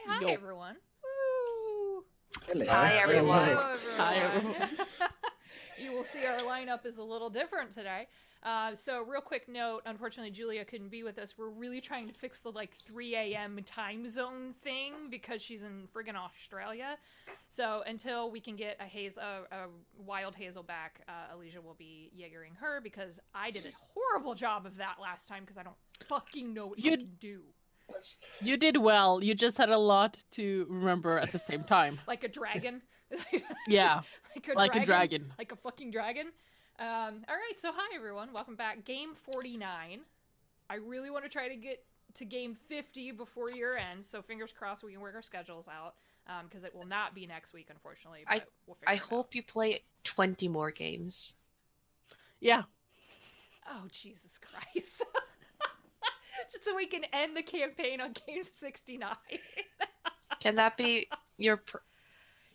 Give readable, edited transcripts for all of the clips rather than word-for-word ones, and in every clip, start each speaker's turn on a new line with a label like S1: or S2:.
S1: hi everyone. Woo!
S2: Hello.
S3: Hi, everyone.
S1: Hello, everyone.
S4: Hi, everyone.
S1: You will see our lineup is a little different today. So real quick note, unfortunately Julia couldn't be with us. We're really trying to fix the 3 a.m. time zone thing because she's in friggin' Australia. So until we can get a wild hazel back, Alicia will be Jaegering her because I did a horrible job of that last time because I don't fucking know what she can do.
S4: You did well. You just had a lot to remember at the same time.
S1: Like a dragon.
S4: Yeah.
S1: like a
S4: dragon.
S1: Like a fucking dragon. All right, so hi everyone. Welcome back. Game 49. I really want to try to get to game 50 before year end, so fingers crossed we can work our schedules out. Because it will not be next week, unfortunately. But
S3: I hope you play 20 more games.
S4: Yeah.
S1: Oh, Jesus Christ. Just so we can end the campaign on game 69.
S3: Can that be your...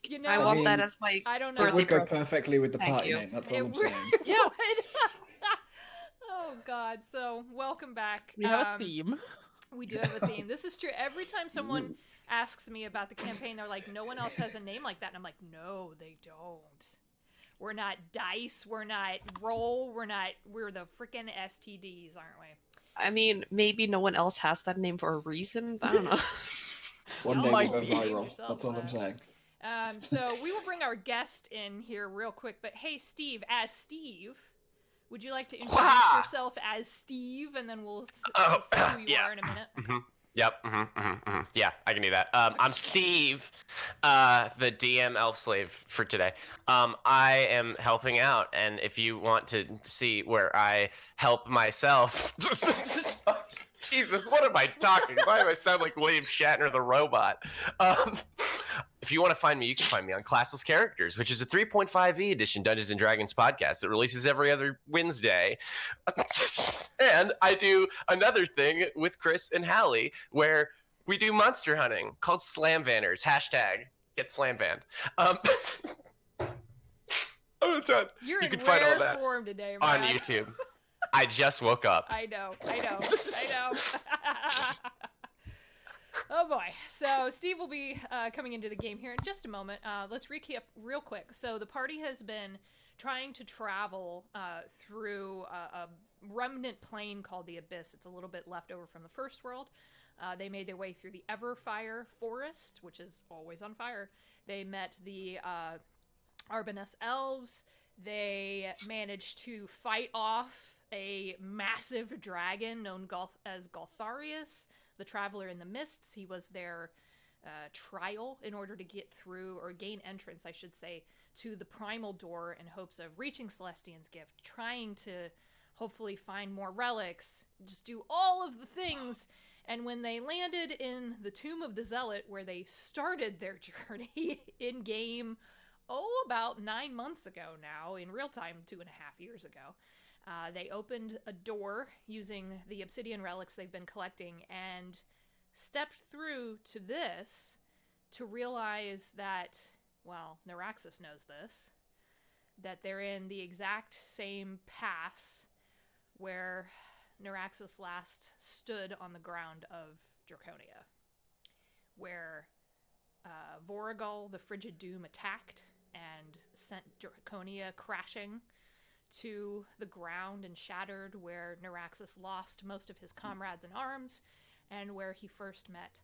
S1: You know,
S3: I want that as my...
S1: I don't know.
S2: It would go
S3: present.
S2: perfectly with the
S3: Thank
S2: party
S3: you.
S2: name, that's all I'm
S1: It
S2: saying.
S1: Yeah. Oh, God. So, welcome back.
S4: We have a theme.
S1: We do have a theme. This is true. Every time someone asks me about the campaign, they're like, no one else has a name like that. And I'm like, no, they don't. We're not dice. We're not roll. We're the frickin' STDs, aren't we?
S3: I mean, maybe no one else has that name for a reason, but I don't know.
S2: One day
S4: Might
S2: we'll go
S4: be.
S2: viral,
S1: Yourself,
S2: that's all I'm saying.
S1: So we will bring our guest in here real quick. But hey, Steve, as Steve, would you like to introduce yourself as Steve, and then we'll see who you are in a minute?
S5: Mm-hmm. Yep. Yeah, I can do that. I'm Steve, the DM elf slave for today. I am helping out, and if you want to see where I help myself, Jesus, what am I talking? Why do I sound like William Shatner the robot? If you want to find me, you can find me on Classless Characters, which is a 3.5e edition Dungeons & Dragons podcast that releases every other Wednesday. And I do another thing with Chris and Hallie where we do monster hunting called Slam Vanners. Hashtag get slam vanned. I'm done.
S1: You're
S5: You
S1: in
S5: can find all
S1: rare
S5: that
S1: form today,
S5: on
S1: man.
S5: YouTube. I just woke up.
S1: I know. Oh boy. So Steve will be coming into the game here in just a moment. Let's recap real quick. So the party has been trying to travel through a remnant plane called the Abyss. It's a little bit left over from the First World. They made their way through the Everfire Forest, which is always on fire. They met the Arbanus Elves. They managed to fight off a massive dragon known as Goltharius, the Traveler in the Mists. He was their trial in order to get through, or gain entrance, I should say, to the Primal door in hopes of reaching Celestian's Gift, trying to hopefully find more relics, just do all of the things. And when they landed in the Tomb of the Zealot, where they started their journey in-game, about 9 months ago now, in real time, 2.5 years ago, they opened a door using the obsidian relics they've been collecting and stepped through to this to realize that, well, Naraxas knows this, that they're in the exact same pass where Naraxas last stood on the ground of Draconia, where Voragol, the Frigid Doom, attacked and sent Draconia crashing to the ground and shattered, where Naraxas lost most of his comrades in arms, and where he first met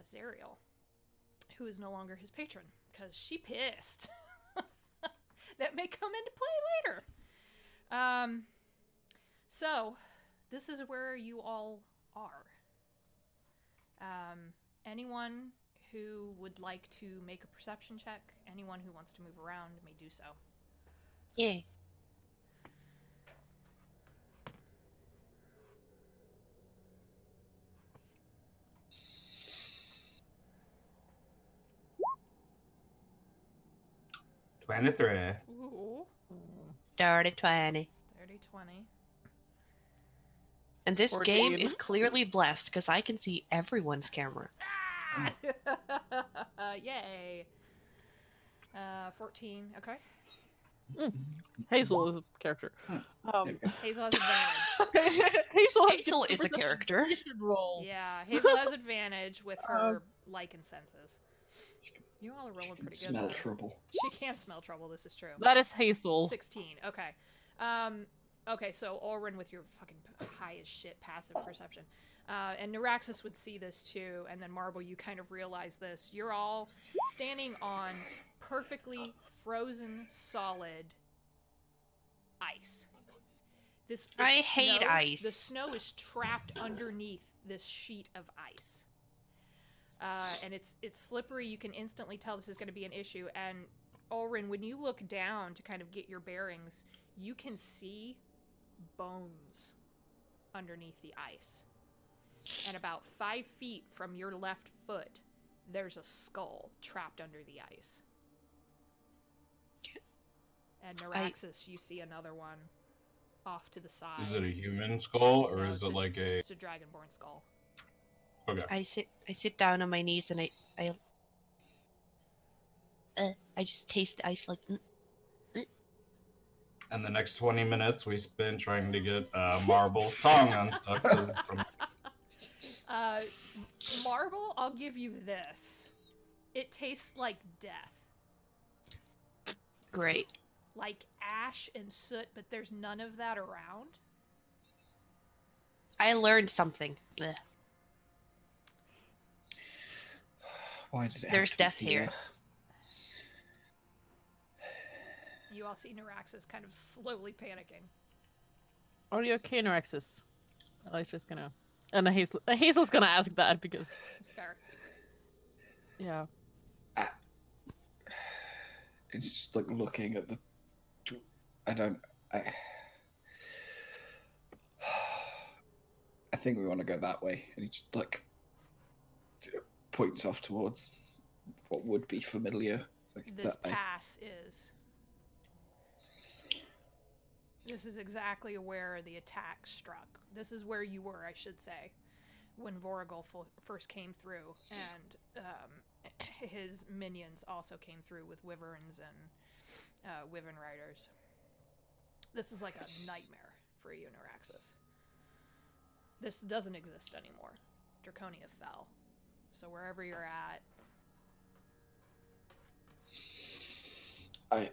S1: Zariel, who is no longer his patron, because she pissed. That may come into play later. So, this is where you all are. Anyone who would like to make a perception check, anyone who wants to move around may do so.
S3: Yay.
S6: $23.
S1: Ooh.
S3: Dirty 20.
S1: 30-20.
S3: And this
S4: 14.
S3: game is clearly blessed because I can see everyone's camera.
S1: Yay. 14. Okay.
S4: Hazel is a character.
S1: Hazel has advantage.
S4: Hazel
S3: Hazel is a character.
S4: Roll.
S1: Yeah, Hazel has advantage with her lichen senses. You all are
S2: She
S1: rolling
S2: can
S1: pretty good.
S2: smell
S1: though.
S2: trouble.
S1: She can smell trouble. This is true.
S4: That is Hazel.
S1: 16. Okay. Okay, so Ulrin with your fucking high as shit passive perception. And Naraxas would see this too, and then Marble, you kind of realize this. You're all standing on perfectly frozen, solid ice.
S3: I hate ice.
S1: The snow is trapped underneath this sheet of ice. And it's slippery. You can instantly tell this is going to be an issue. And Ulrin, when you look down to kind of get your bearings, you can see bones underneath the ice. And about 5 feet from your left foot, there's a skull trapped under the ice. And Naraxas, you see another one off to the side.
S6: Is it a human skull or
S1: No,
S6: is it like a?
S1: It's a dragonborn skull.
S6: Okay.
S3: I sit down on my knees and I just taste the ice like.
S6: And the next 20 minutes we spend trying to get Marble's tongue unstuck from.
S1: Marble, I'll give you this. It tastes like death.
S3: Great.
S1: Like ash and soot, but there's none of that around.
S3: I learned something. Ugh.
S2: Why did it?
S3: There's
S2: have to be
S3: death here.
S1: You all see Naraxas kind of slowly panicking.
S4: Are you okay, Naraxas? Ellie's just gonna... And Hazel's gonna ask that because...
S1: Fair.
S4: Yeah.
S2: It's just like looking at the. I think we want to go that way, and he just like points off towards what would be familiar. Like
S1: This
S2: that way.
S1: pass is. This is exactly where the attack struck. This is where you were, I should say, when Voragol first came through, and his minions also came through with wyverns and wyvern riders. This is like a nightmare for you, Naraxas. This doesn't exist anymore. Draconia fell. So wherever you're at...
S2: I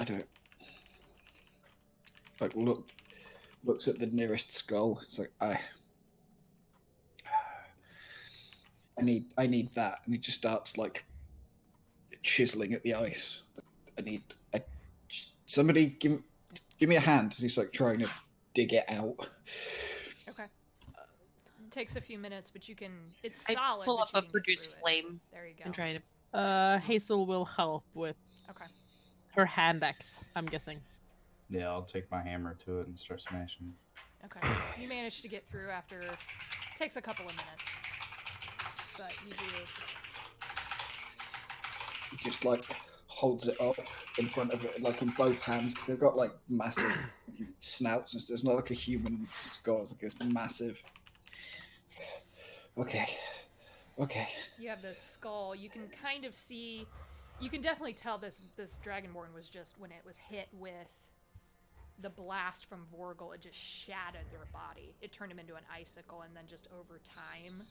S2: don't... Like, looks at the nearest skull. It's like, I need that. And he just starts, like, chiseling at the ice. Somebody give me a hand. He's, like, trying to dig it out.
S1: Okay. It takes a few minutes, but you can... It's
S3: I
S1: solid,
S3: pull
S1: but
S3: up
S1: you
S3: a
S1: can get
S3: produce
S1: through it.
S3: flame
S1: There you go.
S3: and try to.
S4: Hazel will help with
S1: Okay.
S4: her hand axe, I'm guessing.
S6: Yeah, I'll take my hammer to it and start smashing.
S1: Okay. You manage to get through after... It takes a couple of minutes. But you do...
S2: He just, like, holds it up in front of it, like, in both hands, because they've got, like, massive snouts and stuff. It's not like a human skull. It's like this massive... Okay.
S1: You have this skull. You can kind of see... You can definitely tell this Dragonborn was just... When it was hit with the blast from Voragol, it just shattered their body. It turned him into an icicle, and then just over time,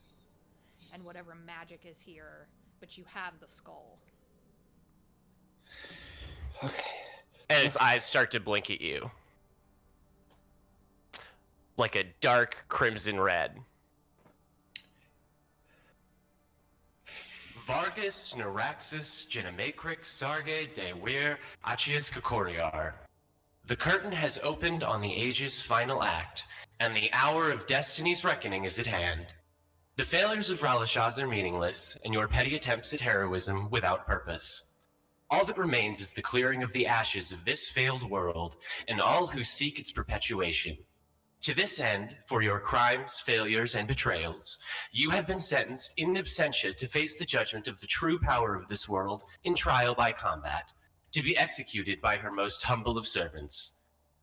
S1: and whatever magic is here, but you have the skull.
S2: Okay.
S5: And its eyes start to blink at you. Like a dark crimson red. Vargas, Naraxas, Genemacrix, Sarge, De Weir, Achius Kokoriar. The curtain has opened on the age's final act, and the hour of destiny's reckoning is at hand. The failures of Ralashaz are meaningless, and your petty attempts at heroism without purpose. All that remains is the clearing of the ashes of this failed world, and all who seek its perpetuation. To this end, for your crimes, failures, and betrayals, you have been sentenced in absentia to face the judgment of the true power of this world in trial by combat, to be executed by her most humble of servants.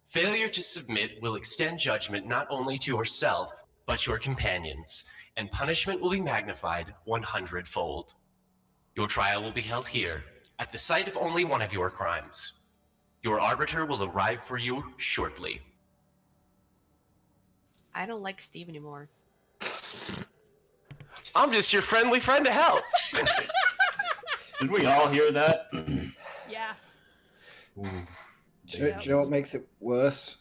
S5: Failure to submit will extend judgment not only to yourself, but your companions, and punishment will be magnified 100-fold. Your trial will be held here, at the site of only one of your crimes. Your arbiter will arrive for you shortly.
S3: I don't like Steve anymore.
S5: I'm just your friendly friend to help.
S6: Did we all hear that?
S1: Yeah.
S6: Ooh,
S2: Do you know what makes it worse?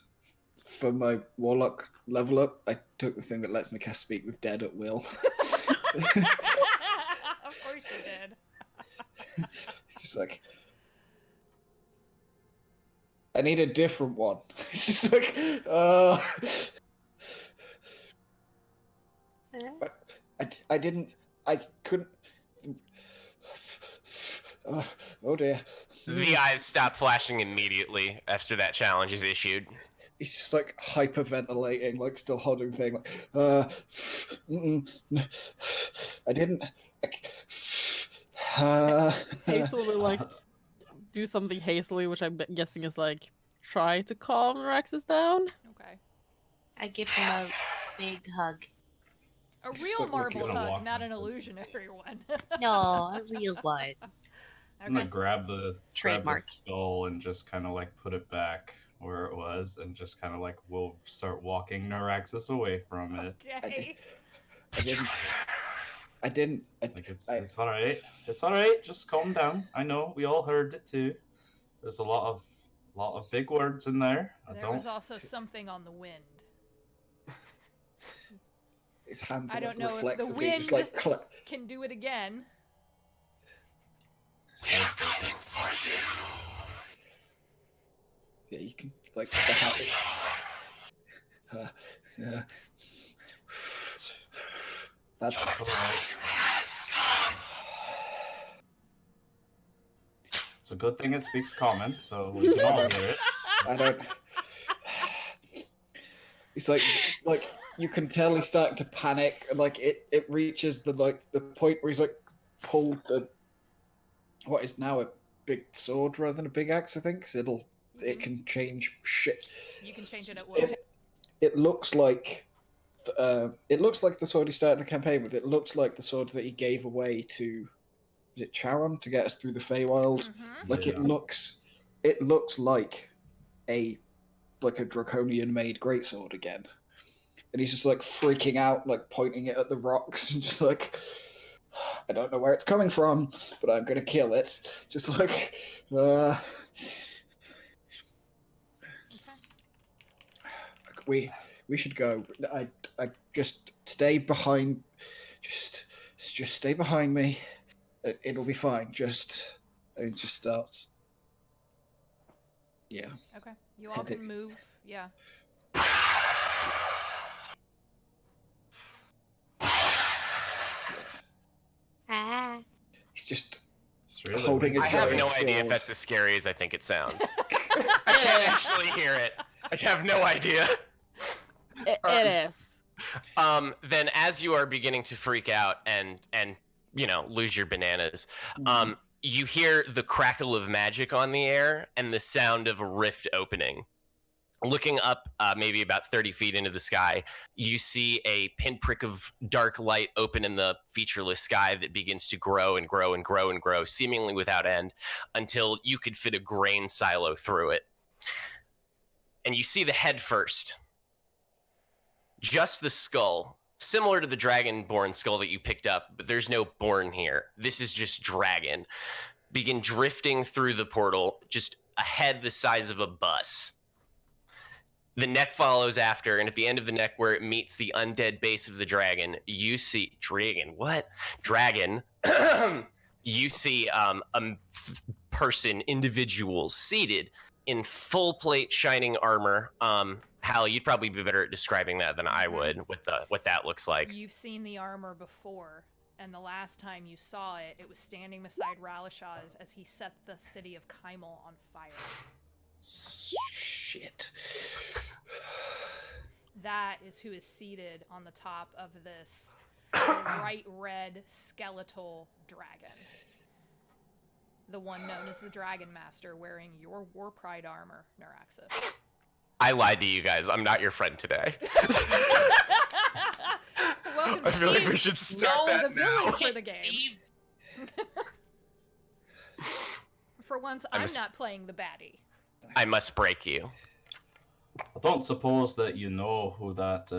S2: For my warlock level up, I took the thing that lets me cast Speak with Dead at will.
S1: Of course you did.
S2: It's just like, I need a different one. It's just like, I couldn't. Oh dear.
S5: The eyes stop flashing immediately after that challenge is issued.
S2: He's just like hyperventilating, like still holding the thing. I didn't.
S4: Hazel will like do something hastily, which I'm guessing is like try to calm Naraxas down.
S1: Okay.
S3: I give him a big hug.
S1: A
S2: Just
S1: real
S2: like looking
S1: marble
S6: at a
S1: hug,
S6: walk
S1: not an
S6: back.
S1: illusionary one.
S3: No, a real one.
S6: I'm gonna
S1: Okay.
S6: grab the
S3: Trademark.
S6: skull and just kind of like put it back where it was, and just kind of like we'll start walking Naraxas away from it.
S1: Okay.
S2: I didn't.
S6: Like it's all right. It's all right. Just calm down. I know we all heard it too. There's a lot of big words in there.
S1: There was also something on the wind.
S2: His hands
S1: I
S2: are
S1: don't
S2: like
S1: know if the
S2: reflexively
S1: wind
S2: just like
S1: can do it again.
S2: Yeah, you can like the habit. Yeah. That's
S6: It's a good thing it speaks common, so we can all hear it.
S2: I don't. It's like you can tell he's starting to panic, and like it reaches the point where he's like pulled the what is now a big sword rather than a big axe. I think 'cause it can change shit.
S1: You can change it at will.
S2: It looks like the sword he started the campaign with. It looks like the sword that he gave away to, was it Charon, to get us through the Feywild?
S1: Mhm.
S2: Like
S6: Yeah.
S2: it looks like a draconian made greatsword again. And he's just like freaking out, like pointing it at the rocks and just like, I don't know where it's coming from, but I'm gonna kill it. Just like we should go. I just stay behind. Just stay behind me. It'll be fine. It just starts. Yeah.
S1: Okay. You all can move. Yeah.
S3: Ah.
S2: He's just
S6: It's really
S2: holding
S6: weird.
S2: a
S5: I have
S2: giant
S5: no idea if
S2: sword.
S5: that's as scary as I think it sounds. I can't actually hear it. I have no idea.
S4: It is.
S5: Then as you are beginning to freak out and lose your bananas, you hear the crackle of magic on the air and the sound of a rift opening. Looking up maybe about 30 feet into the sky, you see a pinprick of dark light open in the featureless sky that begins to grow and grow and grow and grow, seemingly without end, until you could fit a grain silo through it. And you see the head first. Just the skull, similar to the dragonborn skull that you picked up, but there's no born here. This is just dragon. Begin drifting through the portal, just a head the size of a bus. The neck follows after, and at the end of the neck where it meets the undead base of the dragon, you see dragon. You see a individual seated in full plate shining armor. Hal, you'd probably be better at describing that than I would with what that looks like.
S1: You've seen the armor before, and the last time you saw it, it was standing beside Ralashaz as he set the city of Kaimal on fire.
S2: Shit.
S1: That is who is seated on the top of this bright red skeletal dragon. The one known as the Dragon Master, wearing your War Pride armor, Naraxas.
S5: I lied to you guys. I'm not your friend today.
S1: Welcome,
S5: I feel like
S1: Steve.
S5: we should start
S1: No,
S5: that
S1: the villain
S5: now.
S1: for the game. For once, I'm not playing the baddie.
S5: I must break you.
S6: I don't suppose that you know who that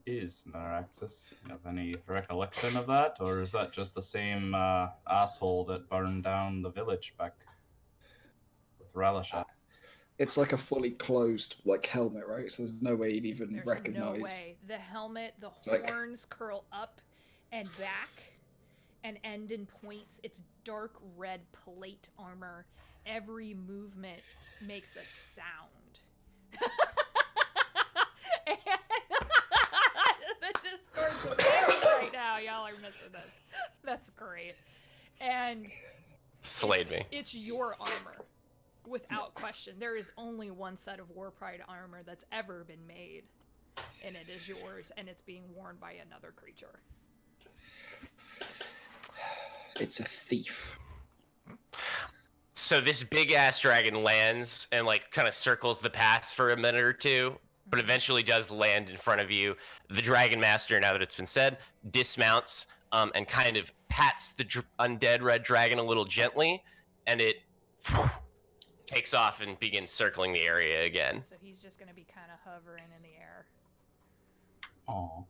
S6: is Naraxas? You have any recollection of that, or is that just the same asshole that burned down the village back with Ralashat?
S2: It's like a fully closed like helmet, right? So there's no way you'd even
S1: There's
S2: recognize.
S1: no way. The helmet, the
S2: Like-
S1: horns curl up and back and end in points. It's dark red plate armor. Every movement makes a sound. And the Discord's amazing right now. Y'all are missing this. That's great. And
S5: Slayed me.
S1: it's your armor. Without question. There is only one set of War Pride armor that's ever been made. And it is yours, and it's being worn by another creature.
S2: It's a thief.
S5: So this big ass dragon lands and like kind of circles the pass for a minute or two, but eventually does land in front of you. The dragon master, now that it's been said, dismounts and kind of pats the undead red dragon a little gently, and it takes off and begins circling the area again.
S1: So he's just going to be kind of hovering in the air.
S6: Oh,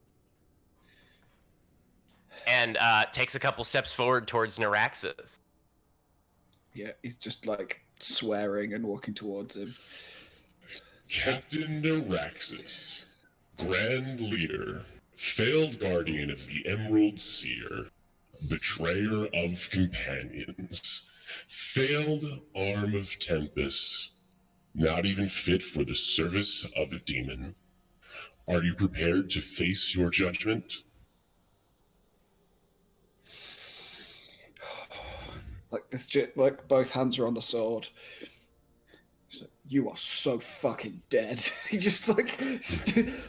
S5: And takes a couple steps forward towards Naraxas.
S2: Yeah, he's just like swearing and walking towards him.
S7: Captain Naraxas, Grand Leader, failed guardian of the Emerald Seer, betrayer of companions, failed arm of Tempest, not even fit for the service of a demon. Are you prepared to face your judgment?
S2: Like this, like both hands are on the sword. He's like, you are so fucking dead. He just like,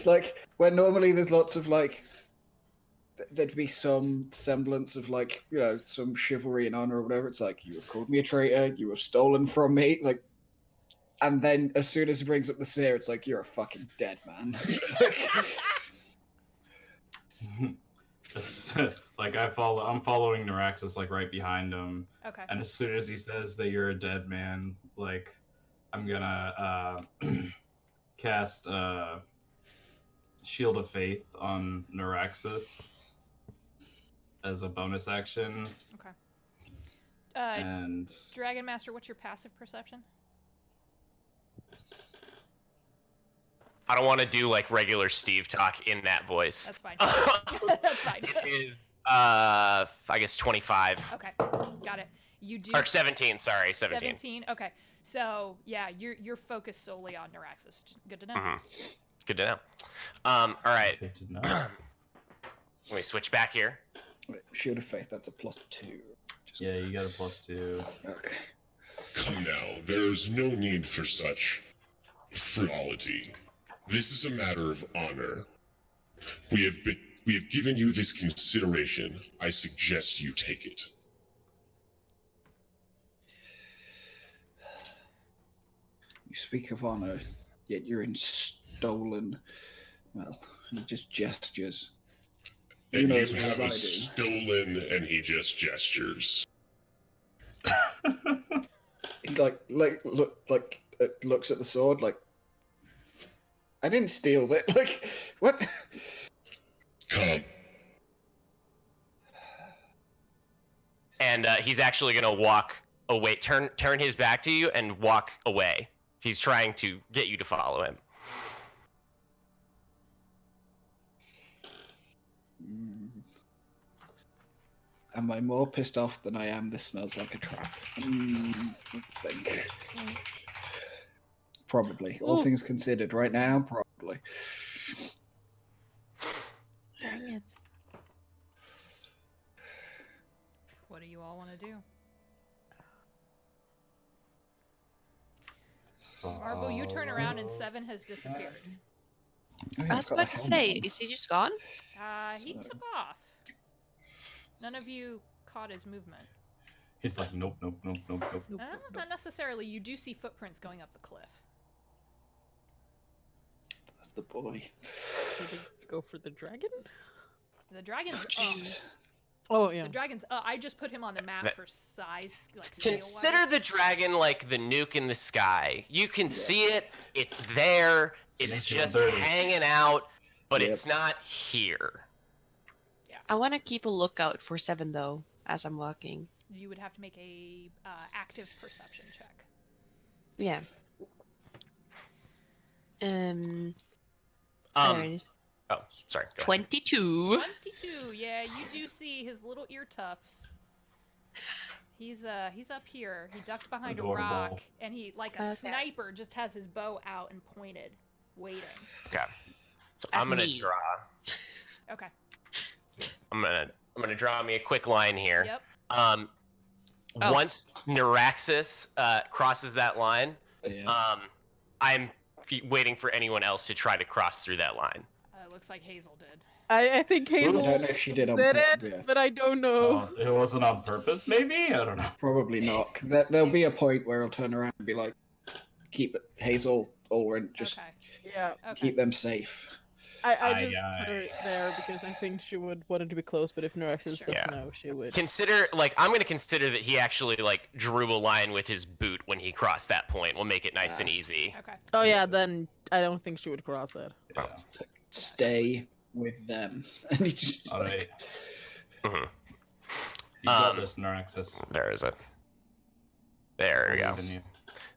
S2: like where normally there's lots of like, there'd be some semblance of like, you know, some chivalry and honor or whatever. It's like, you have called me a traitor. You have stolen from me. It's like, and then as soon as he brings up the seer, it's like, you're a fucking dead man. Like,
S6: like I'm following Naraxas like right behind him,
S1: Okay.
S6: and as soon as he says that you're a dead man, like I'm gonna cast Shield of Faith on Naraxas as a bonus action,
S1: Okay.
S6: and
S1: Dragon Master, what's your passive perception?
S5: I don't want to do like regular Steve talk in that voice.
S1: That's fine. That's fine.
S5: It is, I guess 25.
S1: Okay, got it. You do
S5: Or 17, sorry, 17.
S1: 17. Okay, so yeah, you're focused solely on Naraxas. Good to know.
S5: Mhm. Good to know. All right,
S6: good to know.
S5: let me switch back here.
S2: wait, Shield of Faith, that's a +2. Just,
S6: Yeah, you got a +2.
S2: Okay.
S7: Come now, there's no need for such frivolity. This is a matter of honor. We have given you this consideration. I suggest you take it.
S2: You speak of honor, yet you're in stolen. Well, he just gestures.
S7: And
S2: You know
S7: you
S2: as well
S7: have
S2: as
S7: a stolen, and he just gestures.
S2: He looks at the sword like, I didn't steal it. Like, what?
S7: Come.
S5: And he's actually gonna walk away, turn his back to you, and walk away. He's trying to get you to follow him.
S2: Am I more pissed off than I am? This smells like a trap. Let's think. Probably. All
S4: Ooh.
S2: things considered, right now, probably.
S4: Dang it.
S1: What do you all want to do? Marble, you turn around and Seven has disappeared.
S2: Oh, yeah,
S3: I was
S2: I've got the
S3: about to
S2: helmet
S3: say,
S2: on.
S3: is he just gone?
S1: He
S2: So-
S1: took off. None of you caught his movement.
S6: He's like, nope, nope, nope, nope, nope.
S4: Nope, nope,
S1: Not necessarily. You do see footprints going up the cliff.
S2: That's the boy.
S4: Did he go for the dragon?
S1: The dragon's
S2: Oh,
S1: up.
S2: Jesus.
S4: Oh, yeah.
S1: The dragon's I just put him on the map
S5: That-
S1: for size, like
S5: Consider
S1: scale-wise.
S5: the dragon like the nuke in the sky. You can see it. It's there. It's
S6: It's
S5: just
S6: there.
S5: hanging out. but
S2: Yep.
S5: it's not here.
S3: I want to keep a lookout for 7 though, as I'm walking.
S1: You would have to make a active perception check.
S3: Yeah. There it is.
S5: Oh, sorry. Go ahead.
S3: 22.
S1: 22. Yeah, you do see his little ear tufts. He's up here. He ducked behind
S6: Adorable.
S1: a rock, and he, like a
S3: Okay.
S1: sniper, just has his bow out and pointed, waiting.
S5: Okay. So
S3: At
S5: I'm gonna
S3: me.
S5: draw.
S1: Okay.
S5: I'm gonna draw me a quick line here.
S1: Yep.
S3: Oh.
S5: Once Naraxas crosses that line,
S2: Yeah.
S5: I'm waiting for anyone else to try to cross through that line.
S1: Looks like Hazel did.
S4: I think
S2: I
S4: Hazel
S2: don't know if she did on
S4: did
S2: purpose.
S4: it,
S2: Yeah.
S4: but I don't know.
S6: Oh, it wasn't on purpose, maybe? I don't know.
S2: Probably not, because there'll be a point where I'll turn around and be like, keep Hazel, Ulrich, just
S1: Okay.
S4: Yeah,
S1: Okay.
S2: keep them safe.
S4: I just
S6: Aye,
S4: put her there because I think she would want it to be close, but if Naraxas
S1: Sure.
S4: says
S5: Yeah.
S4: no, she would.
S5: Consider, I'm gonna consider that he actually drew a line with his boot when he crossed that point. We'll make it nice and easy.
S1: Okay.
S4: Oh yeah, then I don't think she would cross it.
S6: Yeah.
S2: Stay with them. And he just
S6: All right.
S5: Mhm.
S6: You got
S5: Um,
S6: this, Naraxas.
S5: There is it. There we go.
S6: Believe in you.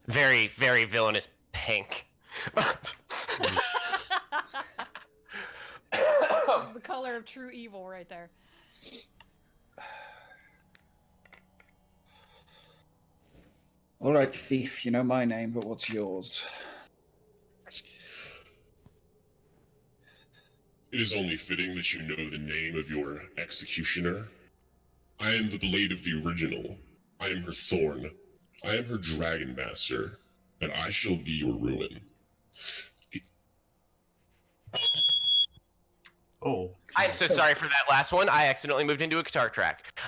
S5: Very, very villainous pink.
S1: It's the color of true evil right there.
S2: all right, thief. You know my name, but what's yours?
S7: It is only fitting that you know the name of your executioner. I am the blade of the original. I am her thorn. I am her dragon master, and I shall be your ruin.
S6: Oh.
S5: I'm so sorry for that last one. I accidentally moved into a guitar track.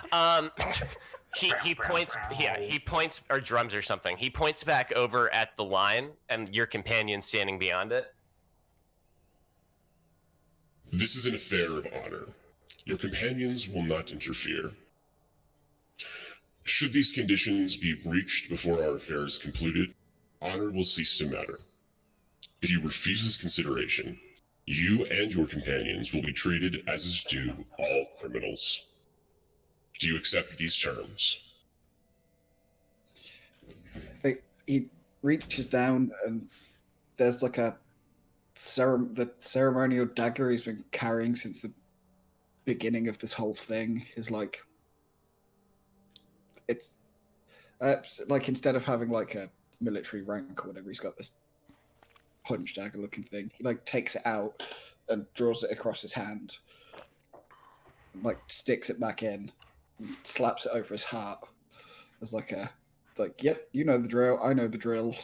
S5: He points or drums or something. He points back over at the line, and your companion standing beyond it.
S7: This is an affair of honor. Your companions will not interfere. Should these conditions be breached before our affair is concluded, honor will cease to matter. If you refuse this consideration, you and your companions will be treated as is due all criminals. Do you accept these terms?
S2: I think he reaches down and there's like the ceremonial dagger he's been carrying since the beginning of this whole thing is it's instead of having a military rank or whatever, he's got this punch dagger looking thing. He takes it out and draws it across his hand, sticks it back in, and slaps it over his heart. As yep, you know the drill, I know the drill.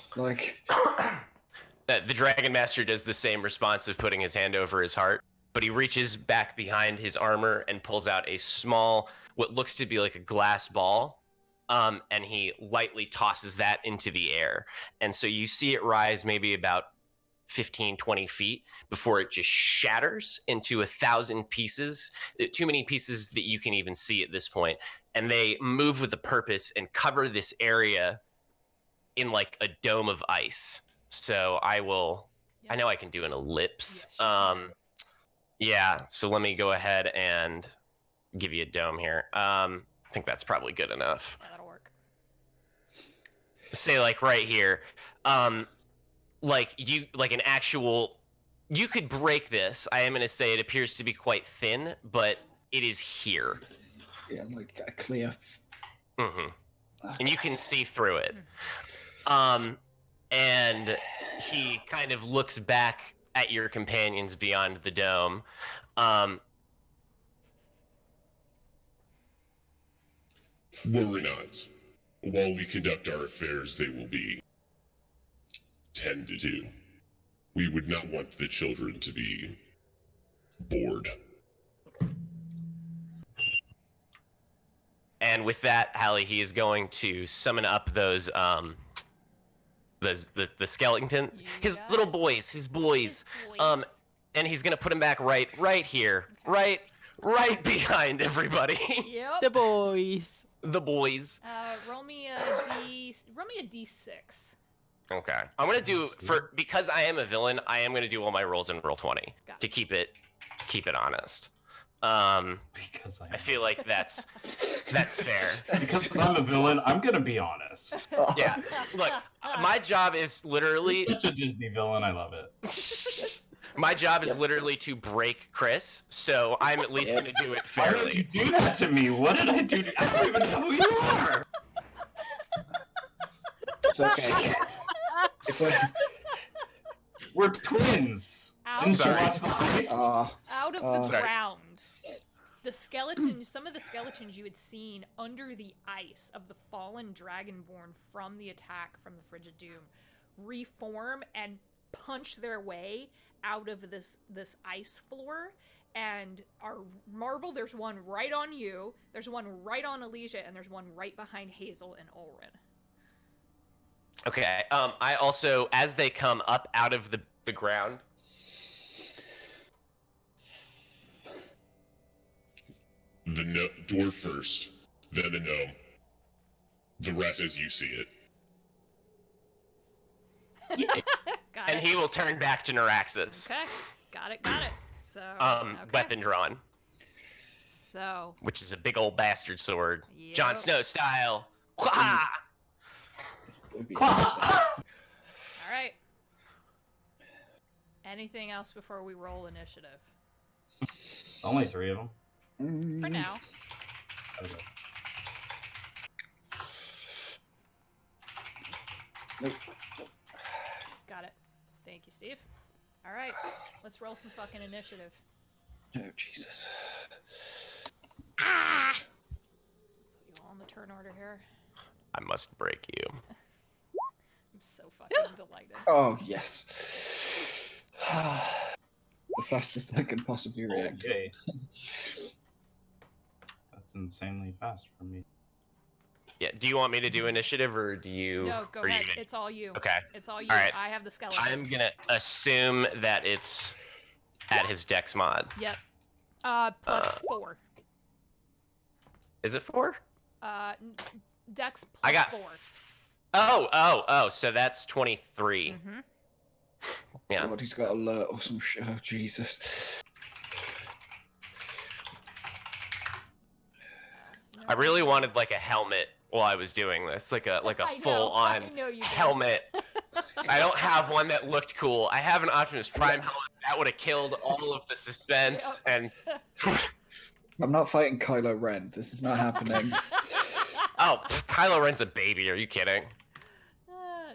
S5: The Dragon Master does the same response of putting his hand over his heart, but he reaches back behind his armor and pulls out a small, what looks to be like a glass ball, and he lightly tosses that into the air. And so you see it rise maybe about 15, 20 feet before it just shatters into 1,000 pieces, too many pieces that you can even see at this point. And they move with a purpose and cover this area in a dome of ice. So I know I can do an ellipse. Yeah, so let me go ahead and give you a dome here. I think that's probably good enough.
S1: Yeah, that'll work.
S5: Say right here. An actual, you could break this. I am going to say it appears to be quite thin, but it is here.
S2: Yeah, a clear.
S5: Mm-hmm. And you can see through it. And he kind of looks back at your companions beyond the dome.
S7: Worry not. While we conduct our affairs, they will be tended to. We would not want the children to be bored.
S5: And with that, Hallie, he is going to summon up those the skeleton, his little boys, his boys. And he's gonna put him back right here, right behind everybody.
S1: Yep.
S4: The boys.
S5: The boys.
S1: Roll me a d6.
S5: Okay. I'm gonna do because I am a villain. I am gonna do all my rolls in roll 20
S1: Got
S5: to
S1: it.
S5: keep it honest.
S6: Because
S5: I feel like that's fair.
S6: because I'm a villain, I'm gonna be honest.
S5: Yeah. Look, my job is literally
S6: You're such a Disney villain. I love it.
S5: my job is
S2: Yep.
S5: literally to break Chris, so I'm at least
S2: Yep.
S5: gonna do it
S6: Why did you
S5: fairly.
S6: do that to me? What did I do? I don't even know who you are.
S2: It's okay. It's like,
S6: We're twins.
S1: Out,
S5: I'm
S6: Didn't you
S5: sorry.
S6: watch the heist?
S1: out of the
S5: Sorry.
S1: ground, the skeletons, some of the skeletons you had seen under the ice of the fallen dragonborn from the attack from the Frigid Doom reform and punch their way out of this ice floor. And our marble, there's one right on you, there's one right on Elysia, and there's one right behind Hazel and Ulrin.
S5: Okay. I also, as they come up out of the ground,
S7: The dwarf first, then the gnome. The rest as you see it.
S1: Got
S5: and
S1: it.
S5: he will turn back to Naraxas.
S1: Okay, got it. So okay.
S5: Weapon drawn,
S1: So
S5: which is a big old bastard sword, Jon
S1: Yep.
S5: Snow style. Wah!
S2: it'd be interesting.
S1: all right. Anything else before we roll initiative?
S6: Only 3 of them.
S1: For now.
S6: Okay.
S2: Nope.
S1: Got it. Thank you, Steve. All right, let's roll some fucking initiative.
S2: Oh, Jesus.
S1: Put you all in the turn order here.
S5: I must break you.
S1: I'm so fucking delighted.
S2: Oh, yes. The fastest I can possibly react.
S6: Okay. That's insanely fast for me.
S5: Yeah. Do you want me to do initiative, or do you?
S1: No, go
S5: or you
S1: ahead.
S5: gonna-
S1: It's all you.
S5: Okay.
S1: It's all you.
S5: All right.
S1: I have the skeleton.
S5: I'm gonna assume that it's at his dex mod.
S1: Yep. Plus 4.
S5: Is it 4?
S1: Dex plus
S5: I got
S1: 4.
S5: Oh. So that's 23.
S1: Mm-hmm.
S5: Yeah.
S2: God, he's got alert or some shit. Oh, Jesus.
S5: I really wanted like a helmet while I was doing this, like a
S1: I know,
S5: full on
S1: I know you did.
S5: helmet. I don't have one that looked cool. I have an Optimus Prime helmet that would have killed all of the suspense. And
S2: I'm not fighting Kylo Ren. This is not happening.
S5: Kylo Ren's a baby. Are you kidding?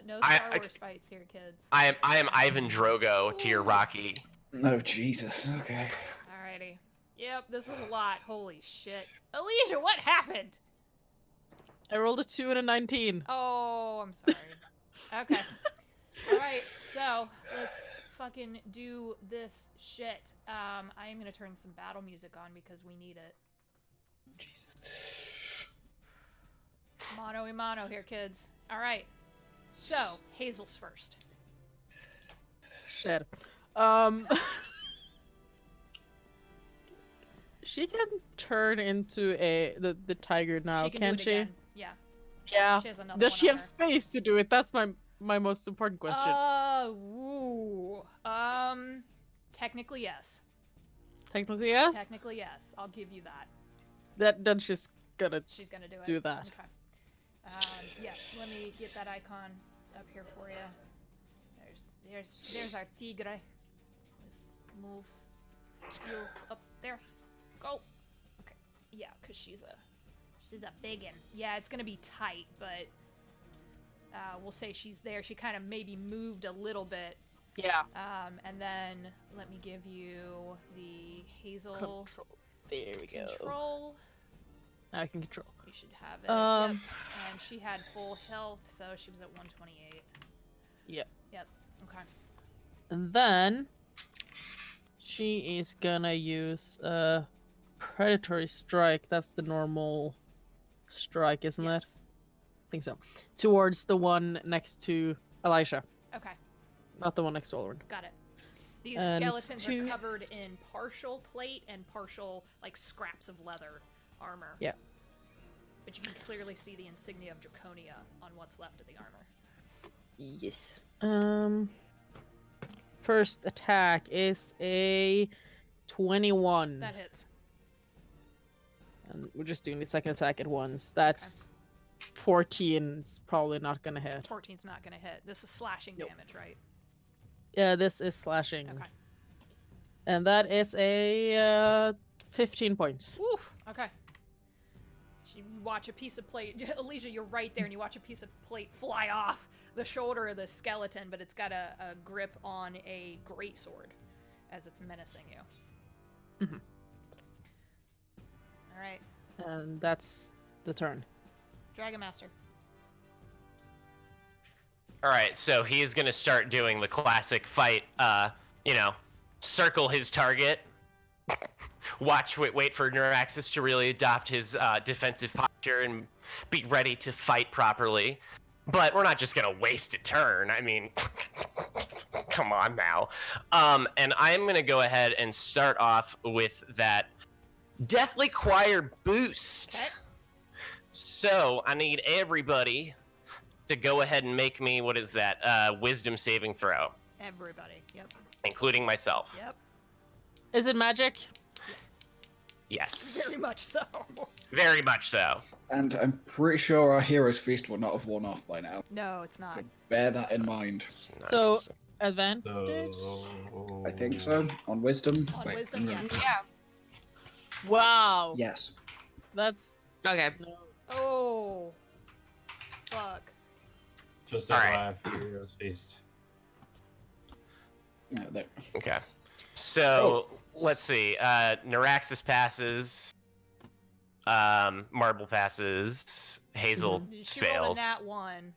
S1: No
S5: I-
S1: Star Wars fights here, kids.
S5: I am Ivan Drogo to your Rocky.
S2: No, Jesus. Okay.
S1: Alrighty. Yep, this is a lot. Holy shit. Elysia, what happened?
S4: I rolled a 2 and a 19.
S1: Oh, I'm sorry. Okay. Alright, so let's fucking do this shit. I am gonna turn some battle music on because we need it.
S2: Jesus.
S1: Mano y mano here, kids. Alright. So, Hazel's first.
S4: Shit. She can turn into the tiger now,
S1: She can
S4: can't
S1: do it
S4: she?
S1: again. Yeah.
S4: Yeah.
S1: She has another
S4: Does
S1: one
S4: she
S1: on
S4: have
S1: her.
S4: space to do it? That's my most important question.
S1: Ooh. Technically yes.
S4: Technically, yes.
S1: Technically yes. I'll give you that.
S4: Then she's gonna
S1: She's gonna do it.
S4: do that.
S1: Okay. Yeah. Let me get that icon up here for you. There's our tigre. Let's move you up there. Go. Okay. Yeah, cause she's a biggin. Yeah, it's gonna be tight, but we'll say she's there. She kind of maybe moved a little bit.
S4: Yeah.
S1: And then let me give you the Hazel
S4: Control. There we go.
S1: control.
S4: Now I can control.
S1: You should have it.
S4: Um.
S1: Yep. And she had full health, so she was at 128.
S4: Yep.
S1: Yep. Okay.
S4: And then she is gonna use a predatory strike. That's the normal strike, isn't it?
S1: Yes.
S4: I think so. Towards the one next to Elisha,
S1: Okay.
S4: not the one next to Olrin.
S1: Got it. These
S4: And
S1: skeletons are
S4: two-
S1: covered in partial plate and partial, like, scraps of leather armor.
S4: Yeah.
S1: But you can clearly see the insignia of Draconia on what's left of the armor.
S4: Yes. First attack is a 21.
S1: That hits.
S4: And we're just doing the second attack at once. That's 14. It's probably not gonna hit.
S1: 14's not going to hit. This is slashing
S4: Nope.
S1: damage, right?
S4: Yeah, this is slashing.
S1: Okay.
S4: And that is a 15 points.
S1: Oof. Okay. You watch a piece of plate. Alicia, you're right there, and you watch a piece of plate fly off the shoulder of the skeleton, but it's got a grip on a greatsword as it's menacing you.
S4: Mhm.
S1: All right.
S4: And that's the turn.
S1: Dragon Master.
S5: All right, so he is going to start doing the classic fight, circle his target, wait for Naraxas to really adopt his defensive posture and be ready to fight properly. But we're not just going to waste a turn. I mean, come on now. And I'm going to go ahead and start off with that Deathly Choir boost.
S1: Okay.
S5: So I need everybody to go ahead and make me, what is that, wisdom saving throw,
S1: Everybody. Yep.
S5: including myself.
S1: Yep.
S4: Is it magic?
S5: Yes.
S1: Very much so.
S5: Very much so.
S2: And I'm pretty sure our Hero's Feast will not have worn off by now.
S1: No, it's not.
S2: Bear that in mind.
S4: So- Advantage?
S6: So...
S2: I think so. On Wisdom.
S1: On
S2: Wait,
S1: wisdom,
S2: no.
S1: yes.
S3: Yeah.
S4: Wow.
S2: Yes.
S4: That's
S3: Okay.
S4: no.
S1: Oh. Fuck.
S6: Just
S5: All
S6: FYI, Hero's Feast.
S2: Yeah, there.
S5: Okay. So let's see. Naraxas passes. Marble passes. Hazel
S1: She rolled a
S5: fails.
S1: nat 1.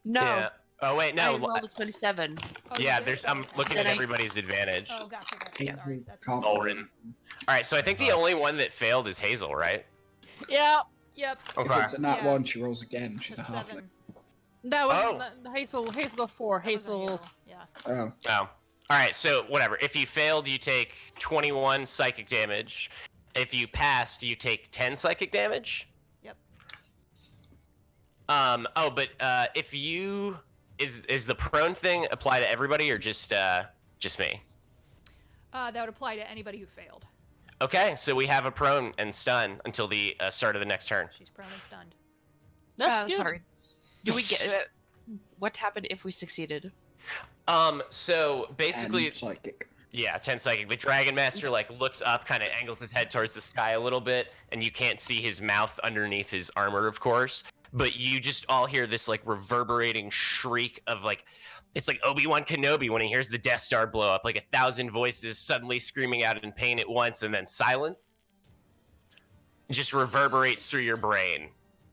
S3: No.
S5: Yeah. Oh wait,
S3: I
S5: no.
S3: rolled a 27.
S1: Oh, you
S5: Yeah,
S1: did?
S5: there's.
S1: Oh,
S5: I'm
S1: okay.
S5: looking
S3: Then
S5: at
S3: I-
S5: everybody's advantage.
S1: Oh, gotcha.
S2: Hazel
S1: Sorry. That's
S2: can't
S5: Ulrin. All right, so I think the only one that failed is Hazel, right?
S4: Yeah,
S1: Yep.
S2: If
S5: Okay.
S2: it's a nat
S1: Yeah.
S2: 1, she rolls again. She's a
S1: A
S2: halfling.
S1: 7.
S4: that was
S5: Oh.
S4: Hazel. Hazel got 4.
S1: That was a
S4: Hazel.
S1: Yeah.
S2: Oh,
S5: Oh. All right, so whatever. If you failed, you take 21 psychic damage. If you passed, you take 10 psychic damage.
S1: Yep.
S5: But if you is the prone thing apply to everybody or just me?
S1: That would apply to anybody who failed.
S5: Okay, so we have a prone and stun until the start of the next turn.
S1: She's prone and stunned.
S4: That's good.
S3: Sorry. Do we get... what happened if we succeeded?
S5: So basically,
S2: and psychic.
S5: yeah, 10 psychic. The Dragon Master looks up, kind of angles his head towards the sky a little bit, and you can't see his mouth underneath his armor, of course. But you just all hear this reverberating shriek of it's like Obi-Wan Kenobi when he hears the Death Star blow up, 1,000 voices suddenly screaming out in pain at once, and then silence just reverberates through your brain.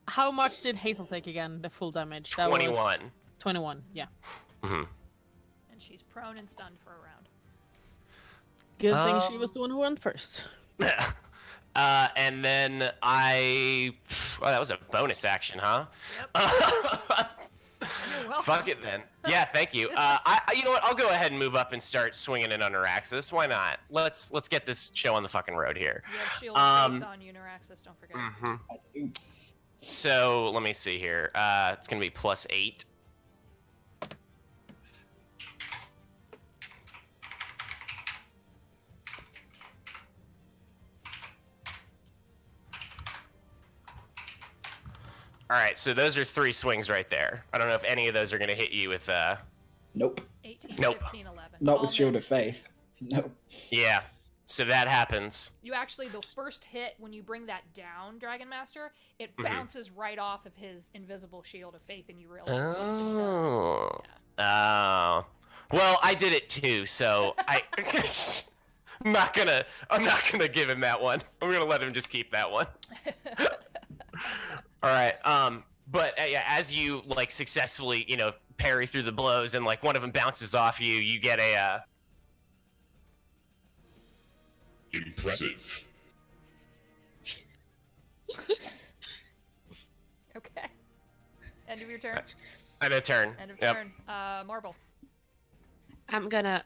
S4: How much did Hazel take again? The full damage. That
S5: 21.
S4: Was 21. Yeah.
S5: Hmm.
S1: And she's prone and stunned for a round.
S4: Good thing she was the one who went first.
S5: And then oh, that was a bonus action, huh?
S1: You're welcome.
S5: Fuck it then. Yeah, thank you. You know what? I'll go ahead and move up and start swinging in on Naraxas. Why not? Let's get this show on the fucking road here.
S1: You have shield of faith on you, Naraxas, don't forget.
S5: Mhm.
S2: I do.
S5: So let me see here. It's gonna be +8. All right, so those are 3 swings right there. I don't know if any of those are gonna hit you with
S2: Nope.
S1: 18,
S5: Nope.
S1: 15, 11.
S2: Not
S1: All
S2: with Shield of
S1: missed.
S2: Faith. No.
S5: Yeah. So that happens.
S1: You actually, the first hit, when you bring that down, Dragon Master, it
S5: Mhm.
S1: bounces right off of his invisible shield of faith, and you realize what's to be done.
S5: Oh.
S1: Yeah.
S5: Oh. Well, I did it too, so I'm not gonna give him that one. I'm gonna let him just keep that one. All right. But yeah, as you successfully, parry through the blows, and one of them bounces off you, you get a.
S7: Impressive.
S1: Okay. End of your turn.
S5: And a turn.
S1: End of
S5: Yep.
S1: turn. Marble.
S3: I'm gonna...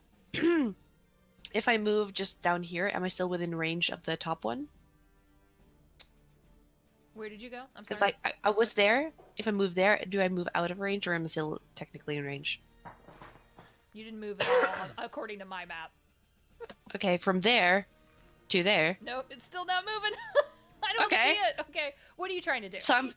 S3: if I move just down here, am I still within range of the top one?
S1: Where did you go? I'm
S3: Because
S1: sorry.
S3: I was there. If I move there, do I move out of range or am I still technically in range?
S1: You didn't move at all, according to my map.
S3: Okay, from there to there.
S1: Nope, it's still not moving. I don't
S3: Okay.
S1: see it. Okay, what are you trying to do?
S3: So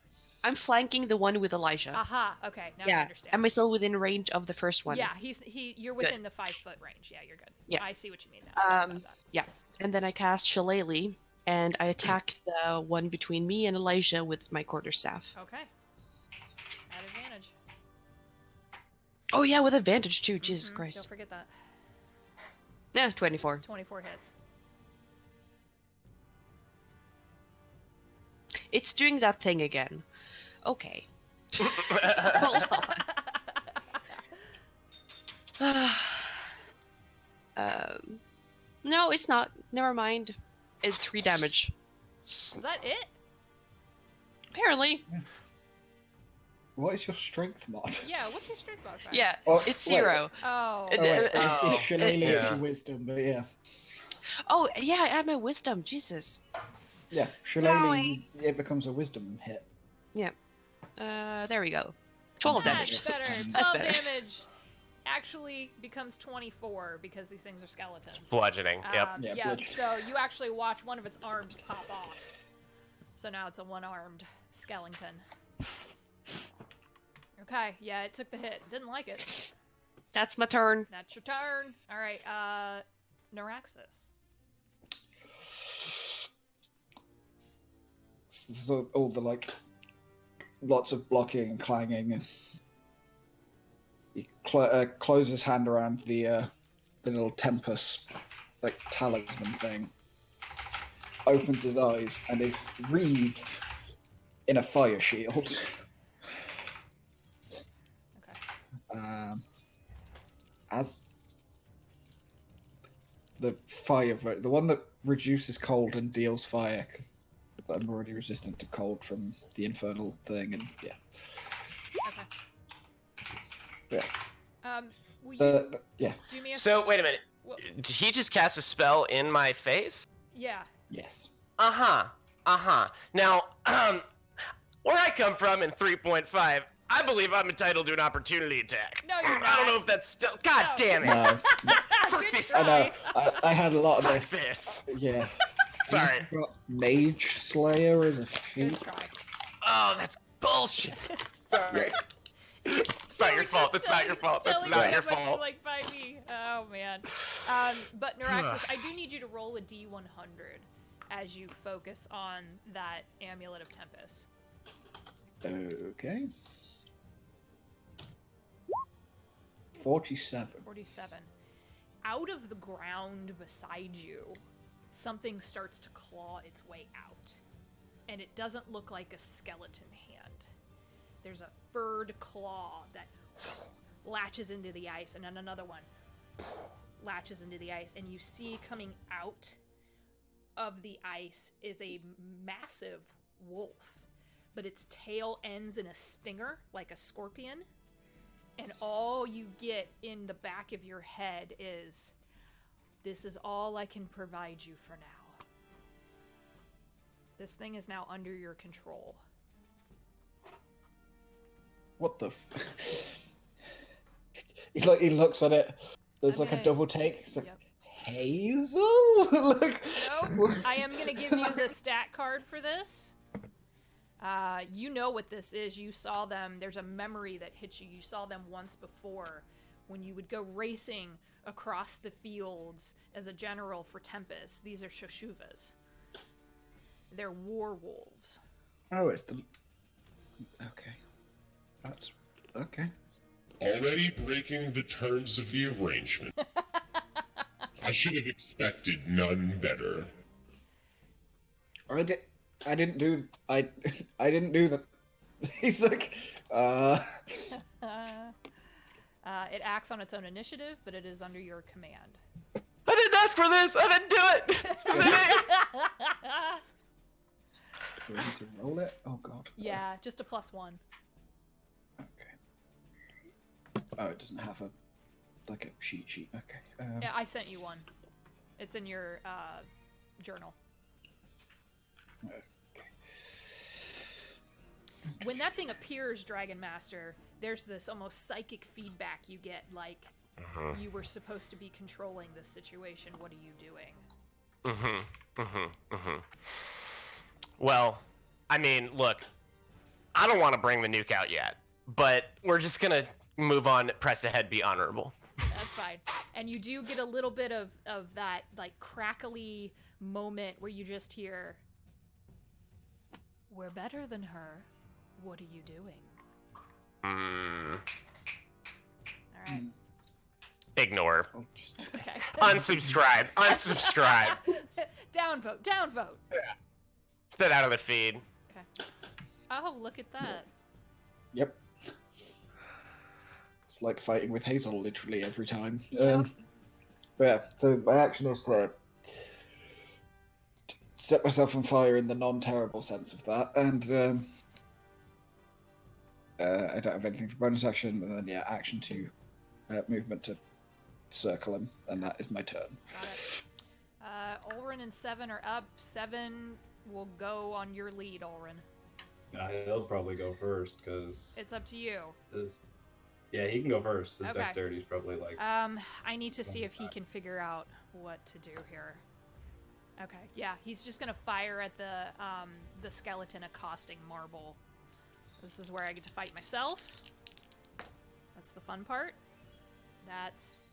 S3: I'm flanking the one with Elijah.
S1: Aha. Okay, now I
S3: Yeah.
S1: understand.
S3: Am I still within range of the first one?
S1: Yeah, you're within the 5 foot range. Yeah, you're good.
S3: Yeah.
S1: I see what you mean now. Sorry about that.
S3: Yeah. And then I cast Shillelagh, and I attack the one between me and Elijah with my quarterstaff.
S1: Okay. At advantage.
S3: Oh yeah, with advantage too. Jesus
S1: Don't
S3: Christ.
S1: forget that.
S3: Yeah, 24.
S1: 24 hits.
S3: It's doing that thing again. Okay. Hold on. No, it's not. Never mind. It's 3 damage.
S1: Is that it?
S3: Apparently.
S2: What is your strength mod?
S1: Yeah, what's your strength modifier?
S3: Yeah,
S2: Oh,
S3: it's
S2: wait.
S3: 0.
S1: Oh.
S2: Oh, wait,
S5: Oh,
S2: it's Shillelagh, it's
S5: yeah.
S2: your wisdom, but yeah.
S3: Oh, yeah, I have my wisdom. Jesus.
S2: Yeah, Shillelagh, it becomes a wisdom hit.
S3: There we go. 12
S1: That's
S3: damage.
S1: better. 12
S3: That's better.
S1: damage actually becomes 24 because these things are skeletons.
S5: Bludgeoning. Yep.
S2: Yeah,
S1: Yeah,
S2: bludgeoning.
S1: so you actually watch one of its arms pop off. So now it's a one-armed skeleton. Okay, yeah, it took the hit. Didn't like it.
S3: That's my turn.
S1: That's your turn. All right, Naraxas.
S2: So all the like, lots of blocking and clanging, and he closes his hand around the little tempest, like talisman thing. Opens his eyes and is wreathed in a fire shield.
S1: Okay.
S2: As the fire, the one that reduces cold and deals fire, because I'm already resistant to cold from the infernal thing, and yeah.
S1: Okay.
S2: Yeah.
S1: Will you
S2: Yeah.
S1: do me a
S5: So wait a minute.
S1: Well,
S5: Did he just cast a spell in my face?
S1: yeah.
S2: Yes.
S5: Now, where I come from in 3.5, I believe I'm entitled to an opportunity attack.
S1: No, you're
S5: I don't know
S1: not.
S5: if that's still. God
S1: No.
S5: damn it!
S2: No.
S5: Fuck
S1: Good
S5: this.
S1: try.
S2: I know. I had a lot of
S5: Fuck
S2: this.
S5: this.
S2: Yeah.
S5: Sorry.
S2: You've got Mage Slayer as a
S1: Good
S2: feat.
S1: try.
S5: Oh, that's bullshit. Sorry. It's not your fault. That's not your fault. That's
S1: Telling
S5: not
S1: me
S5: your
S1: how much you
S5: fault.
S1: like 5e. Oh man. But Naraxas, I do need you to roll a d100 as you focus on that Amulet of Tempest.
S2: Okay. 47.
S1: 47. Out of the ground beside you, something starts to claw its way out. And it doesn't look like a skeleton hand. There's a furred claw that latches into the ice, and then another one latches into the ice, and you see coming out of the ice is a massive wolf, but its tail ends in a stinger like a scorpion, and all you get in the back of your head is, this is all I can provide you for now. This thing is now under your control.
S2: What the he looks at it. There's
S1: I'm
S2: like a
S1: gonna-
S2: double take. It's like,
S1: Yep.
S2: Hazel? Like,
S1: Nope. I am gonna give you the stat card for this. You know what this is. You saw them. There's a memory that hits you. You saw them once before when you would go racing across the fields as a general for Tempest. These are Shoshuvas. They're war wolves.
S2: Oh, it's the. Okay. That's. Okay.
S7: Already breaking the terms of the arrangement. I should have expected none better.
S2: I didn't do. I didn't do that. He's like.
S1: It acts on its own initiative, but it is under your command.
S5: I didn't ask for this. I didn't do it. This is it.
S2: Do I need to roll it? Oh god.
S1: Yeah, just a +1.
S2: Okay. Oh, it doesn't have a like a sheet. Okay.
S1: Yeah, I sent you one. It's in your journal.
S2: Okay.
S1: when that thing appears, Dragon Master, there's this almost psychic feedback you get, like you were supposed to be controlling this situation. What are you doing?
S5: Well, I mean, look, I don't want to bring the nuke out yet, but we're just gonna move on, press ahead, be honorable.
S1: That's fine. And you do get a little bit of that, like, crackly moment where you just hear, "We're better than her. What are you doing?" All right.
S5: Ignore.
S2: I'll just...
S1: Okay.
S5: Unsubscribe. Unsubscribe.
S1: Downvote. Downvote.
S5: Get out of the feed.
S1: Okay. Oh, look at that.
S2: Yep. It's like fighting with Hazel literally every time.
S1: Yeah.
S2: But yeah, so my action is to set myself on fire in the non-terrible sense of that, and I don't have anything for bonus action, and then yeah, action to movement to circle him, and that is my turn.
S1: Got it. Ulrin and 7 are up. 7 will go on your lead, Ulrin.
S8: He'll probably go first, because...
S1: It's up to you.
S8: Yeah, he can go first. His
S1: Okay.
S8: dexterity's probably like...
S1: I need to see if he can figure out what to do here. Okay, yeah, he's just gonna fire at the skeleton accosting Marble. This is where I get to fight myself. That's the fun part. That's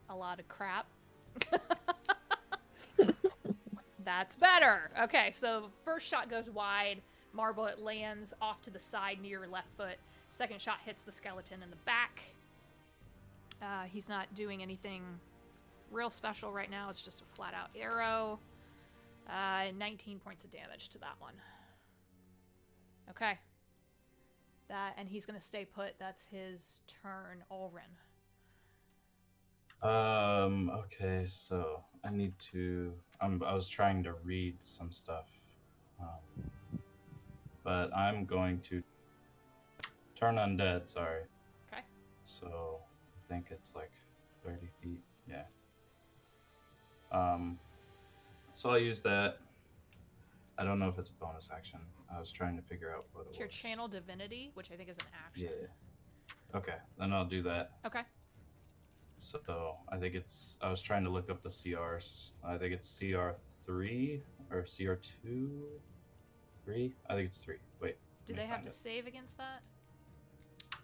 S1: a lot of crap. That's better. Okay, so first shot goes wide. Marble, it lands off to the side near your left foot. Second shot hits the skeleton in the back. He's not doing anything real special right now. It's just a flat-out arrow. 19 points of damage to that one. Okay. And he's going to stay put. That's his turn, Ulrin.
S6: Okay, so I need to... I was trying to read some stuff. But I'm going to turn undead, sorry.
S1: Okay.
S6: So I think it's like 30 feet. Yeah. So I'll use that. I don't know if it's a bonus action. I was trying to figure out what it
S1: It's your
S6: was.
S1: channel divinity, which I think is an action.
S6: Yeah. Okay, then I'll do that.
S1: Okay.
S6: So I think it's... I was trying to look up the CRs. I think it's CR3 or CR2? 3? I think it's 3. Wait.
S1: Do
S6: let me
S1: they have
S6: find
S1: to
S6: it.
S1: save against that?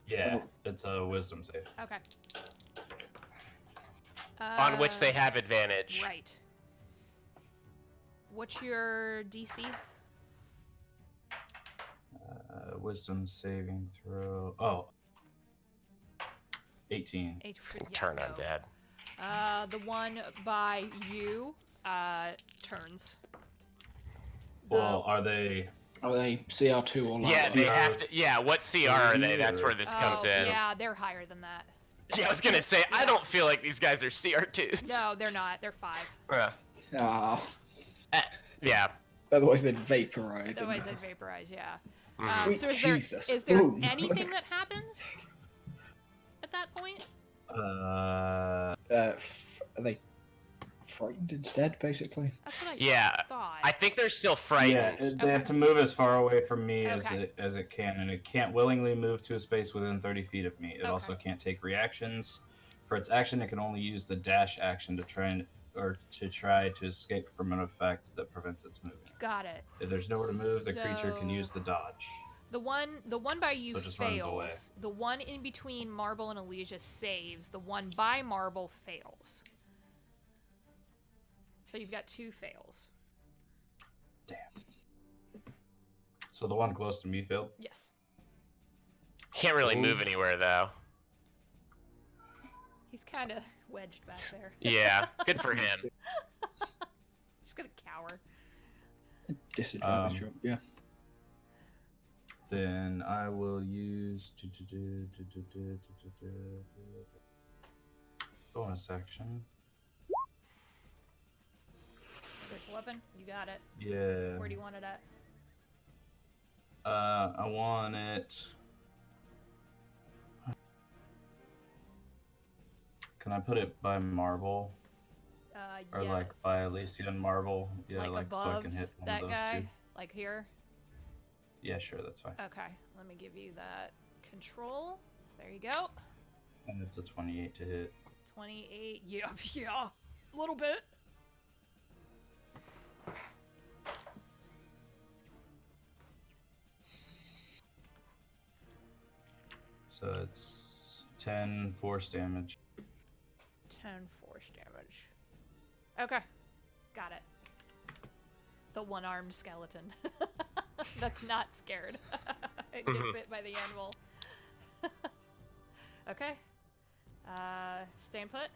S6: Yeah, it's a wisdom save.
S1: Okay.
S5: On which they have advantage.
S1: Right. What's your DC?
S6: Wisdom saving throw. Oh. 18.
S5: Turn
S1: no.
S5: undead.
S1: The one by you turns.
S6: Well, are they...
S2: Are they CR2 or
S5: Yeah,
S2: lower?
S5: they have to. Yeah, what CR are they? That's where this comes in.
S1: Yeah, they're higher than that.
S5: Yeah, I was gonna say, I don't feel like these guys are CR2s.
S1: No, they're not. They're 5.
S5: Yeah.
S2: Ah,
S5: Yeah.
S2: otherwise they'd vaporize.
S1: Otherwise, they vaporize. Yeah.
S2: Sweet
S1: So
S2: Jesus.
S1: is there
S2: Boom.
S1: anything that happens at that point?
S2: Are they frightened instead, basically?
S1: That's what I
S5: Yeah,
S1: thought.
S5: I think they're still
S6: Yeah,
S5: frightened.
S6: they have to move as far away from me
S1: Okay.
S6: as it can, and it can't willingly move to a space within 30 feet of me. It also
S1: Okay.
S6: can't take reactions. For its action, it can only use the dash action to try to escape from an effect that prevents its movement.
S1: Got it.
S6: If there's nowhere to move, the creature can
S1: So-
S6: use the dodge.
S1: The one by you
S6: So it just runs away.
S1: fails. The one in between Marble and Elysia saves. The one by Marble fails. So you've got 2 fails.
S6: Damn. So the one close to me failed?
S1: Yes.
S5: Can't really move anywhere though.
S1: He's kind of wedged back there.
S5: Yeah, good for him.
S1: He's gonna cower.
S2: Disadvantage, yeah.
S6: Then I will use bonus action.
S1: Spiritual weapon. You got it.
S6: Yeah.
S1: Where do you want it at?
S6: I want it. Can I put it by Marble? Or
S1: yes.
S6: like by Elysian Marble? Yeah,
S1: Like
S6: like so I
S1: above
S6: can hit one
S1: that
S6: of those
S1: guy,
S6: two.
S1: like here.
S6: Yeah, sure, that's fine.
S1: Okay, let me give you that control. There you go.
S6: And it's a 28 to hit.
S1: 28. Yeah, yeah. A little bit.
S6: So it's 10 force damage.
S1: 10 force damage. Okay. Got it. The one-armed skeleton. That's not scared. It gets hit by the anvil. Okay. Staying put?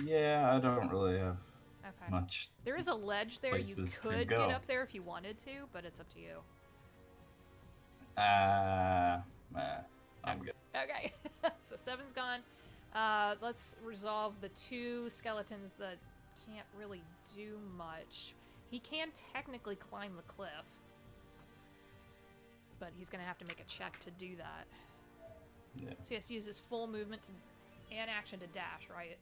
S6: Yeah, I don't really have
S1: Okay.
S6: much.
S1: There is a ledge there. You
S6: places to
S1: could
S6: go.
S1: get up there if you wanted to, but it's up to you.
S6: I'm good.
S1: Okay. So 7's gone. Let's resolve the 2 skeletons that can't really do much. He can technically climb the cliff, but he's going to have to make a check to do that.
S6: Yeah.
S1: So he has to use his full movement and action to dash, right?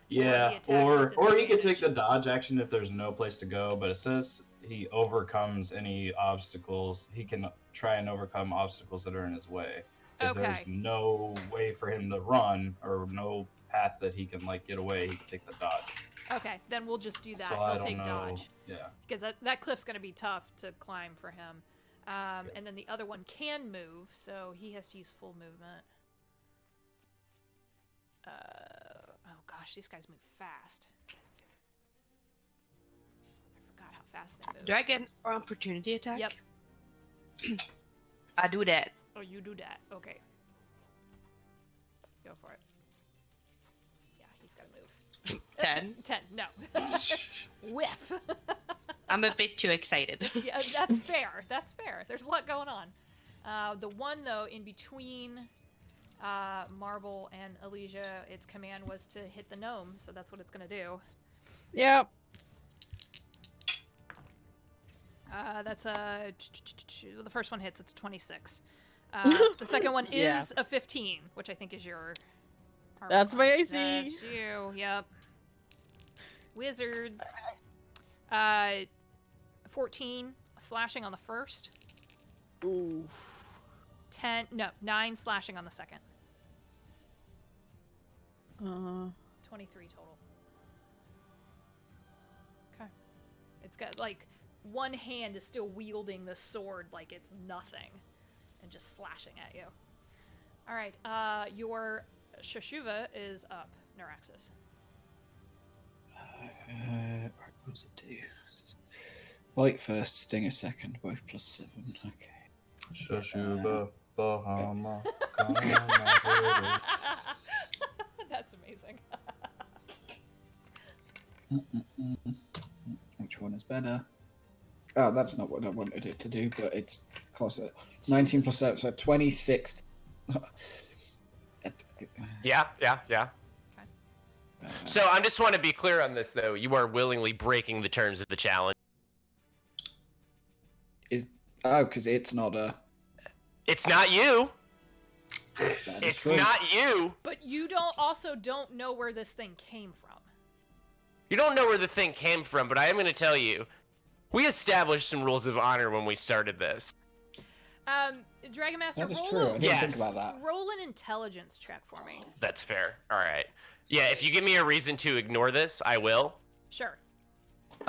S6: Yeah,
S1: attacks
S6: or
S1: with
S6: he could take
S1: disadvantage.
S6: the dodge action if there's no place to go, but it says he overcomes any obstacles. He can try and overcome obstacles that are in his way. If
S1: Okay.
S6: there's no way for him to run or no path that he can like get away, he can take the dodge.
S1: Okay, then we'll just do that.
S6: So I
S1: He'll
S6: don't
S1: take
S6: know.
S1: dodge.
S6: Yeah.
S1: Because that cliff's going to be tough to climb for him. And then the other one can move, so he has to use full movement. Oh gosh, these guys move fast. I forgot how fast they move.
S3: Do I get an opportunity attack?
S1: Yep.
S3: I do that.
S1: Oh, you do that. Okay. Go for it. Yeah, he's got to move.
S3: 10.
S1: 10, no. Whiff.
S3: I'm a bit too excited.
S1: Yeah, that's fair. That's fair. There's a lot going on. The one, though, in between Marble and Elysia, its command was to hit the gnome, so that's what it's going to do.
S4: Yep.
S1: That's the first one hits, it's 26. The second one
S4: Yeah.
S1: is a 15, which I think is your...
S4: That's my AC.
S1: That's you, yep. Wizards. 14 slashing on the first.
S4: Ooh.
S1: 9 slashing on the second. 23 total. Okay. It's got, like, one hand is still wielding the sword like it's nothing. And just slashing at you. Alright, your Shashuva is up, Naraxas.
S2: What's it do? Bite first, sting a second, both +7. Okay.
S6: Shashuba, Bahama,
S1: That's amazing.
S2: Which one is better? Oh, that's not what I wanted it to do, but it's closer. 19 plus 7, so 26.
S5: Yeah. So I just want to be clear on this, though. You are willingly breaking the terms of the challenge.
S2: Because it's not a.
S5: It's not you.
S2: That is
S5: It's
S2: true.
S5: not you.
S1: But you don't know where this thing came from.
S5: You don't know where the thing came from, but I am going to tell you. We established some rules of honor when we started this.
S1: Dragon Master,
S2: That is
S1: roll,
S2: true. I didn't
S5: Yes.
S2: think about that.
S1: roll an intelligence check for me.
S5: That's fair. All right. Yeah, if you give me a reason to ignore this, I will.
S1: Sure.
S5: This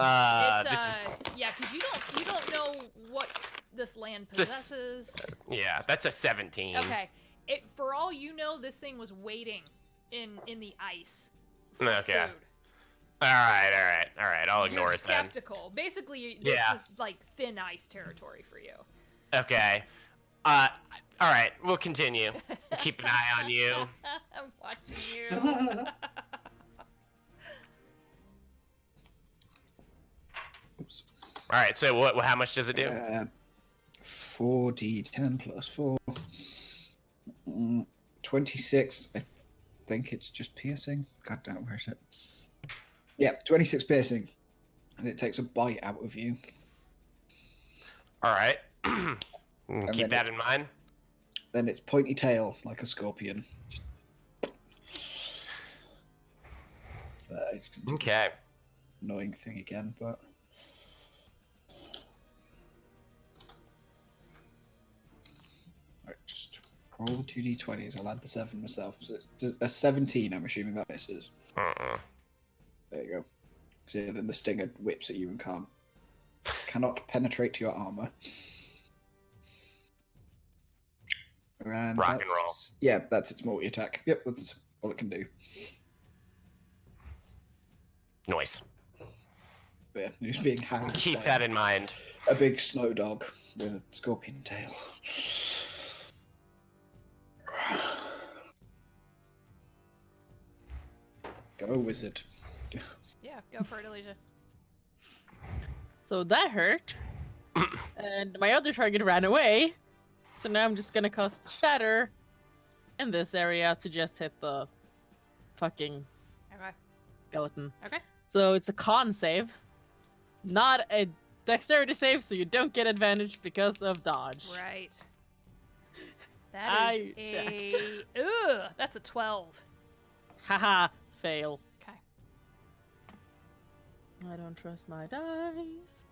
S5: is
S1: Yeah, because you don't know what this land
S5: It's a s-
S1: possesses.
S5: yeah, that's a 17.
S1: Okay. For all you know, this thing was waiting in the ice for
S5: Okay.
S1: food.
S5: All right. I'll ignore
S1: You're
S5: it then.
S1: skeptical. Basically, this
S5: Yeah.
S1: is like thin ice territory for you.
S5: Okay. All right. We'll continue. Keep an eye on you.
S1: I'm watching you.
S2: Oops.
S5: All right. So what? How much does it do?
S2: 4d10 plus 4. 26. I think it's just piercing. God damn, where is it? Yeah, 26 piercing. And it takes a bite out of you.
S5: All right.
S2: then
S5: Keep that
S2: it's-
S5: in mind.
S2: Then it's pointy tail, like a scorpion. It's
S5: Okay.
S2: annoying thing again, but Roll the 2d20s. I'll add the 7 myself. So it's a 17, I'm assuming that misses. There you go. So yeah, then the stinger whips at you and cannot penetrate your armor. And
S5: Rock and roll.
S2: Yeah, that's its multi-attack. Yep, that's all it can do.
S5: Noise.
S2: But yeah, he's being hounded
S5: Keep
S2: by
S5: that in mind.
S2: a big snow dog with a scorpion tail. Go, wizard.
S1: Yeah, go for it, Alicia.
S4: So that hurt. And my other target ran away. So now I'm just gonna cast Shatter in this area to just hit the fucking
S1: Okay.
S4: skeleton.
S1: Okay.
S4: So it's a con save, not a dexterity save, so you don't get advantage because of dodge.
S1: Right. That is Ugh, that's a 12.
S4: Haha, fail.
S1: Okay.
S4: I don't trust my dice.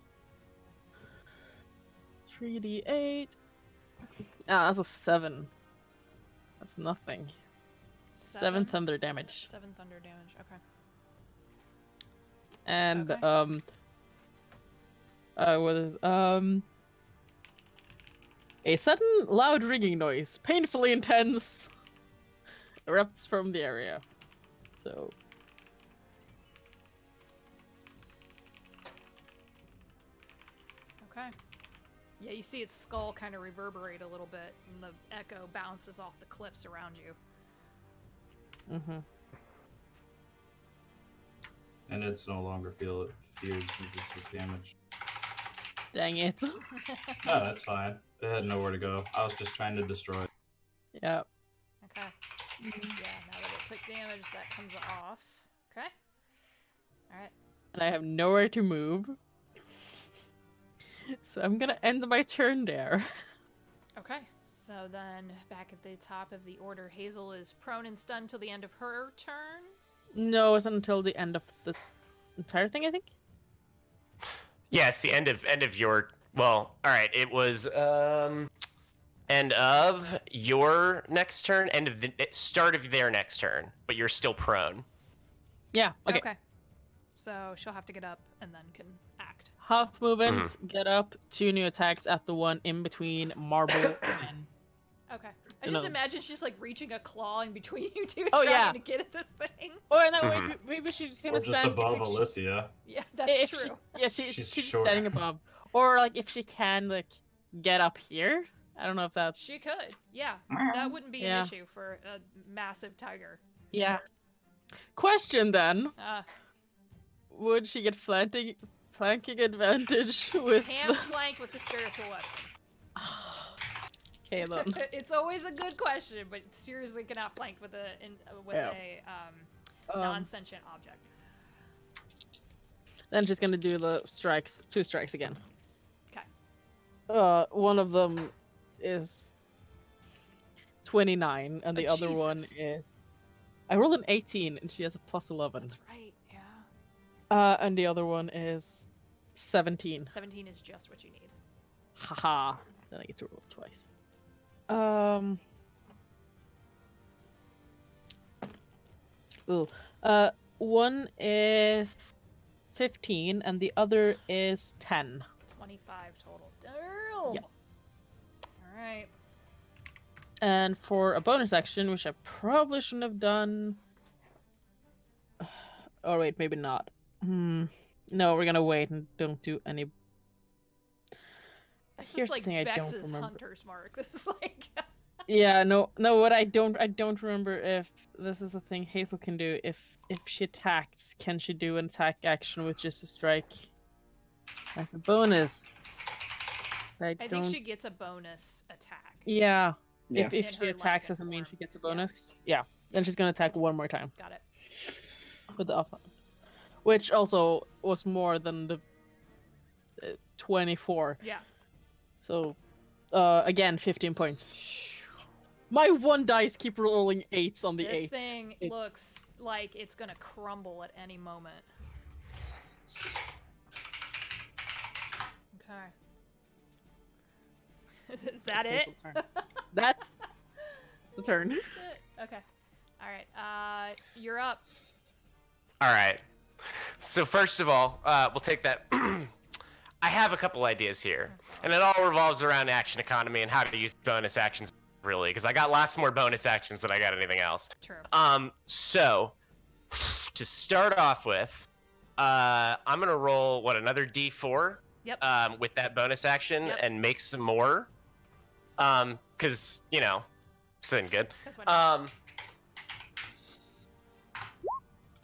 S4: 3d8. Ah, that's a 7. That's nothing. 7 thunder damage.
S1: 7 thunder damage. Okay.
S4: And
S1: Okay.
S4: what is a sudden loud ringing noise, painfully intense, erupts from the area. So
S1: Okay. Yeah, you see its skull kind of reverberate a little bit, and the echo bounces off the cliffs around you.
S6: And it's no longer feared since it took damage.
S4: dang it.
S6: No, that's fine. It had nowhere to go. I was just trying to destroy it.
S4: Yeah.
S1: Okay. Yeah, now that it took damage, that comes off. Okay. Alright.
S4: And I have nowhere to move. So I'm gonna end my turn there.
S1: Okay. So then, back at the top of the order, Hazel is prone and stunned till the end of her turn.
S4: No, it's until the end of the entire thing, I think.
S5: Yes, the end of your. Well, all right. It was end of your next turn, end of the start of their next turn, but you're still prone.
S4: Yeah, okay.
S1: So she'll have to get up and then can act.
S4: Half movement, get up, 2 new attacks at the one in between Marble and...
S1: Okay. I just imagine she's like reaching a claw in between you two,
S4: Oh,
S1: trying
S4: yeah.
S1: to get at this thing.
S4: Oh, no, maybe she's just gonna
S6: Or just
S4: stand...
S6: above Alicia.
S1: Yeah, that's
S4: if
S1: true.
S4: She's just
S6: short.
S4: standing above. Or, like, if she can, like, get up here. I don't know if that's...
S1: She could. Yeah. That wouldn't be an issue for a massive tiger.
S4: Yeah. Question, then.
S1: Uh,
S4: Would she get flanking advantage with...
S1: can't flank with the spiritual weapon.
S4: Okay, then.
S1: It's always a good question, but seriously cannot flank with a non-sentient object.
S4: Then she's gonna do the strikes, 2 strikes again.
S1: Okay.
S4: One of them is 29, and the other one
S1: Jesus.
S4: is... I rolled an 18, and she has a plus 11.
S1: That's right, yeah.
S4: And the other one is 17.
S1: 17 is just what you need.
S4: Haha. Then I get to roll twice. Ooh. One is 15, and the other is 10.
S1: 25 total. Damn!
S4: Yeah.
S1: Alright.
S4: And for a bonus action, which I probably shouldn't have done... Oh, wait, maybe not. No, we're gonna wait and don't do any...
S1: This
S4: Here's
S1: is like
S4: the thing I don't
S1: Vex's
S4: remember.
S1: hunter's mark. This is like...
S4: Yeah, no, what I don't remember if this is a thing Hazel can do. If she attacks, can she do an attack action with just a strike as a bonus? I
S1: think she gets a bonus attack.
S4: Yeah.
S2: Yeah.
S4: If
S1: In
S4: she
S1: her
S4: attacks,
S1: Lycan
S4: doesn't mean
S1: form.
S4: she gets a bonus. Yeah. Then she's gonna attack one more time
S1: Got it.
S4: with the offhand, which also was more than the 24.
S1: Yeah.
S4: So, again, 15 points. My one dice keep rolling 8s on the
S1: This
S4: 8s.
S1: thing looks like it's gonna crumble at any moment. Okay. Is that it?
S4: Hazel's turn. That's It's a turn.
S1: Shit. Okay. All right. You're up.
S5: All right. So first of all, we'll take that. I have a couple ideas here, and it all revolves around action economy and how to use bonus actions, really, because I got lots more bonus actions than I got anything else.
S1: True.
S5: So to start off with, I'm gonna roll another D4.
S1: Yep.
S5: With that bonus action
S1: Yep.
S5: and make some more. Cause it's been good.
S1: 'Cause why not?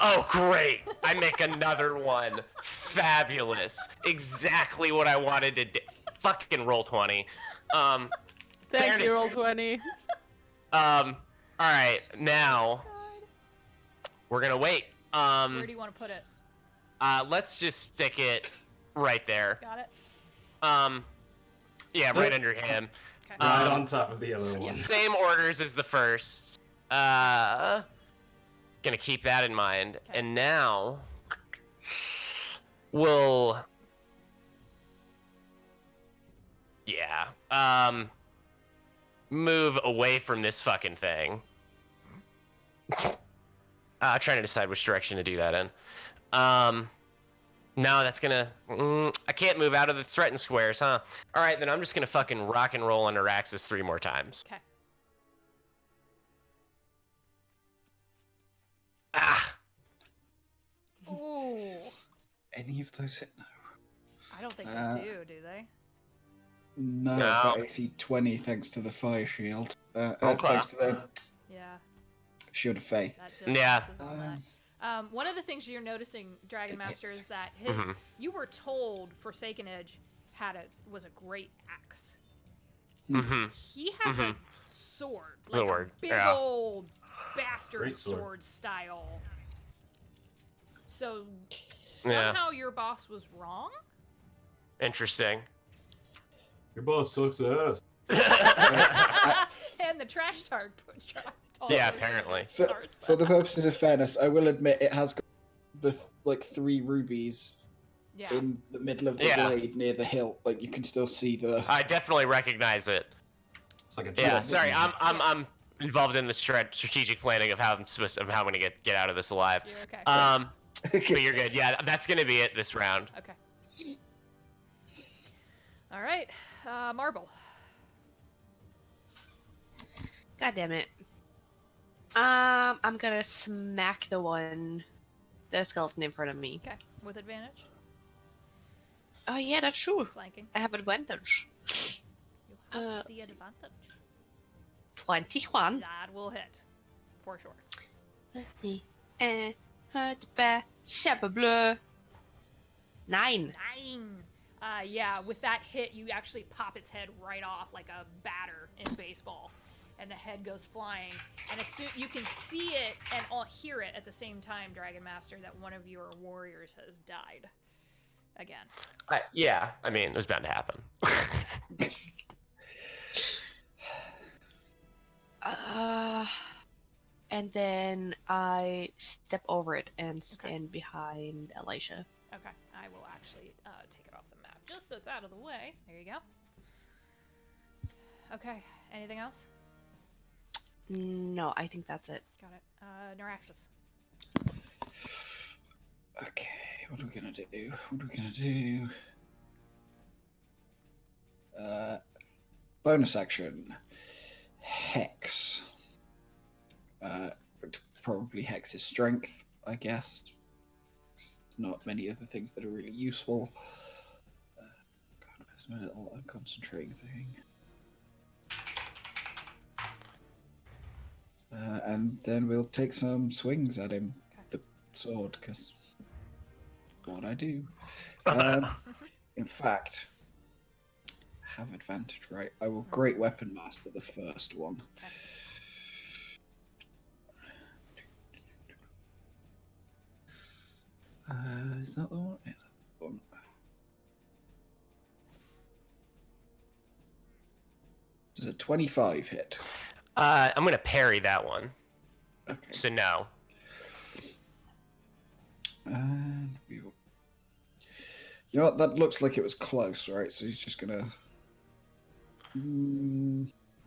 S5: Oh, great! I make another one. Fabulous. Exactly what I wanted to do. Fucking roll 20.
S4: Thank
S5: fairness.
S4: you, roll 20.
S5: All right, now we're gonna wait.
S1: Where do you want to put it?
S5: Let's just stick it right there.
S1: Got it.
S5: Yeah, right under him.
S1: Okay.
S8: Right on top of the other one.
S5: Same orders as the first. Gonna keep that in mind.
S1: Okay.
S5: And now we'll move away from this fucking thing. Trying to decide which direction to do that in. No, that's gonna. I can't move out of the threatened squares, huh? All right, then I'm just gonna fucking rock and roll on Naraxas 3 more times.
S1: Okay.
S5: Ah,
S1: Ooh.
S2: Any of those hit? No.
S1: I don't think
S2: Uh,
S1: they do they?
S2: No,
S5: No.
S2: I've got AC 20 thanks to the fire shield.
S5: Okay.
S2: Thanks to the
S1: Yeah.
S2: shield of faith.
S1: That just
S5: Yeah.
S1: messes on that. One of the things you're noticing, Dragon Master, is that his.
S5: Mhm.
S1: You were told Forsaken Edge was a great axe.
S5: mm-hmm.
S1: He has a sword, like
S5: Sword,
S1: a big
S5: yeah.
S1: old bastard
S8: Great sword.
S1: sword style. So
S5: Yeah.
S1: somehow your boss was wrong.
S5: Interesting.
S6: Your boss sucks ass.
S1: And the trash tart put
S5: Yeah, apparently.
S2: For the purposes of fairness, I will admit it has got the 3 rubies
S1: yeah.
S2: in the middle of the
S5: Yeah.
S2: blade near the hilt. Like you can still see the.
S5: I definitely recognize it.
S6: It's like a
S5: Yeah,
S6: giant-
S5: sorry, I'm involved in the strategic planning of how I'm gonna get out of this alive.
S1: You're okay.
S5: But you're good. Yeah, that's gonna be it this round.
S1: Okay. All right, Marble.
S3: God damn it. I'm gonna smack the skeleton in front of me.
S1: Okay, with advantage,
S3: Oh yeah, that's true.
S1: flanking.
S3: I have advantage.
S1: You have
S3: let's
S1: the
S3: see.
S1: advantage.
S3: 21.
S1: That will hit, for sure.
S3: Bleu. 9.
S1: 9. Yeah, with that hit, you actually pop its head right off like a batter in baseball, and the head goes flying. And as soon you can see it and all hear it at the same time, Dragon Master, that one of your warriors has died again.
S5: Yeah, I mean, it was bound to happen.
S3: And then I step over it and stand behind Elijah.
S1: Okay, I will actually take it off the map just so it's out of the way. There you go. Okay, anything else?
S3: No, I think that's it.
S1: Got it. Naraxas.
S2: Okay, what are we gonna do? What are we gonna do? Bonus action. Hex. Probably Hex's strength, I guess. There's not many other things that are really useful. God, where's my little concentrating thing? And then we'll take some swings at him.
S1: Okay.
S2: The sword, because what I do. In fact, I have advantage, right? I will Great Weapon Master the first one.
S1: Okay.
S2: Is that the one? Yeah, that's the one. Does a 25 hit?
S5: I'm gonna parry that one.
S2: Okay.
S5: So no.
S2: And we will... You know what? That looks like it was close, right? So he's just gonna...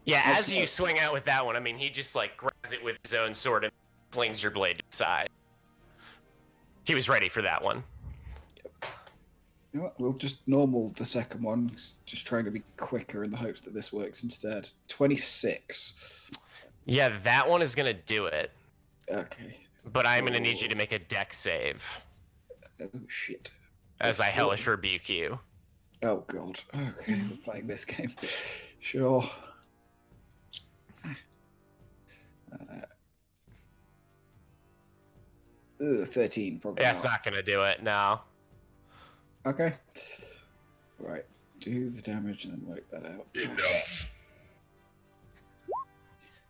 S5: Yeah, as
S2: Okay.
S5: you swing out with that one, I mean, he just like grabs it with his own sword and flings your blade to the side. He was ready for that one.
S2: You know what? We'll just normal the second one, just trying to be quicker in the hopes that this works instead. 26.
S5: Yeah, that one is gonna do it.
S2: Okay.
S5: But I'm gonna need you to make a deck save
S2: Oh shit.
S5: as I
S2: Four.
S5: hellish rebuke you.
S2: Oh god. Okay, we're playing this game. Sure. 13 probably.
S5: Yeah, it's not gonna do it. No.
S2: Okay. Right. Do the damage and then work that out.
S7: Enough.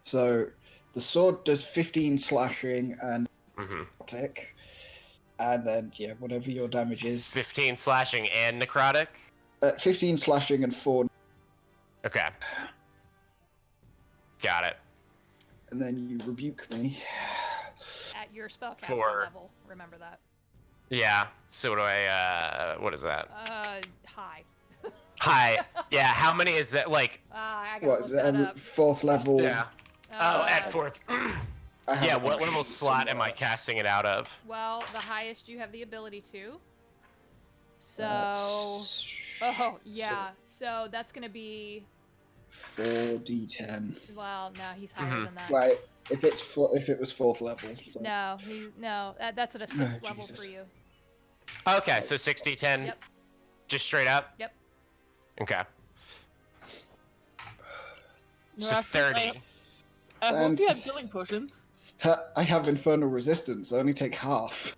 S2: So the sword does 15 slashing and necrotic. And then whatever your damage is.
S5: 15 slashing and necrotic.
S2: 15 slashing and 4.
S5: Okay. Got it.
S2: And then you rebuke me.
S1: At your spellcaster
S5: For-
S1: level, remember that.
S5: Yeah. So what do I? What is that?
S1: High.
S5: Hi. Yeah. How many is that? Like.
S1: I gotta
S2: What
S1: look
S2: is it?
S1: that up.
S2: 4th level?
S5: Yeah. Oh, at 4th.
S2: I have
S5: Yeah.
S2: it
S5: What
S2: on a
S5: level
S2: sheet
S5: slot am I
S2: somewhere.
S5: casting it out of?
S1: Well, the highest you have the ability to. So.
S2: Uh,
S1: Oh, yeah. So that's gonna be.
S2: 4d10.
S1: Well, no, he's higher
S5: Mhm.
S1: than that.
S2: Right. If it was 4th level. So.
S1: No, that's at a 6th
S2: Oh,
S1: level
S2: Jesus.
S1: for you.
S5: Okay, so 60-10.
S1: Yep.
S5: Just straight up.
S1: Yep.
S5: Okay.
S4: No,
S5: So 30.
S4: I hope
S2: And-
S4: you have healing potions.
S2: I have infernal resistance. I only take half.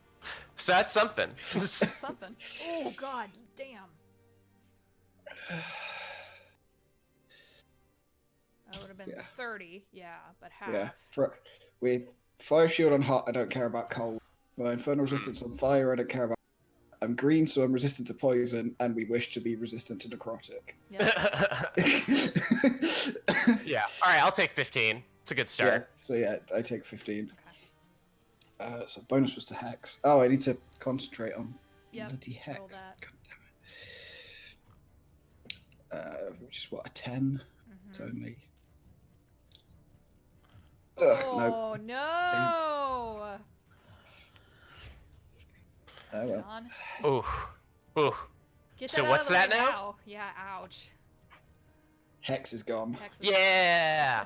S5: So that's something.
S1: Something. Oh God, damn. That would have been
S2: Yeah.
S1: 30, yeah, but half.
S2: Yeah. With fire shield on hot, I don't care about cold. My infernal resistance on fire, I don't care about. I'm green, so I'm resistant to poison, and we wish to be resistant to necrotic.
S1: Yeah.
S5: Yeah. All right, I'll take 15. It's a good
S2: Yeah.
S5: start.
S2: So I take 15.
S1: Okay.
S2: So bonus was to hex. Oh, I need to concentrate on
S1: Yep,
S2: bloody hex.
S1: roll that.
S2: God damn it. Which is what, a 10? It's
S1: Mhm.
S2: only. Ugh, no.
S1: Oh no!
S2: Oh well.
S1: John,
S5: Ooh. Ooh.
S1: get
S5: So
S1: that out
S5: what's
S1: of the way
S5: that now?
S1: Yeah, ouch.
S2: Hex is gone.
S1: Hex is-
S5: Yeah.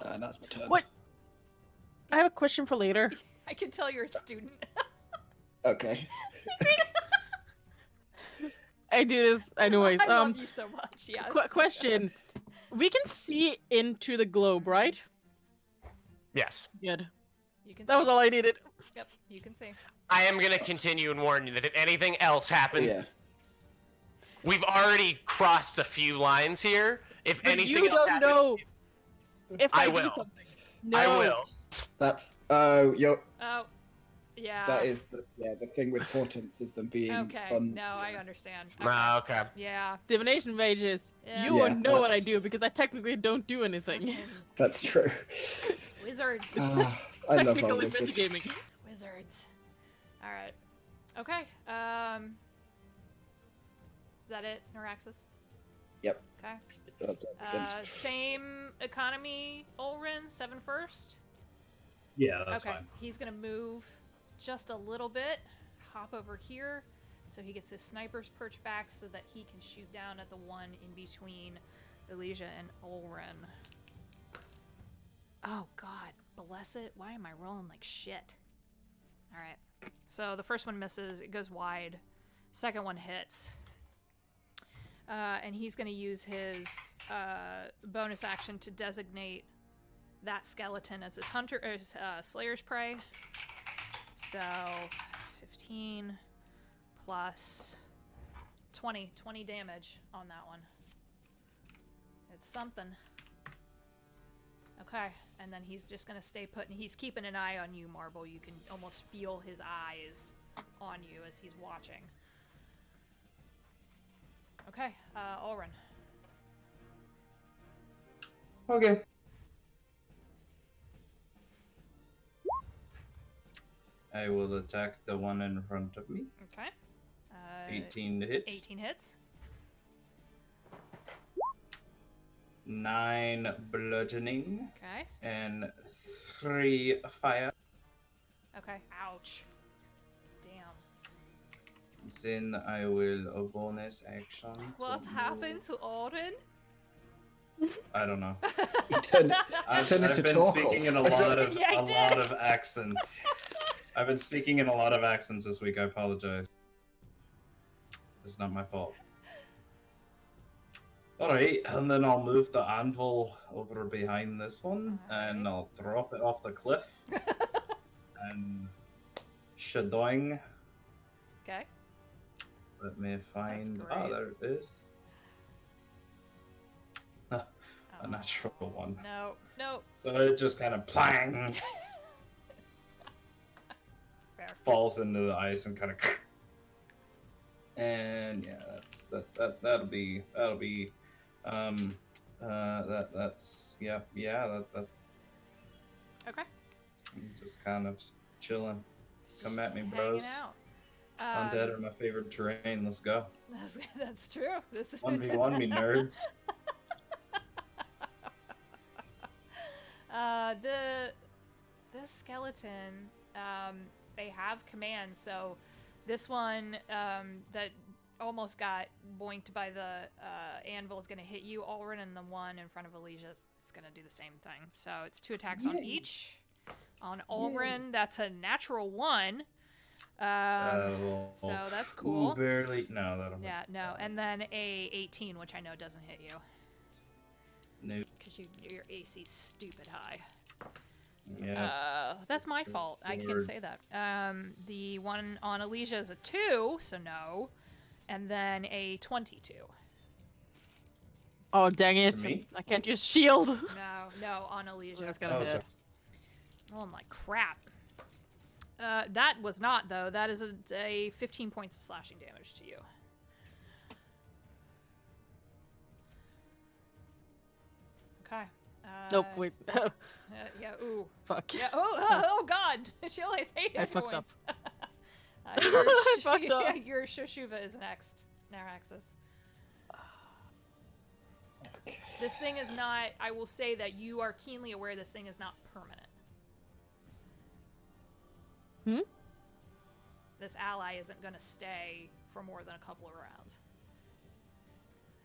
S2: And that's my turn.
S4: What? I have a question for later.
S1: I can tell you're a student.
S2: Okay.
S4: I do this anyways.
S1: I love you so much. Yes.
S4: Question. We can see into the globe, right?
S5: Yes.
S4: Good.
S1: You can.
S4: That was
S1: see.
S4: all I needed.
S1: Yep, you can see.
S5: I am gonna continue and warn you that if anything else happens,
S2: Yeah.
S5: we've already crossed a few lines here. If
S4: But
S5: anything
S4: you
S5: else
S4: don't
S5: happens,
S4: know if
S5: I
S4: I,
S5: will.
S4: do something. No.
S5: I will.
S2: That's
S1: Oh, yeah.
S2: that is the thing with portents is them being
S1: Okay. No, I understand. Okay.
S5: Ah, okay.
S1: Yeah.
S4: Divination mages.
S1: Yeah.
S4: You won't know what I
S2: that's-
S4: do because I technically don't do anything.
S2: That's true.
S1: Wizards.
S2: I love our
S4: Technically
S2: wizards.
S4: metagaming.
S1: Wizards. All right. Okay. Is that it, Naraxas?
S2: Yep.
S1: Okay.
S2: That's everything.
S1: Same economy, Ulrin, 7 first.
S8: Yeah, that's
S1: Okay.
S8: fine.
S1: He's gonna move just a little bit, hop over here, so he gets his sniper's perch back, so that he can shoot down at the one in between Elysia and Ulrin. Oh God, bless it! Why am I rolling like shit? All right. So the first one misses. It goes wide. Second one hits. And he's going to use his bonus action to designate that skeleton as his hunter, or his slayer's prey. So 15 plus 20 damage on that one. It's something. Okay, and then he's just gonna stay put, and he's keeping an eye on you, Marble. You can almost feel his eyes on you as he's watching. Okay, Ulrin.
S6: Okay. I will attack the one in front of me.
S1: Okay.
S6: 18 to hit.
S1: 18 hits.
S6: 9 bludgeoning,
S1: Okay.
S6: and 3 fire.
S1: Okay. Ouch. Damn.
S6: Then I will a bonus action.
S1: What
S6: to
S1: happened
S6: move.
S1: to Orin?
S6: I don't know.
S2: He turned,
S6: I've
S2: turned into
S6: been
S2: Torkoal.
S6: speaking in a lot of
S1: Yeah, I
S6: a
S1: did.
S6: lot of accents. I've been speaking in a lot of accents this week. I apologize. It's not my fault. All right, and then I'll move the anvil over behind this one, and
S1: Alright.
S6: I'll drop it off the cliff. And shadoing.
S1: Okay.
S6: Let me find.
S1: great.
S6: Oh, there it is. A
S1: Oh,
S6: natural one.
S1: No. No.
S6: So it just kind of plang
S1: Fair.
S6: falls into the ice and kind of. And yeah, that'll be that's that
S1: Okay.
S6: I'm just kind of chilling.
S1: It's
S6: Come
S1: just
S6: at me,
S1: hanging
S6: bros.
S1: out.
S6: Undead are my favorite terrain. Let's go.
S1: That's true. This is
S6: 1v1 me nerds.
S1: The skeleton, they have commands. So this one that almost got boinked by the anvil is going to hit you, Ulrin, and the one in front of Elysia is going to do the same thing. So it's 2 attacks on each. On Ulrin, that's a natural 1. So that's cool.
S6: Ooh, barely. No, that'll.
S1: Yeah, no, and then a 18, which I know doesn't hit you.
S6: No.
S1: Because your AC's stupid high.
S6: Yeah.
S1: That's my fault. I can't say that. The one on Elysia is a 2, so no. And then a 22.
S4: Oh, dang it.
S6: To me?
S4: I can't use shield.
S1: No, on Elysia.
S4: That's gonna hit.
S1: Oh my crap. That was not, though. That is a 15 points of slashing damage to you. Okay.
S4: Nope, wait.
S1: Yeah, ooh.
S4: Fuck.
S1: Yeah, oh god! She only has 8
S4: I
S1: hit
S4: fucked up.
S1: points.
S4: I fucked up.
S1: Your Shoshuva is next. Naraxas.
S2: Okay.
S1: This thing is not, I will say that you are keenly aware this thing is not permanent.
S4: Hmm?
S1: This ally isn't going to stay for more than a couple of rounds.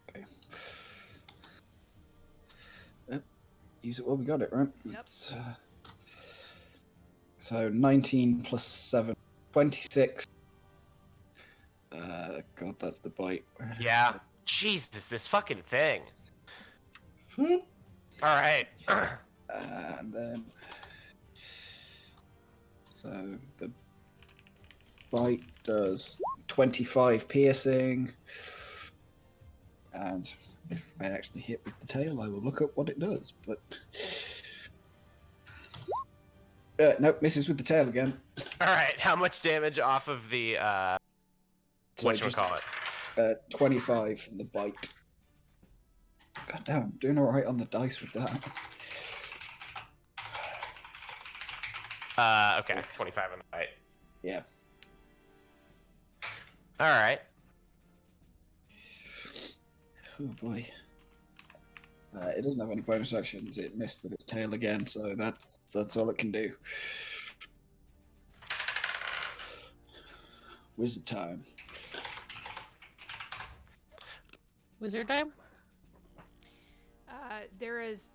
S2: Okay. Yep. Use it while we got it, right?
S1: Yep.
S2: It's, so 19 plus 7, 26. God, that's the bite.
S5: Yeah. Jesus, this fucking thing.
S6: Hmm?
S5: All right.
S2: And then, so the bite does 25 piercing, and if I actually hit with the tail, I will look up what it does. But nope, misses with the tail again.
S5: All right. How much damage off of the
S2: So
S5: whatchamacallit?
S2: 25 from the bite. God damn, I'm doing all right on the dice with that.
S5: Okay, 25 on the bite.
S2: Yeah.
S5: All right.
S2: Oh boy. It doesn't have any bonus actions. It missed with its tail again, so that's all it can do. Wizard time.
S4: Wizard time?
S1: There is,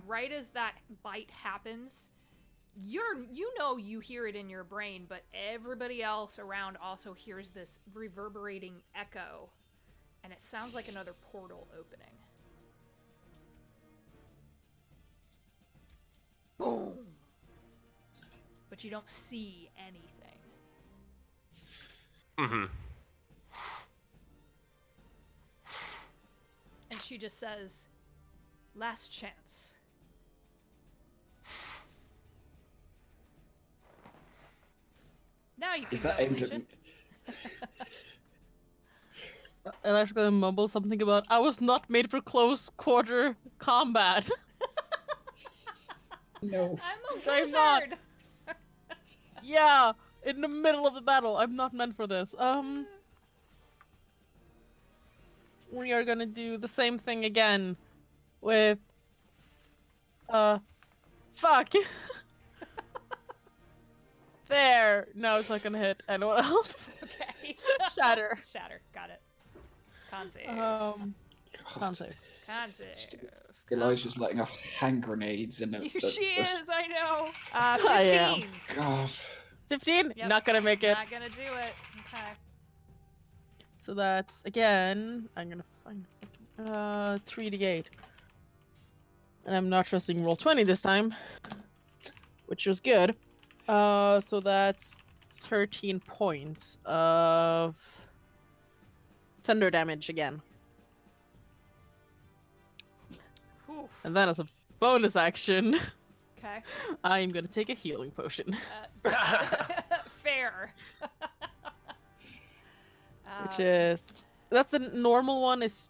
S1: right as that bite happens, you hear it in your brain, but everybody else around also hears this reverberating echo, and it sounds like another portal opening. Boom! But you don't see anything.
S5: Mm-hmm.
S1: And she just says, "Last chance." Now you can
S2: Is that
S1: go,
S2: aimed at
S1: Alicia.
S2: me?
S4: Elijah's gonna mumble something about, I was not made for close quarter combat.
S2: No.
S1: I'm a
S4: I'm not.
S1: wizard!
S4: Yeah, in the middle of the battle. I'm not meant for this. We are gonna do the same thing again. with fuck. There. No, it's not gonna hit anyone else.
S1: Okay.
S4: Shatter.
S1: Shatter. Got it. Con save.
S4: Can't save.
S1: Con save.
S2: Elijah's letting off hand grenades in it.
S1: She is, I know.
S4: I am.
S1: 15.
S2: God.
S4: 15?
S1: Yep.
S4: Not gonna make it.
S1: Not gonna do it. Okay.
S4: So that's again. I'm gonna find 3d8, and I'm not trusting roll 20 this time, which was good. So that's 13 points of thunder damage again,
S1: Whew.
S4: and then as a bonus action,
S1: Okay.
S4: I'm gonna take a healing potion,
S1: Fair.
S4: which is that's the normal one is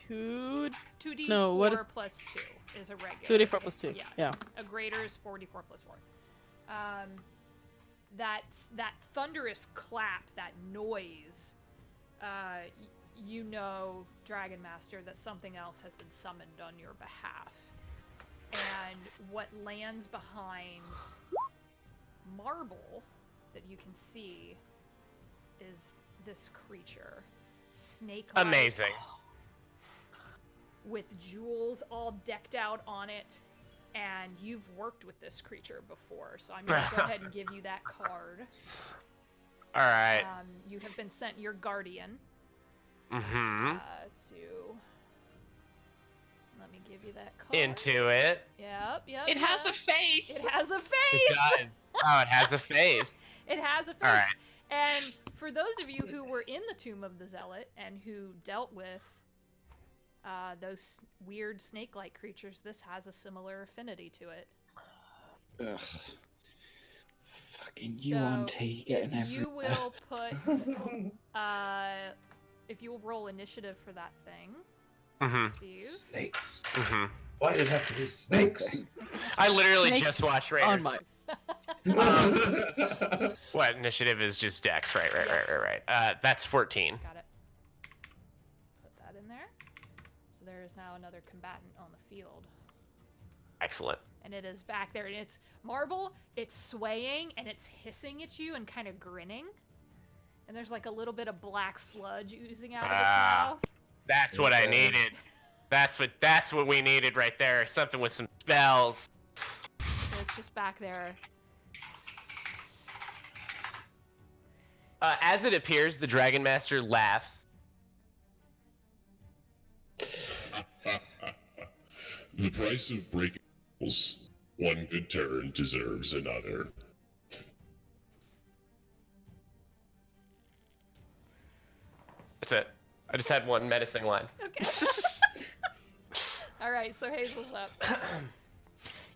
S4: 2.
S1: 2d4
S4: no, what is-
S1: plus 2 is a regular.
S4: 2d4 plus 2.
S1: Yes.
S4: Yeah.
S1: A greater is 4d4 plus 4. That thunderous clap, that noise, you know, Dragon Master, that something else has been summoned on your behalf. And what lands behind Marble that you can see is this creature. Snake-like.
S5: Amazing.
S1: With jewels all decked out on it. And you've worked with this creature before, so I'm going to go ahead and give you that card.
S5: All right.
S1: You have been sent your guardian
S5: Mm-hmm.
S1: to... Let me give you that card.
S5: Into it.
S1: Yep.
S3: It has a face.
S1: It has a
S5: It
S1: face!
S5: does. Oh, it has a face.
S1: It has a face.
S5: All right.
S1: And for those of you who were in the Tomb of the Zealot and who dealt with those weird snake-like creatures, this has a similar affinity to it.
S2: Ugh. Fucking you, Auntie, getting
S1: if you
S2: everywhere.
S1: will put, if you will roll initiative for that thing,
S5: Mm-hmm.
S1: Steve.
S8: Snakes.
S5: Mm-hmm.
S8: Why did it have to be snakes?
S5: I literally
S4: Snakes
S5: just watched
S4: on
S5: Raiders.
S4: my.
S5: What initiative is just Dex? Right. That's 14.
S1: Got it. Put that in there. So there is now another combatant on the field.
S5: Excellent.
S1: And it is back there, and it's Marble, it's swaying, and it's hissing at you and kind of grinning. And there's like a little bit of black sludge oozing out of its mouth.
S5: That's what I needed. That's what we needed right there. Something with some spells.
S1: So it's just back there.
S5: As it appears, the Dragon Master laughs.
S7: The price of breaking rules. One good turn deserves another.
S5: That's it. I just had one menacing line.
S1: Okay. All right, so Hazel's up.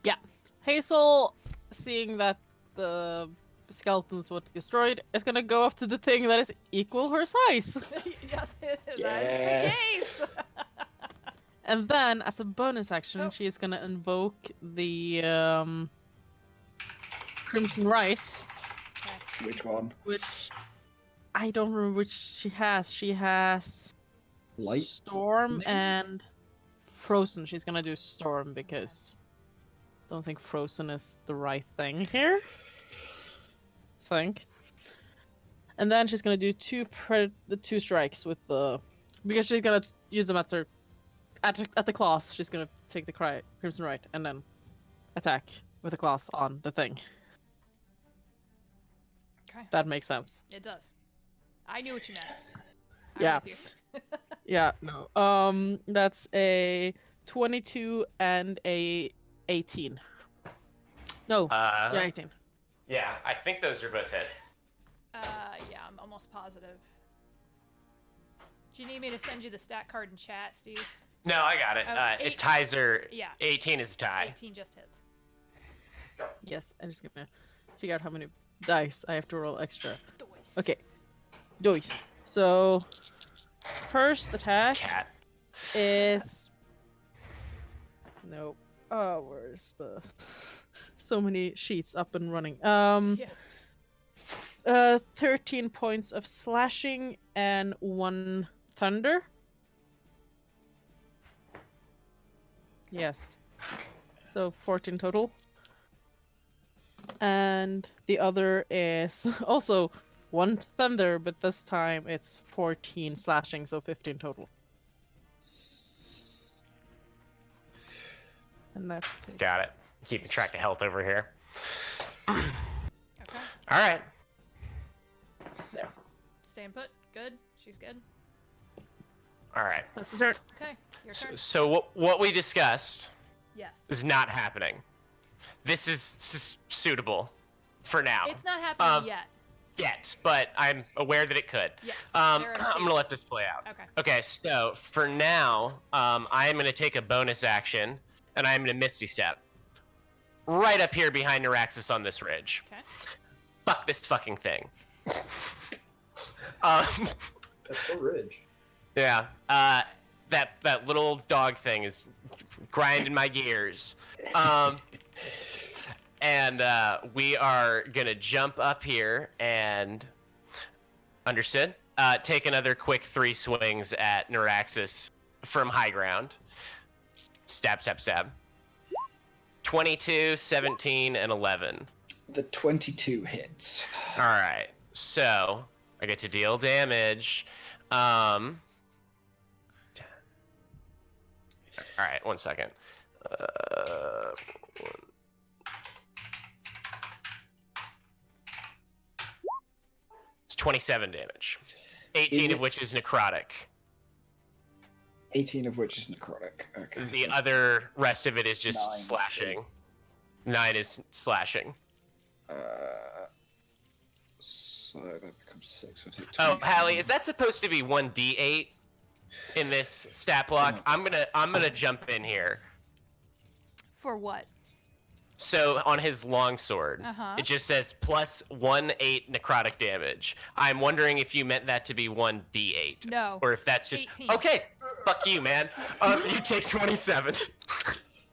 S4: Yeah, Hazel, seeing that the skeletons were destroyed, is gonna go up to the thing that is equal her size.
S1: Yes, that
S2: Yes.
S1: is the case.
S4: And then, as a bonus action,
S1: Oh.
S4: she's gonna invoke the Crimson Rite,
S2: Which one?
S4: which I don't remember which she has. She has
S2: Light?
S4: Storm
S2: maybe?
S4: and Frozen. She's gonna do Storm because I don't think Frozen is the right thing here. Think. And then she's gonna do two strikes with the because she's gonna use them at the class. She's gonna take the Crimson Rite and then attack with the class on the thing.
S1: Okay,
S4: That makes sense.
S1: it does. I knew what you meant. I'm
S4: Yeah.
S1: with you.
S4: Yeah, no. That's a 22 and a 18. No, yeah, 18.
S5: Yeah, I think those are both hits.
S1: Yeah, I'm almost positive. Do you need me to send you the stat card in chat, Steve?
S5: No, I got it.
S1: Eight-
S5: It ties her.
S1: Yeah.
S5: 18 is a tie.
S1: 18 just hits.
S4: Yes, I'm just gonna figure out how many dice I have to roll extra.
S1: Dois.
S4: Okay, dice. So, first attack
S5: Cat.
S4: is... Nope. Oh, where's the... So many sheets up and running.
S1: Yeah.
S4: 13 points of slashing and 1 thunder. Yes. So 14 total. And the other is also 1 thunder, but this time it's 14 slashing, so 15 total. And that's it.
S5: Got it. Keeping track of health over here.
S1: Okay.
S5: All right.
S1: Staying put. Good. She's good.
S5: All right.
S4: That's the turn.
S1: Okay. Your turn.
S5: So what we discussed
S1: Yes.
S5: is not happening. This is suitable for now.
S1: It's not happening
S5: Yet, but I'm aware that it could.
S1: Yes.
S5: I'm
S1: there are
S5: gonna let this play out.
S1: Okay.
S5: Okay, so for now, I am gonna take a bonus action, and I'm gonna Misty Step right up here behind Naraxas on this ridge.
S1: Okay.
S5: Fuck this fucking thing.
S6: That's the ridge.
S5: Yeah. That little dog thing is grinding my gears. And we are gonna jump up here and understood. Take another quick 3 swings at Naraxas from high ground. Stab, stab, stab. 22, 17, and 11.
S2: The 22 hits.
S5: All right. So I get to deal damage. All right, 1 second. It's 27 damage. 18 of which is necrotic.
S2: 18 of which is necrotic. Okay.
S5: The
S2: so
S5: other rest of it is just
S2: 9.
S5: slashing. 9 is slashing.
S2: So that becomes 6. We'll take
S5: Oh,
S2: 20.
S5: Hallie, is that supposed to be 1d8 in this stat block? I'm gonna jump in here.
S1: For what?
S5: So on his longsword,
S1: Uh-huh.
S5: it just says plus 1/8 necrotic damage. I'm wondering if you meant that to be 1d8.
S1: No.
S5: Or if that's just
S1: 18.
S5: okay. Fuck you, man. You take 27.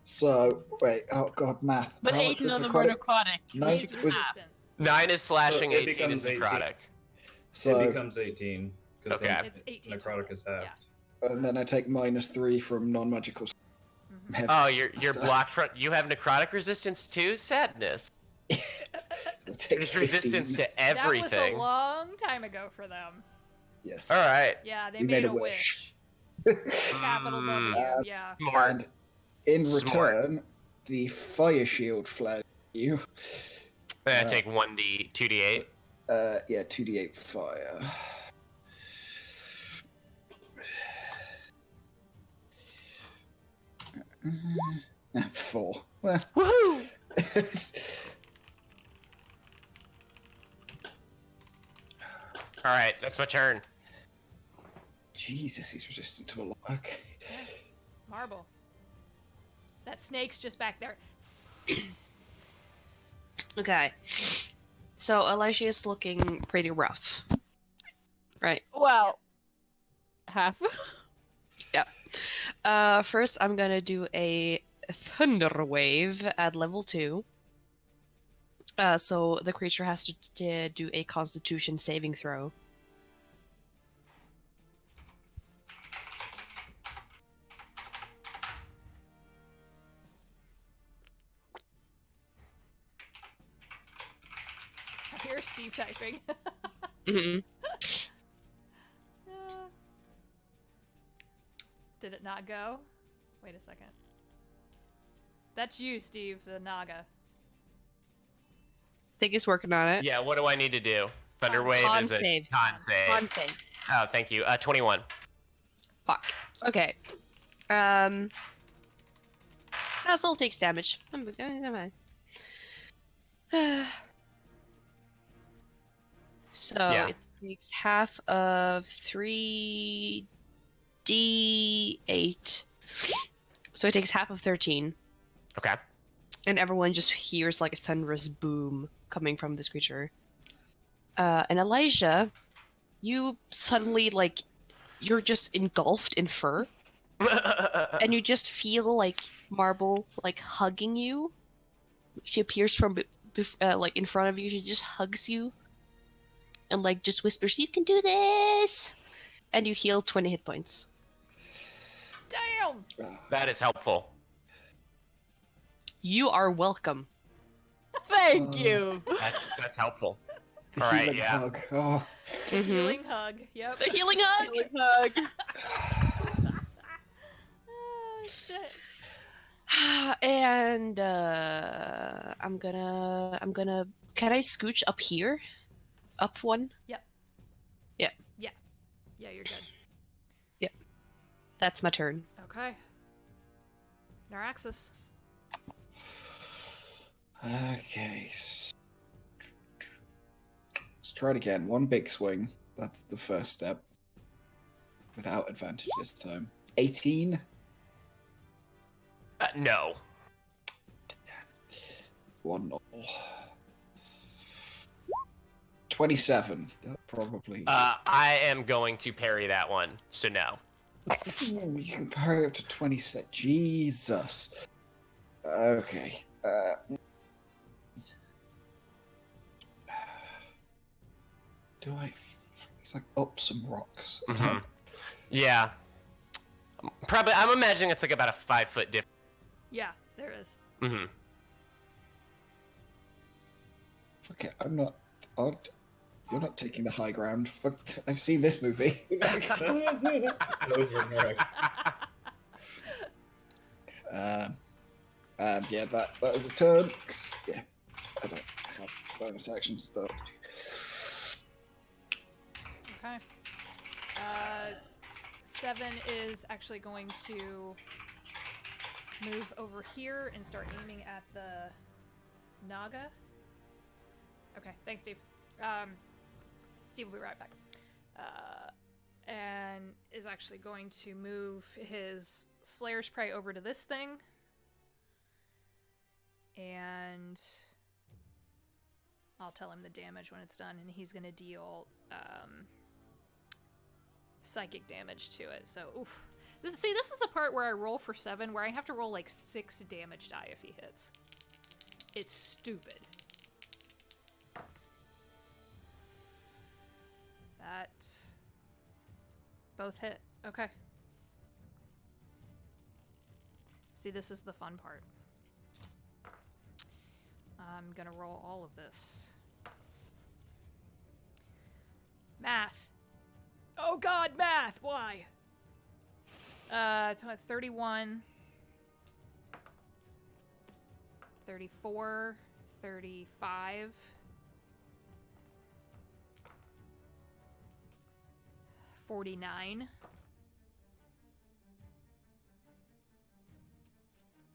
S2: So, wait, oh god, math.
S4: But
S2: How much
S4: 8
S2: was
S4: of them are
S2: necrotic?
S4: necrotic.
S2: Nine
S1: He's
S2: was-
S1: resistant.
S5: 9 is slashing,
S6: So it
S5: 18 is
S6: becomes 18.
S5: necrotic.
S6: It
S2: So,
S6: becomes 18. 'Cause
S5: Okay.
S6: then
S1: It's 18
S6: necrotic
S1: total.
S6: is halved.
S2: and then I take -3 from non-magical.
S1: Mhm.
S2: Heavy.
S5: Oh, you're
S2: So-
S5: blocked front. You have necrotic resistance too? Sadness.
S2: I'll take
S5: There's resistance
S2: 15.
S5: to everything.
S1: That was a long time ago for them.
S2: Yes.
S5: All right.
S1: Yeah, they
S2: You
S1: made
S2: made
S1: a
S2: a
S1: wish.
S2: wish.
S1: Capital W.
S2: Mm.
S1: Yeah.
S5: Smart.
S2: And in
S5: Smart.
S2: return, the fire shield flares you.
S5: Then I take 1d, 2d8.
S2: Yeah, 2d8 fire. Mm, 4. Well,
S5: Woohoo! All right, that's my turn.
S2: Jesus, he's resistant to a lot. Okay.
S1: Marble. That snake's just back there.
S3: Okay. So Elijah is looking pretty rough. Right.
S4: Well, half.
S3: First I'm gonna do a thunder wave at level 2. So the creature has to do a Constitution saving throw.
S1: I hear Steve typing.
S3: Mhm.
S1: Did it not go? Wait a second. That's you, Steve, the Naga.
S3: Think he's working on it.
S5: Yeah, what do I need to do? Thunder Wave
S3: Con
S5: is a
S3: save.
S5: con save.
S3: Con save.
S5: Oh, thank you. 21.
S3: Fuck. Okay. Still takes damage. I'm fine. So
S5: Yeah.
S3: it takes half of 3d8. So it takes half of 13.
S5: Okay.
S3: And everyone just hears like a thunderous boom coming from this creature. And Elijah, you suddenly like you're just engulfed in fur, and you just feel like Marble like hugging you. She appears from like in front of you. She just hugs you, and like just whispers, "You can do this," and you heal 20 hit points.
S1: Damn!
S5: That is helpful.
S3: You are welcome.
S4: Thank you.
S5: That's helpful.
S2: The
S5: All right,
S2: healing
S5: yeah.
S2: hug. Oh.
S3: Mhm.
S1: Healing hug. Yep.
S3: The healing hug.
S4: Healing hug.
S1: Oh, shit.
S3: And I'm gonna. Can I scooch up here? Up one?
S1: Yep.
S3: Yeah.
S1: Yeah. Yeah, you're good.
S3: That's my turn.
S1: Okay. Naraxas.
S2: Okay. Let's try it again. One big swing. That's the first step. Without advantage this time. 18.
S5: No.
S2: 1-0. 27. That probably.
S5: I am going to parry that one, so no.
S2: Ooh, you can parry up to 26. Jesus. Okay. Do I? It's like up some rocks.
S5: Mhm. Yeah. Probably. I'm imagining it's like about a 5-foot difference.
S1: Yeah, there is.
S5: Mm-hmm.
S2: Okay, I'm not. You're not taking the high ground. Fuck, I've seen this movie.
S8: Over Merrick.
S2: Yeah, that was his turn. 'Cause, yeah, I don't have bonus actions though.
S1: Okay. 7 is actually going to move over here and start aiming at the Naga. Okay, thanks, Steve. Steve will be right back. And is actually going to move his Slayer's Prey over to this thing. And I'll tell him the damage when it's done, and he's going to deal psychic damage to it. So, oof. This is the part where I roll for 7, where I have to roll like 6 damage die if he hits. It's stupid. That both hit. Okay. See, this is the fun part. I'm gonna roll all of this. Math. Oh god, math! Why? It's 31, 34, 35, 49,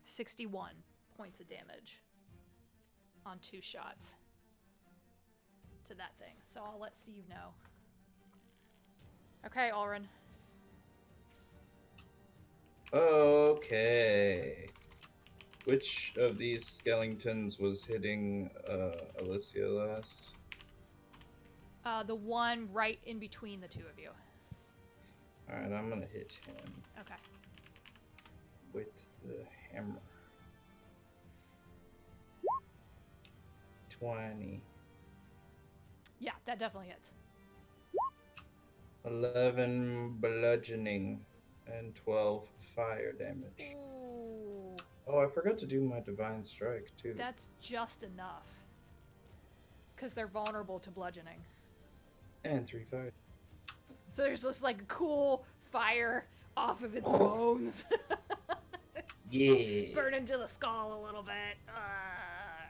S1: 61 points of damage on 2 shots to that thing. So I'll let Steve know. Okay, Alrin.
S8: Okay. Which of these skeletons was hitting Alicia last?
S1: The one right in between the two of you.
S8: Alright, I'm gonna hit him
S1: Okay.
S8: with the hammer. 20.
S1: Yeah, that definitely hits.
S8: 11 bludgeoning and 12 fire damage.
S1: Ooh,
S8: Oh, I forgot to do my divine strike too.
S1: that's just enough. Because they're vulnerable to bludgeoning.
S8: And 3 fire.
S1: So there's this like cool fire off of its bones.
S8: Yeah.
S1: Burn into the skull a little bit.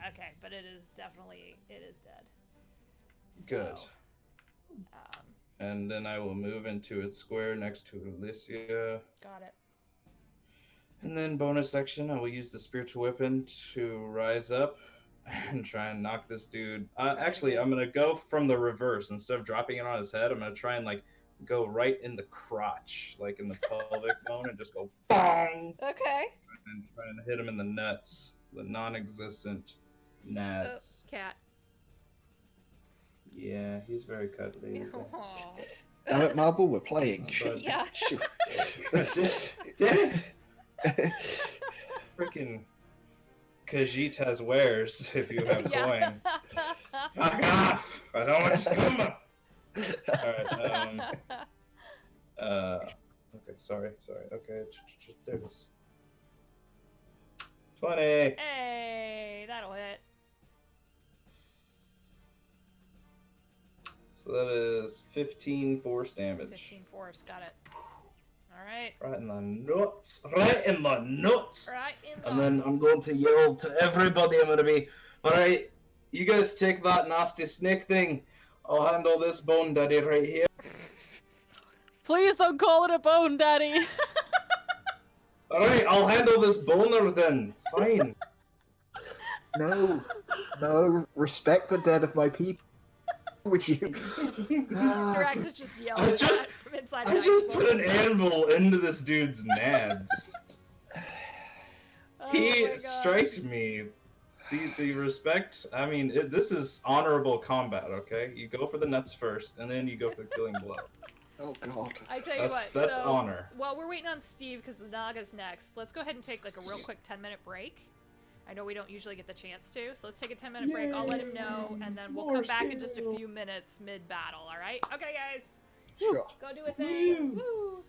S1: Okay, but it is dead.
S8: Good.
S1: So,
S8: And then I will move into its square next to Alicia.
S1: got it.
S8: And then bonus action, I will use the spiritual weapon to rise up and try and knock this dude. Actually, I'm gonna go from the reverse. Instead of dropping it on his head, I'm gonna try and like go right in the crotch, like in the pelvic bone, and just go bong,
S1: Okay.
S8: and try and hit him in the nuts, the non-existent nads.
S1: Cat.
S8: Yeah, he's very cuddly.
S1: Aw.
S2: Damn it, Marble, we're playing.
S8: But-
S1: Yeah.
S2: Shoot.
S8: Damn it! Freaking Khajiit wares if you have coin. Fuck off! I don't want to scumbag! Alright, okay, sorry. Okay, there it is. 20.
S1: Hey, that'll hit.
S8: So that is 15 force damage.
S1: 15 force, got it. All right.
S8: Right in the nuts. Right in the nuts.
S1: Right in the.
S8: And then I'm going to yell to everybody. I'm going to be, all right, you guys take that nasty snake thing. I'll handle this bone daddy right here.
S4: Please don't call it a bone, Daddy.
S8: All right, I'll handle this boner then. Fine.
S2: No, no, respect the dead of my people. With you.
S1: Naraxas just yells
S8: I just-
S1: at from inside
S8: I
S1: the
S8: just
S1: ice
S8: put an anvil into this dude's nads.
S1: Oh
S8: He
S1: my gosh.
S8: striked me. The respect, I mean, this is honorable combat, okay? You go for the nuts first, and then you go for the killing blow.
S2: Oh god.
S1: I tell you what,
S8: That's
S1: so
S8: honor.
S1: while we're waiting on Steve because the Naga's next, let's go ahead and take like a real quick 10-minute break. I know we don't usually get the chance to, so let's take a 10-minute break. I'll let him know, and then we'll come back in just a few minutes mid-battle, alright? Okay, guys.
S2: Sure.
S1: Go do a thing. Woo!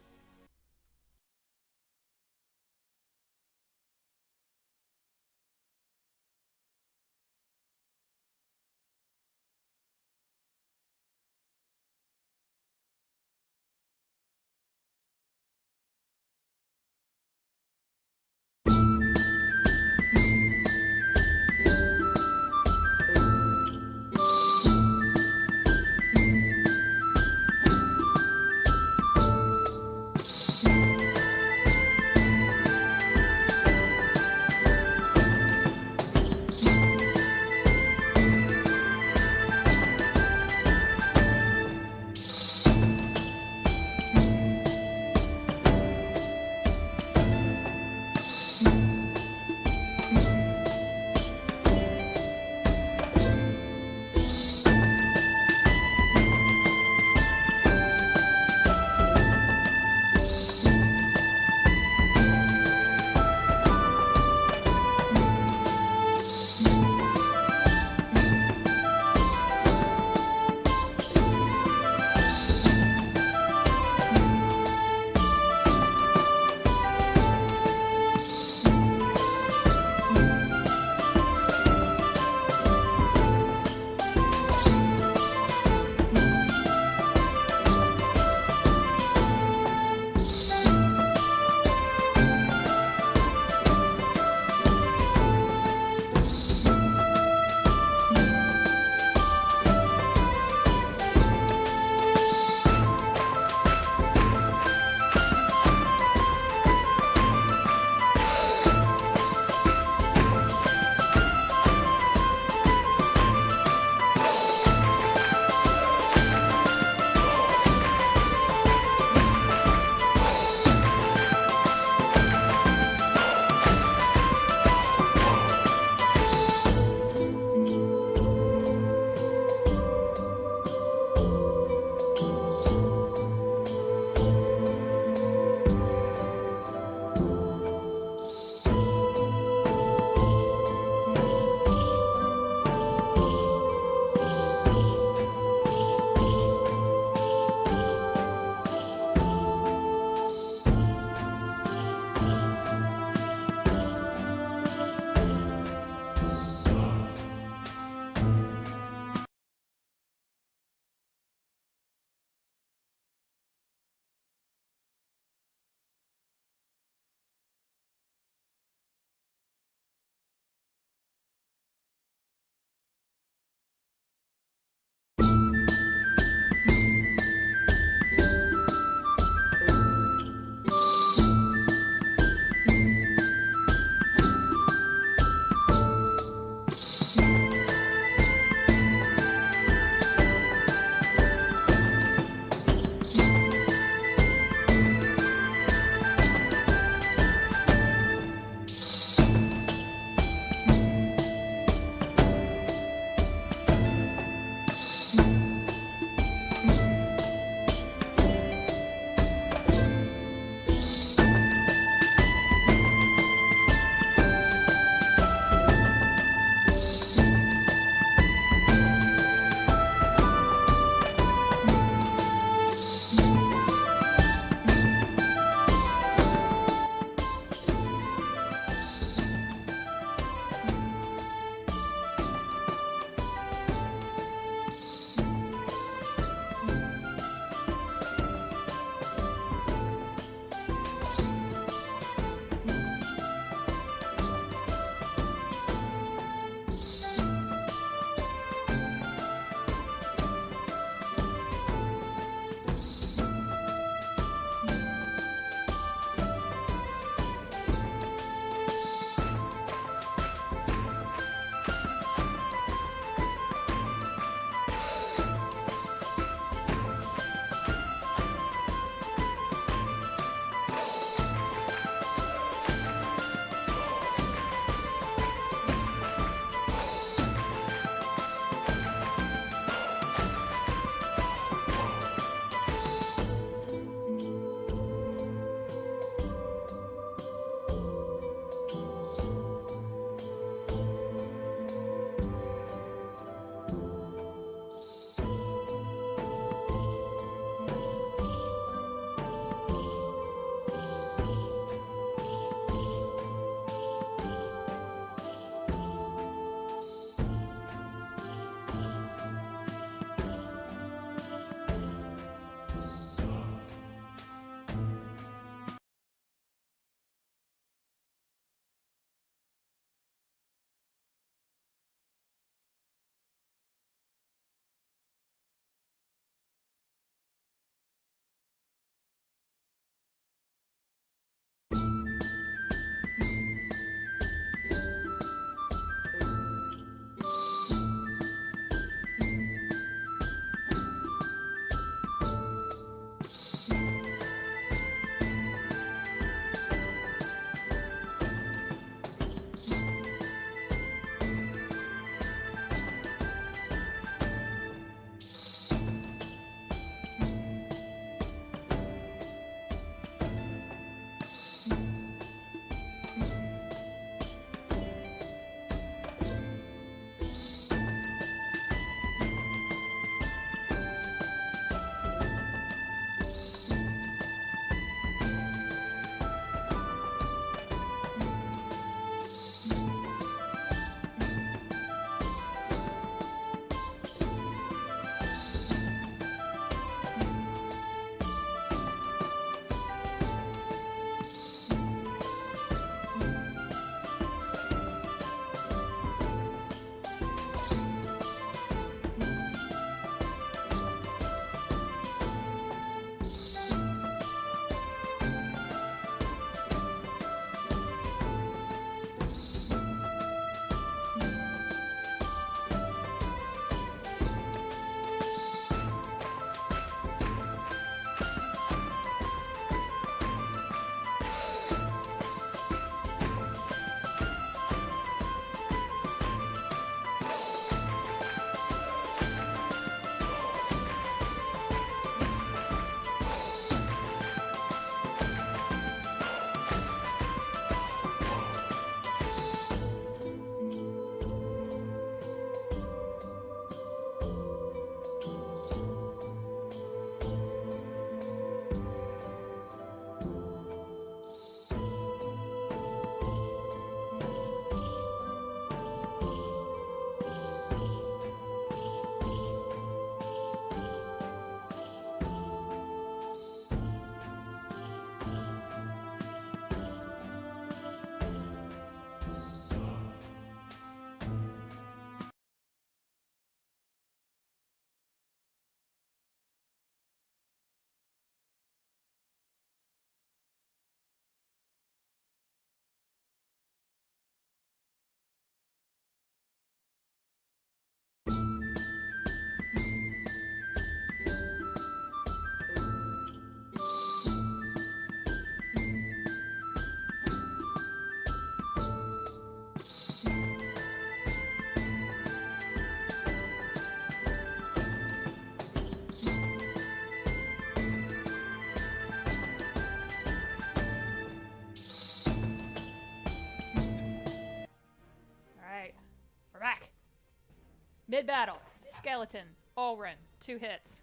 S1: Mid battle. Skeleton. Ulrin. 2 hits.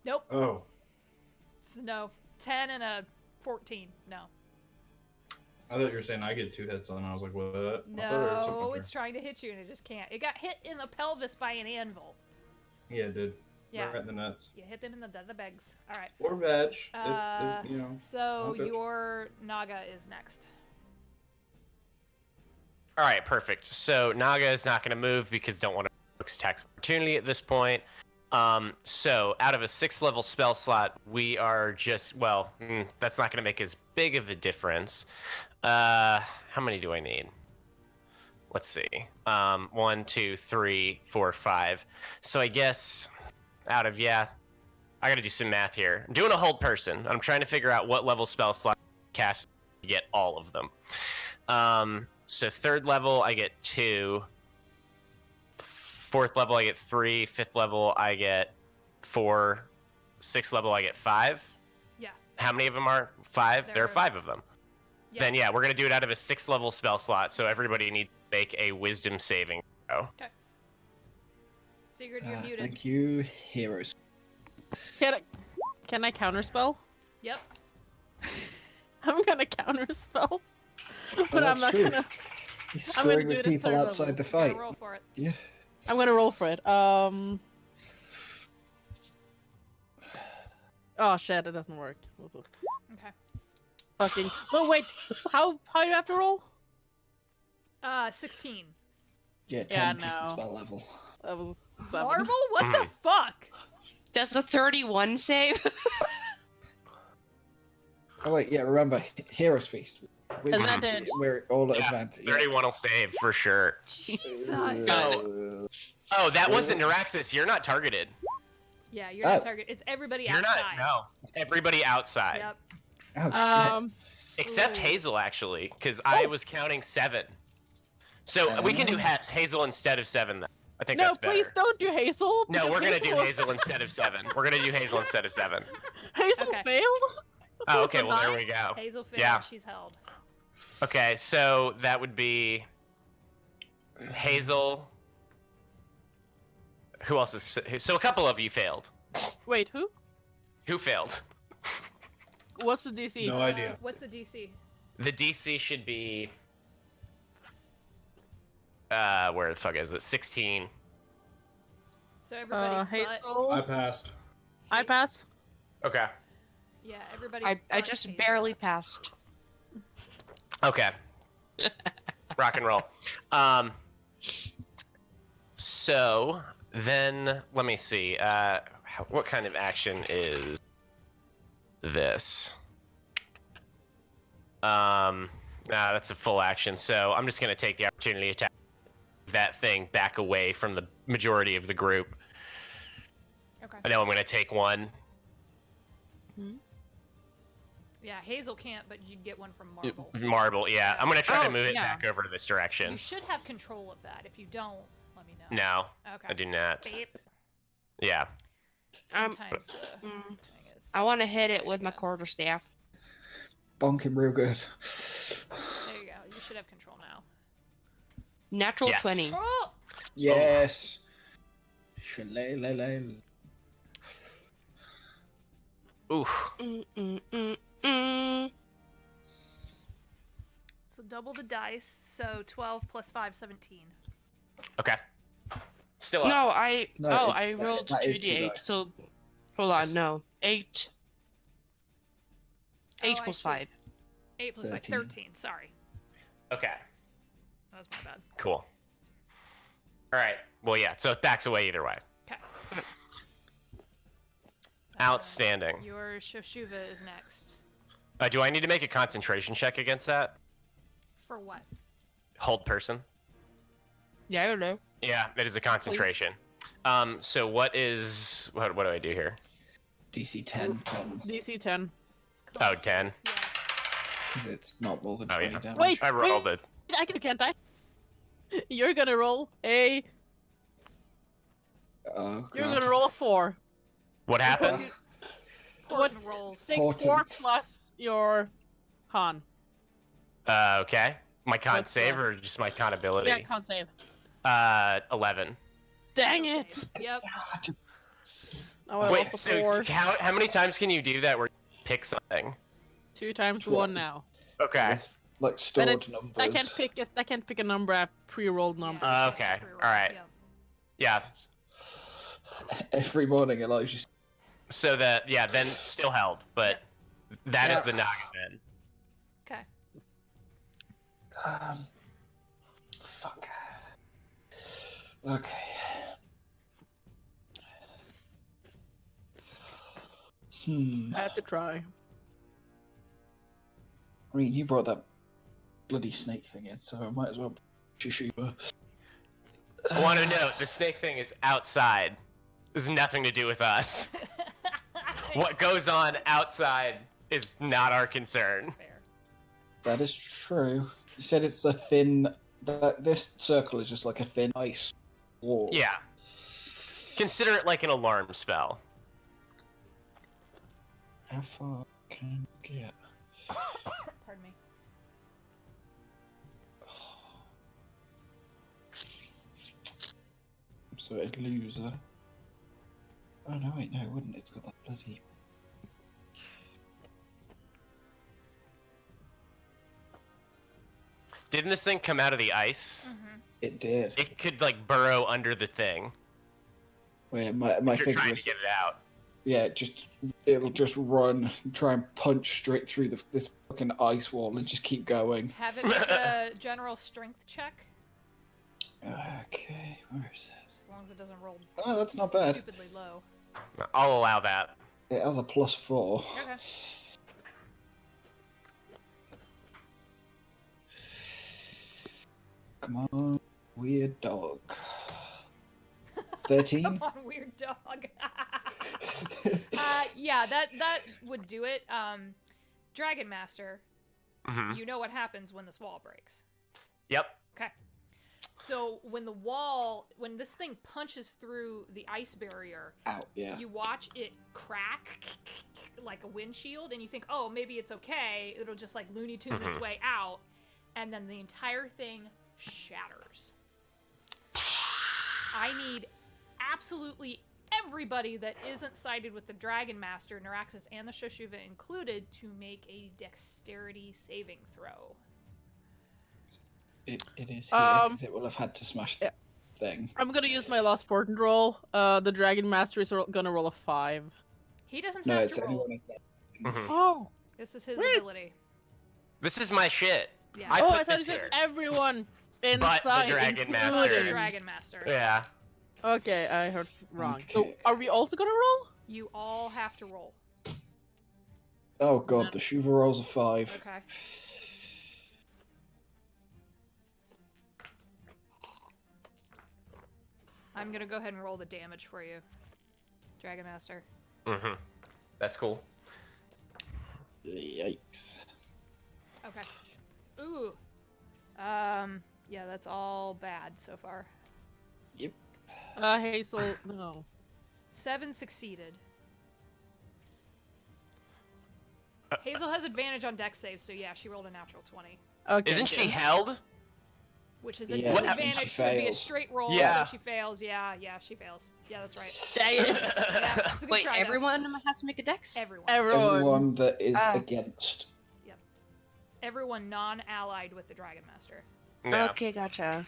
S1: Nope.
S8: Oh.
S1: No. 10 and a 14. No.
S8: I thought you were saying I get 2 hits on. I was like, what? I thought there was something
S1: No,
S8: up
S1: it's trying to hit you and it just can't. It got hit in the pelvis by an anvil.
S8: there. Yeah, it did.
S1: Yeah.
S8: Right in the nuts.
S1: You hit them in the bags. All right.
S8: Or veg. You know.
S1: So
S8: Okay.
S1: your Naga is next.
S5: All right, perfect. So Naga is not going to move because don't want to tax opportunity at this point. So out of a 6th level spell slot, we are just that's not going to make as big of a difference. How many do I need? Let's see. 1, 2, 3, 4, 5. So I guess out of I got to do some math here. I'm doing a hold person. I'm trying to figure out what level spell slot I cast to get all of them. So 3rd level I get 2. 4th level I get 3. 5th level I get 4. 6th level I get 5.
S1: Yeah.
S5: How many of them are 5? There are 5 of them.
S1: Yeah.
S5: Then we're gonna do it out of a 6th level spell slot. So everybody needs to make a Wisdom saving throw.
S1: Okay. Sigurd, you're muted.
S2: Thank you, heroes.
S4: Can I counterspell?
S1: Yep.
S4: I'm gonna counterspell. But
S2: Well,
S4: I'm
S2: that's
S4: not
S2: true.
S4: gonna.
S2: He's
S4: I'm gonna
S2: screwing
S4: do
S2: with
S4: it at
S2: people
S4: 3rd
S2: outside
S4: level.
S2: the
S1: Gotta
S2: fight.
S1: roll for it.
S2: Yeah.
S4: I'm gonna roll for it. Oh shit, it doesn't work.
S1: Okay.
S4: Fucking. No, wait. How do you have to roll?
S1: 16.
S2: Yeah, 10
S4: Yeah,
S2: is the
S4: no.
S2: spell level.
S4: That was 7.
S1: Marble? What the fuck?
S3: Does a 31 save?
S2: Oh wait, yeah, remember, Heroes Feast.
S4: Isn't that it?
S2: We're all at
S5: Yeah,
S2: advantage.
S5: 31 will save for sure.
S1: Jesus.
S5: Oh, that wasn't Naraxas. You're not targeted.
S1: Yeah, you're not
S2: Oh.
S1: target. It's everybody
S5: You're
S1: outside.
S5: not. No, everybody outside.
S1: Yep.
S2: Oh,
S5: Except
S1: Ooh.
S5: Hazel, actually, because I was counting 7. So we can do Hazel instead of 7, then. I think
S4: No,
S5: that's better.
S4: please don't do Hazel.
S5: No,
S4: because
S5: we're gonna do
S4: was-
S5: Hazel instead of 7. We're gonna do Hazel instead of 7.
S4: Hazel
S1: Okay.
S4: failed.
S5: Oh, okay. Well, there we go.
S1: Hazel failed.
S5: Yeah.
S1: She's held.
S5: Okay, so that would be Hazel. Who else is? So a couple of you failed.
S4: Wait, who?
S5: Who failed?
S4: What's the DC?
S8: No idea.
S1: What's the DC?
S5: The DC should be. Where the fuck is it? 16.
S1: So everybody. but-
S4: Hazel.
S8: I passed.
S4: I pass.
S5: Okay.
S1: Yeah, everybody.
S3: I
S1: but
S3: just
S1: Hazel.
S3: barely passed.
S5: Okay. Rock and roll. So then let me see. What kind of action is this? That's a full action. So I'm just gonna take the opportunity to attack that thing back away from the majority of the group.
S1: Okay.
S5: I know I'm gonna take one.
S1: Yeah, Hazel can't, but you'd get one from Marble.
S5: Marble, yeah. I'm gonna try to
S4: Oh,
S5: move it
S4: yeah.
S5: back over to this
S1: You
S5: direction.
S1: should have control of that. If you don't, let me know.
S5: No,
S1: Okay.
S5: I do not.
S1: Beep.
S5: Yeah.
S1: Sometimes the
S3: Mm.
S1: thing is.
S3: I want to hit it with my quarterstaff.
S2: bonk him real good.
S1: There you go. You should have control now.
S3: Natural
S5: Yes.
S3: 20.
S1: Oh!
S2: Yes. Shillelagh.
S5: Oof.
S1: So double the dice. So 12 plus 5, 17.
S5: Okay. Still up.
S3: No, I
S2: No,
S3: oh,
S2: it's-
S3: I rolled
S2: that is
S3: 2d8.
S2: 2
S3: So hold on, no. 8. 8
S1: Oh, I
S3: plus
S1: see.
S3: 5.
S1: 8 plus 5,
S2: 13.
S1: 13. Sorry.
S5: Okay.
S1: That was my bad.
S5: Cool. All right. Well, yeah. So it backs away either way.
S1: Okay.
S5: Outstanding.
S1: Your Shoshuva is next.
S5: Do I need to make a concentration check against that?
S1: For what?
S5: Hold person.
S3: Yeah, I don't know.
S5: Yeah, it is a concentration. So what do I do here?
S2: DC 10,
S4: DC 10.
S5: Oh, 10.
S1: Yeah.
S2: because it's not more than
S5: Oh,
S2: 20
S5: yeah.
S2: damage.
S4: Wait,
S5: I rolled it.
S4: I can't I? You're gonna roll a.
S2: Oh,
S4: You're
S2: God.
S4: gonna roll a 4.
S5: What happened?
S1: Port and roll.
S4: Take 4
S2: Portent.
S4: plus your con.
S5: Okay. My con
S4: That's
S5: save
S4: fine.
S5: or just my con ability?
S4: Yeah, can't save.
S5: 11.
S4: Dang
S1: Still
S4: it!
S1: save. Yep.
S4: Oh, I
S5: Wait,
S4: lost a
S5: so
S4: 4.
S5: how many times can you do that where you pick something?
S4: 2 times
S2: Twelve.
S4: 1 now.
S5: Okay.
S2: That's like
S4: But
S2: stored
S4: it's,
S2: numbers.
S4: I can't pick it. I can't pick a number. I pre-rolled numbers.
S1: Yeah,
S5: Okay,
S1: it's pre-roll.
S5: alright.
S1: Yep.
S5: Yeah.
S2: Every morning, Elijah's.
S5: So that then still held, but that is
S4: Yeah.
S5: the noggin then.
S1: Okay.
S2: Fuck. Okay.
S4: I had to try.
S2: I mean, you brought that bloody snake thing in, so I might as well. Shushuba.
S5: I want to note the snake thing is outside. This has nothing to do with us. What goes on outside is not our concern.
S1: Fair.
S2: That is true. You said it's a thin. This circle is just like a thin ice wall.
S5: Yeah. Consider it like an alarm spell.
S2: How far can you get?
S1: Pardon me.
S2: So it'd loser. Oh no, wait, no, it wouldn't. It's got that bloody.
S5: Didn't this thing come out of the ice?
S1: Mm-hmm.
S2: It did.
S5: It could like burrow under the thing.
S2: Wait, my
S5: If you're
S2: thing
S5: trying
S2: was.
S5: to get it out.
S2: Yeah, it'll just run, and try and punch straight through this fucking ice wall, and just keep going.
S1: Have it make a general strength check,
S2: Okay, where is it?
S1: as long as it doesn't roll
S2: Oh, that's not bad.
S1: stupidly low.
S5: I'll allow that.
S2: It has a +4.
S1: Okay.
S2: Come on, weird dog. 13?
S1: Come on, weird dog. Yeah, that would do it. Dragon Master,
S5: Hmm.
S1: you know what happens when this wall breaks.
S5: Yep.
S1: Okay. So when this thing punches through the ice barrier,
S2: Out, yeah.
S1: you watch it crack like a windshield, and you think, oh, maybe it's okay. It'll just like Looney Tune its
S5: Mhm.
S1: way out, and then the entire thing shatters. I need absolutely everybody that isn't sided with the Dragon Master, Naraxas, and the Shoshuva included, to make a dexterity saving throw.
S2: It is here, 'cause
S4: Um,
S2: it will have had to smash the
S4: yeah.
S2: thing.
S4: I'm gonna use my last portent roll. The Dragon Master is gonna roll a 5.
S1: He doesn't
S2: No,
S1: have
S2: it's
S1: to roll.
S2: anyone in there.
S5: Hmm.
S4: Oh!
S1: This is his
S4: Wait.
S1: ability.
S5: This is my shit.
S1: Yeah.
S5: I
S4: Oh,
S5: put
S4: I thought you
S5: this
S4: said
S5: here.
S4: everyone inside.
S5: Dragon Master.
S1: But the
S4: including-
S1: Dragon Master.
S5: Yeah.
S4: Okay, I heard wrong. So,
S2: Okay.
S4: are we also gonna roll?
S1: You all have to roll.
S2: Oh god,
S4: No.
S2: the Shuva rolls a 5.
S1: Okay. I'm gonna go ahead and roll the damage for you, Dragon Master.
S5: Hmm. That's cool.
S2: Yikes.
S1: Okay. Ooh. Yeah, that's all bad so far.
S2: Yep.
S4: Hazel, no.
S1: 7 succeeded. Hazel has advantage on dex saves, so yeah, she rolled a natural 20.
S4: Okay.
S5: Isn't she held?
S1: Which is a
S2: Yeah,
S5: What happens?
S1: disadvantage,
S2: She
S1: so it'd be a
S2: fails.
S1: straight roll,
S5: Yeah.
S1: so she fails. Yeah, she fails. Yeah, that's right.
S4: Dang it.
S1: Yeah, it's a good
S3: Wait,
S1: try, though.
S3: everyone has to make a dex?
S1: Everyone.
S2: Everyone that is
S3: Ah.
S2: against.
S1: Everyone non-allied with the Dragon Master.
S5: Yeah.
S3: Okay, gotcha.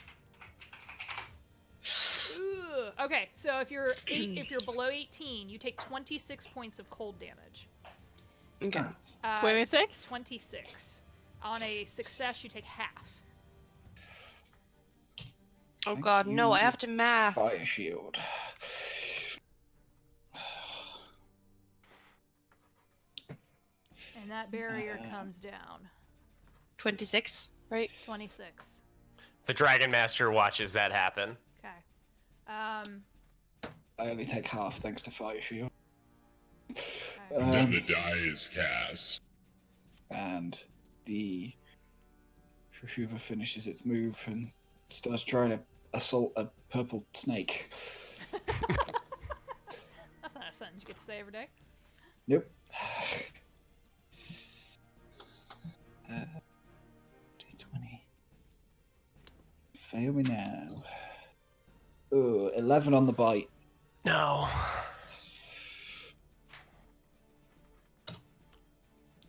S1: Ooh. Okay, so if you're below 18, you take 26 points of cold damage.
S3: Okay.
S4: 26?
S1: 26. On a success, you take half.
S3: Oh
S2: Thank
S3: god, no, I
S2: you.
S3: have to math.
S2: Fire shield.
S1: And that barrier comes down.
S3: 26, right?
S1: 26.
S5: The Dragon Master watches that happen.
S1: Okay.
S2: I only take half thanks to fire shield.
S1: Okay.
S7: Then the die is cast.
S2: And the Shushuva finishes its move and starts trying to assault a purple snake.
S1: That's not a sentence you get to say every day.
S2: Nope. D20. Fail me now. Ooh, 11 on the bite.
S5: No.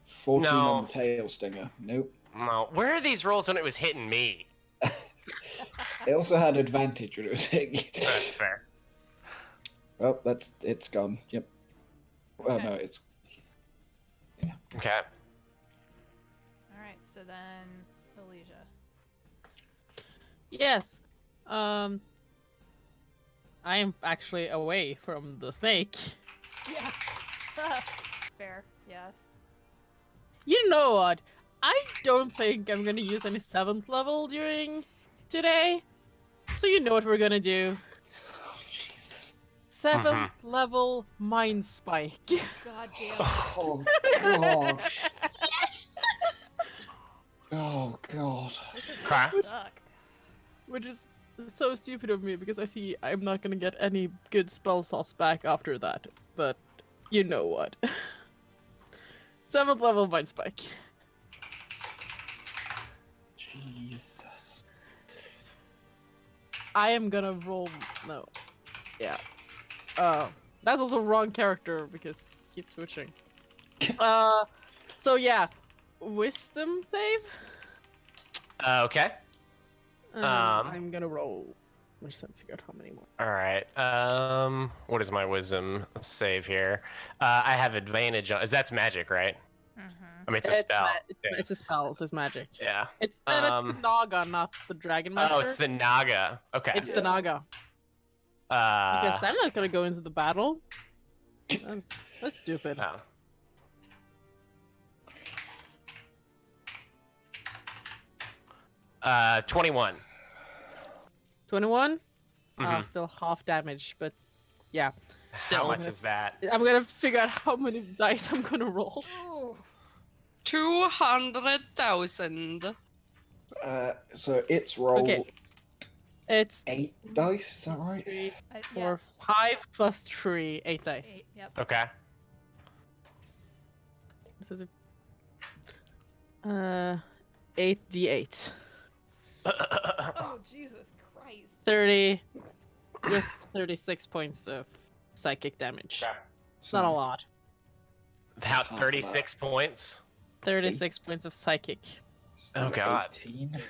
S2: 14 on
S5: No.
S2: the tail stinger. Nope.
S5: No. Where are these rolls when it was hitting me?
S2: It also had advantage when it was hitting you.
S5: That's fair.
S2: Oh, it's gone. Yep. Oh
S1: Okay.
S2: no, it's
S5: Okay.
S1: All right. So then, Elysia.
S4: Yes. I am actually away from the snake.
S1: Yeah. Fair. Yes.
S4: You know what? I don't think I'm gonna use any 7th level during today. So you know what we're gonna do.
S2: oh, Jesus.
S4: 7th level Mind Spike.
S1: God damn it.
S2: Oh god.
S3: Yes!
S2: Oh god.
S1: This is
S5: Okay.
S1: gonna suck.
S4: Which is so stupid of me because I see I'm not gonna get any good spell slots back after that. But you know what. 7th level Mind Spike.
S2: Jesus.
S4: I am gonna roll. No. Yeah. That's also wrong character because keep switching. So yeah, wisdom save.
S5: Okay.
S4: I'm gonna roll. I just haven't figured out how many more.
S5: All right. What is my wisdom save here? I have advantage on. That's magic, right?
S1: Mm-hmm.
S5: I mean, it's a spell.
S4: It's a spell. So it's magic.
S5: Yeah.
S4: It's the Naga, not the Dragon Master.
S5: Oh, it's the Naga. Okay.
S4: It's the Naga. Because
S5: Uh.
S4: I'm not gonna go into the battle. That's stupid.
S5: Oh. Uh, 21.
S4: 21.
S5: Mhm.
S4: Still half damage, but yeah.
S5: How much is that?
S4: I'm gonna figure out how many dice I'm gonna roll.
S1: Ooh.
S3: 200,000.
S2: So it's roll
S4: Okay. It's
S2: 8 dice, is that right?
S4: 3,
S1: Yeah.
S4: 4, 5 plus 3, 8 dice.
S1: 8. Yep.
S5: Okay.
S4: This is 8d8.
S1: Oh, Jesus Christ.
S4: 30, just 36 points of psychic damage. It's not a lot.
S5: About 36 points.
S4: 36 points of psychic.
S5: Oh, God.
S2: 18.
S1: 18.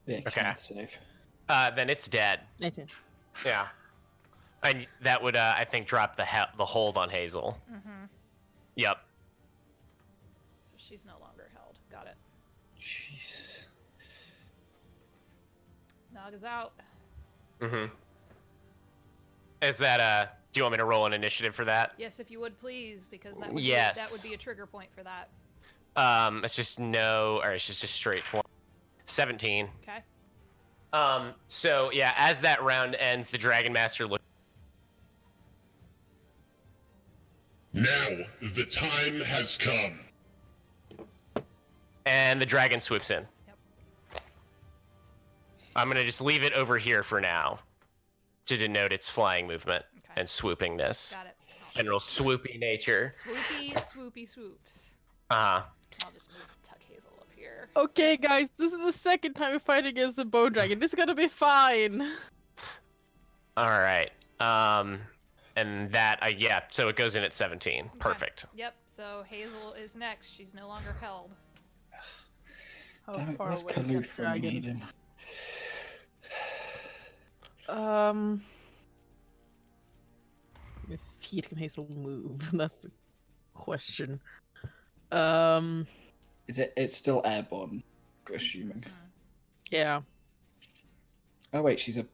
S2: Yeah,
S5: Okay.
S2: can't save.
S5: Then it's dead.
S4: 18.
S5: Yeah. And that would, I think, drop the hold on Hazel.
S1: Mm-hmm.
S5: Yep.
S1: So she's no longer held. Got it.
S2: Jesus.
S1: Naga's out.
S5: Mm-hmm. Is that, do you want me to roll an initiative for that?
S1: Yes, if you would please, because that would
S5: Yes.
S1: that would be a trigger point for that.
S5: It's just it's just straight 20. 17.
S1: Okay.
S5: So yeah, as that round ends, the Dragon Master looks.
S7: Now the time has come.
S5: And the dragon swoops in.
S1: Yep.
S5: I'm gonna just leave it over here for now, to denote its flying movement
S1: Okay.
S5: and swoopingness.
S1: Got it.
S5: General swoopy nature.
S1: Swoopy swoops.
S5: Uh-huh.
S1: I'll just move Tuck Hazel up here.
S4: Okay, guys, this is the second time we fight against the bone dragon. This is gonna be fine.
S5: All right. And that, yeah. So it goes in at 17.
S1: Okay.
S5: Perfect.
S1: Yep. So Hazel is next. She's no longer held.
S4: How
S2: Damn it,
S4: far
S2: where's
S4: away is that
S2: Kalooth when we
S4: dragon?
S2: need him?
S4: If feet can Hazel move? That's the question.
S2: It's still airborne, assuming.
S4: Yeah.
S2: Oh wait, she's a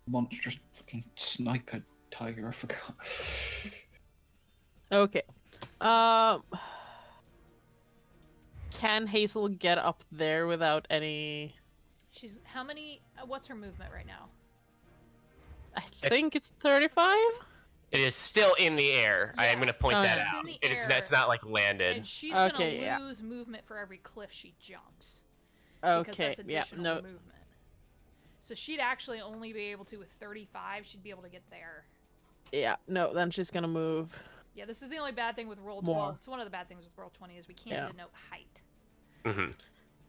S2: monstrous fucking sniper tiger, I forgot.
S4: Okay. Can Hazel get up there without any?
S1: She's how many? What's her movement right now?
S4: I think it's 35.
S5: It is still in the air. I am
S1: Yeah.
S5: going to point that
S1: It's
S5: out.
S1: in the
S5: It's
S1: air.
S5: not like landed.
S1: And she's
S4: Okay,
S1: gonna
S4: yeah.
S1: lose movement for every cliff she jumps. Because
S4: Okay.
S1: that's
S4: Yeah.
S1: additional
S4: No.
S1: movement. So she'd actually only be able to with 35. She'd be able to get there.
S4: Yeah. No. Then she's gonna move.
S1: Yeah, this is the only bad thing with roll.
S4: More.
S1: Well, it's one of the bad things with roll 20 is we can't
S4: Yeah.
S1: denote height.
S5: Mm-hmm.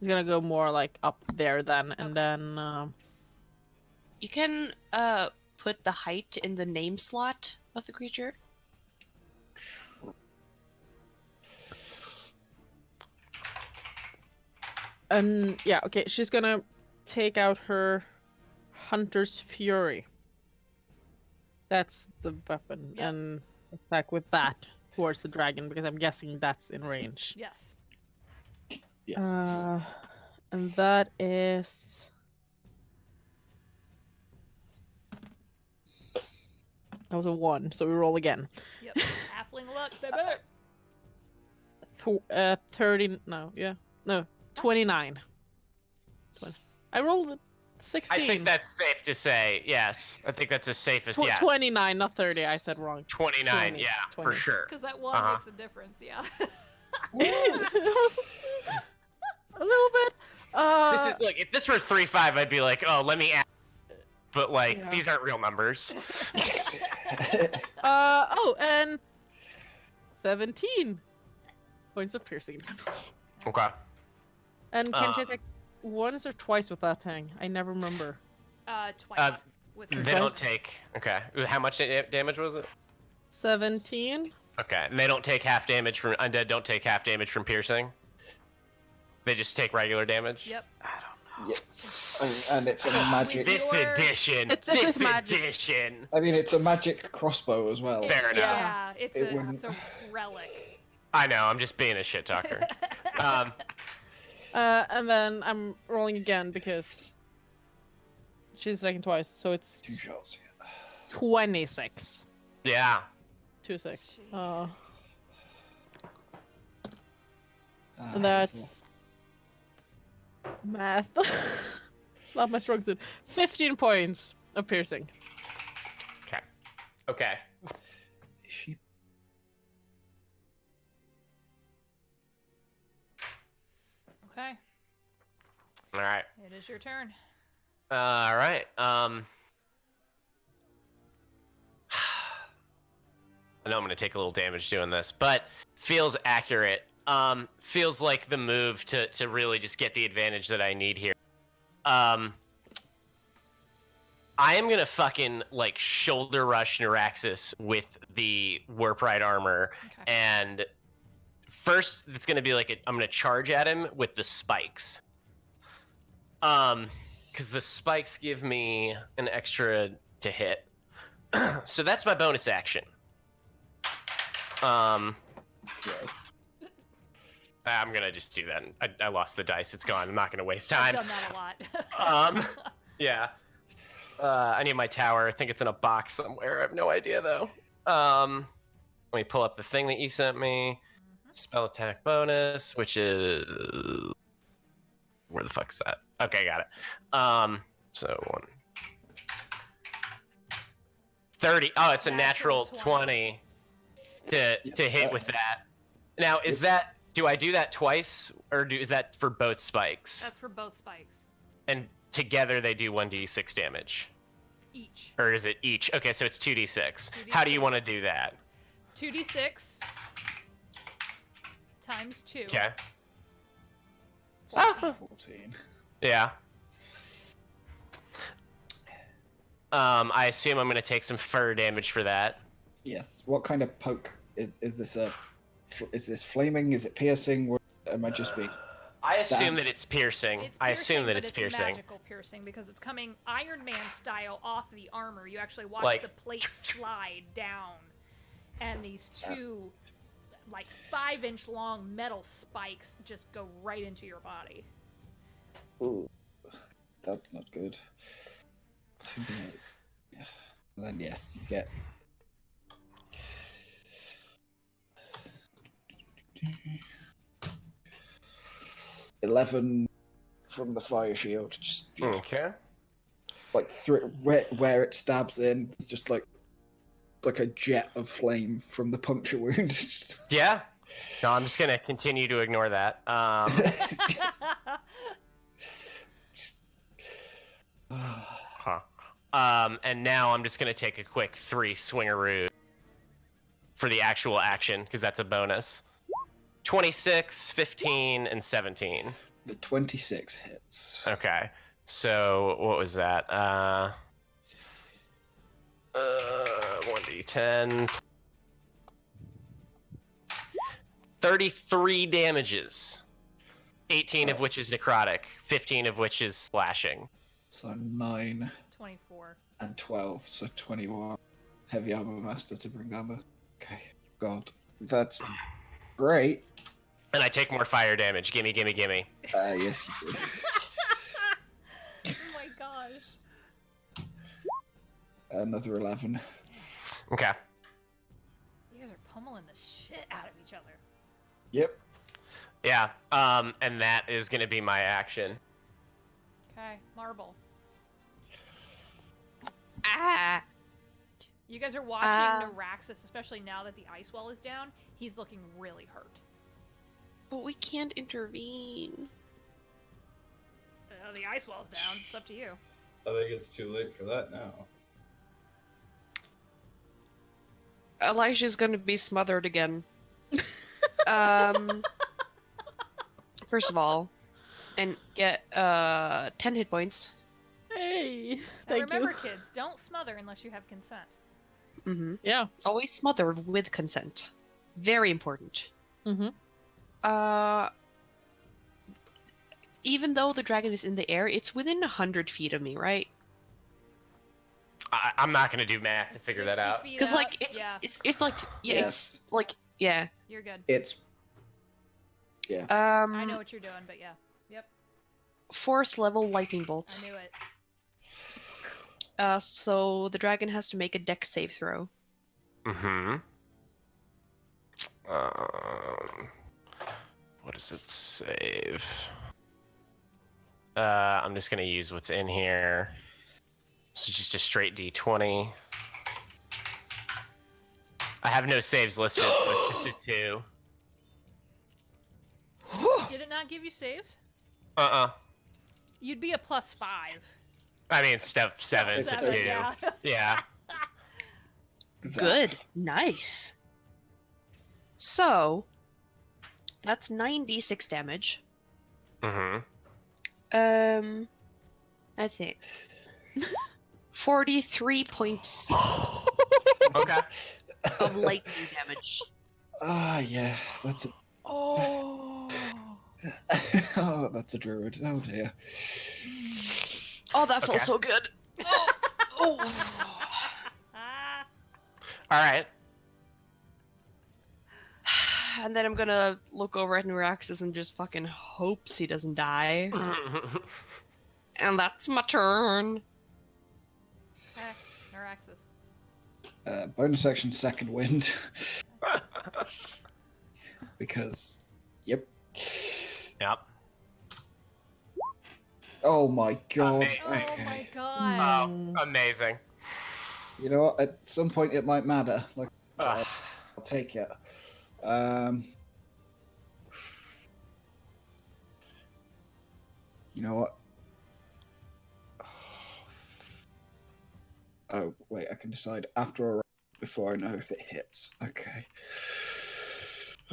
S4: He's gonna go more like up there then, and then
S3: You can put the height in the name slot of the creature.
S4: and yeah, okay, she's gonna take out her Hunter's Fury. That's the weapon,
S1: Yep.
S4: and attack with that towards the dragon because I'm guessing that's in range.
S1: Yes.
S2: Yes.
S4: And that is. That was a 1, so we roll again.
S1: Yep. Halfling luck, baby.
S4: 30. No, yeah. No, 29. 20. I rolled a 16.
S5: I think that's safe to say. Yes, I think that's as safe as yes.
S4: 29, not 30. I said wrong.
S5: 29.
S4: 20,
S5: Yeah, for
S4: 20.
S5: sure.
S1: Because that one
S5: Uh-huh.
S1: makes a difference, yeah.
S4: A little bit.
S5: This is like if this were 3-5, I'd be like, oh, let me add. But like
S4: Yeah.
S5: these aren't real numbers.
S4: Oh, and 17 points of piercing damage.
S5: Okay.
S4: And can she attack once or twice with that thing? I never remember.
S1: Twice. With her
S5: They
S4: Twice?
S5: don't take. Okay. How much damage was it?
S4: 17.
S5: Okay. And they don't take half damage from undead. Don't take half damage from piercing. They just take regular damage.
S1: Yep.
S2: Yep. And it's a magic.
S5: This
S1: Your-
S5: edition.
S4: It's
S5: This
S4: magic.
S5: edition.
S2: I mean, it's a magic crossbow as well.
S5: Fair enough.
S1: Yeah, it's
S2: It
S1: a
S2: wouldn't-
S1: relic.
S5: I know. I'm just being a shit talker.
S4: And then I'm rolling again because she's attacking twice, so
S2: 2
S4: it's
S2: shots.
S4: 26.
S5: Yeah.
S4: 2-6.
S1: Jeez.
S4: And that's math. It's not my strong suit. 15 points of piercing.
S5: Okay. Okay.
S2: Is she?
S1: Okay,
S5: All right.
S1: it is your turn.
S5: All right. I know I'm gonna take a little damage doing this, but feels accurate. Feels like the move to really just get the advantage that I need here. I am gonna fucking like shoulder rush Naraxas with the Warp Ride armor,
S1: Okay.
S5: and first it's gonna be like I'm gonna charge at him with the spikes. Because the spikes give me an extra to hit. So that's my bonus action.
S2: Okay.
S5: I'm gonna just do that. I lost the dice. It's gone. I'm not gonna waste
S1: I've
S5: time.
S1: done that a lot.
S5: Yeah. I need my tower. I think it's in a box somewhere. I have no idea though. Let me pull up the thing that you sent me. Spell attack bonus, which is where the fuck's that? Okay, got it. So 30. Oh, it's a natural 20 to hit with that. Now, is that? Do I do that twice, or is that for both spikes?
S1: That's for both spikes.
S5: And together they do 1d6 damage,
S1: Each.
S5: or is it each? Okay, so it's 2d6. How do you want to do that?
S1: 2d6 times 2.
S5: Okay.
S2: 14.
S5: Yeah. I assume I'm gonna take some fur damage for that.
S2: Yes. What kind of poke is this? Is this flaming? Is it piercing? Or am I just being?
S5: I assume
S2: Stabbed.
S5: that it's piercing.
S1: It's
S5: I assume that
S1: but
S5: it's piercing.
S1: magical piercing because it's coming Iron Man style off the armor. You actually watch
S5: Like-
S1: the plate slide down, and these two, like 5-inch long metal spikes just go right into your body.
S2: Ooh, that's not good. 2d8. Yeah. Then yes, you get. $11 from the fire shield, just
S5: Okay.
S2: like through where it stabs in. It's just like a jet of flame from the puncture wound. Just-
S5: Yeah. No, I'm just gonna continue to ignore that. Huh. And now I'm just gonna take a quick 3 swingaroo for the actual action because that's a bonus. 26, 15, and 17.
S2: The 26 hits.
S5: Okay. So what was that? 1d10. 33 damages. 18 of which is necrotic, 15 of which is slashing.
S2: So 9
S1: 24.
S2: and 12, so 21. Heavy armor master to bring down the. Okay, God, that's great.
S5: And I take more fire damage. Gimme, gimme, gimme.
S2: Yes, you do.
S1: Oh my gosh.
S2: Another 11.
S5: Okay.
S1: You guys are pummeling the shit out of each other.
S2: Yep.
S5: Yeah. And that is gonna be my action.
S1: Okay, Marble.
S3: Ah!
S1: You guys are watching Naraxas, especially now that the ice wall is down. He's looking really hurt.
S3: But we can't intervene.
S1: The ice wall's down. It's up to you.
S8: I think it's too late for that now.
S3: Elijah's gonna be smothered again. First of all, and get 10 hit points.
S4: Hey,
S1: Now
S4: thank
S1: remember,
S4: you.
S1: kids, don't smother unless you have consent.
S3: Mm-hmm.
S4: Yeah.
S3: Always smother with consent. Very important.
S4: Mm-hmm.
S3: Even though the dragon is in the air, it's within 100 feet of me, right?
S5: I'm not gonna do math to figure that
S1: 60
S5: out.
S1: feet
S3: Because
S1: out,
S3: like it's
S1: yeah,
S3: it's like yeah,
S2: Yes.
S3: it's like yeah.
S1: you're good.
S2: It's. Yeah.
S1: I know what you're doing, but yeah. Yep,
S3: Forest level lightning bolt.
S1: I knew it.
S3: So the dragon has to make a dex save throw.
S5: Mm-hmm. What does it save? I'm just gonna use what's in here. So just a straight D20. I have no saves listed, so it's just a 2.
S1: Did it not give you saves?
S5: Uh-uh.
S1: You'd be a +5.
S5: I mean, step 7, it's a 2.
S1: Yeah.
S5: Yeah.
S3: Good. Nice. So that's 9d6 damage.
S5: Mm-hmm.
S3: That's it. 43 points
S5: Okay.
S3: of lightning damage.
S2: Yeah, that's a.
S4: Oh.
S2: Oh, that's a druid. Oh dear.
S3: Oh, that felt
S5: Okay.
S3: so good. Oh.
S5: All right.
S3: And then I'm gonna look over at Naraxas and just fucking hopes he doesn't die. And that's my turn.
S1: Naraxas.
S2: Bonus action, second wind. Because, yep.
S5: Yep.
S2: Oh my god.
S5: Amazing.
S1: Oh
S2: Okay.
S1: my god.
S5: Oh, amazing.
S2: You know what? At some point it might matter. Like,
S5: Ugh.
S2: I'll take it. You know what? Oh, wait, I can decide after a round before I know if it hits. Okay.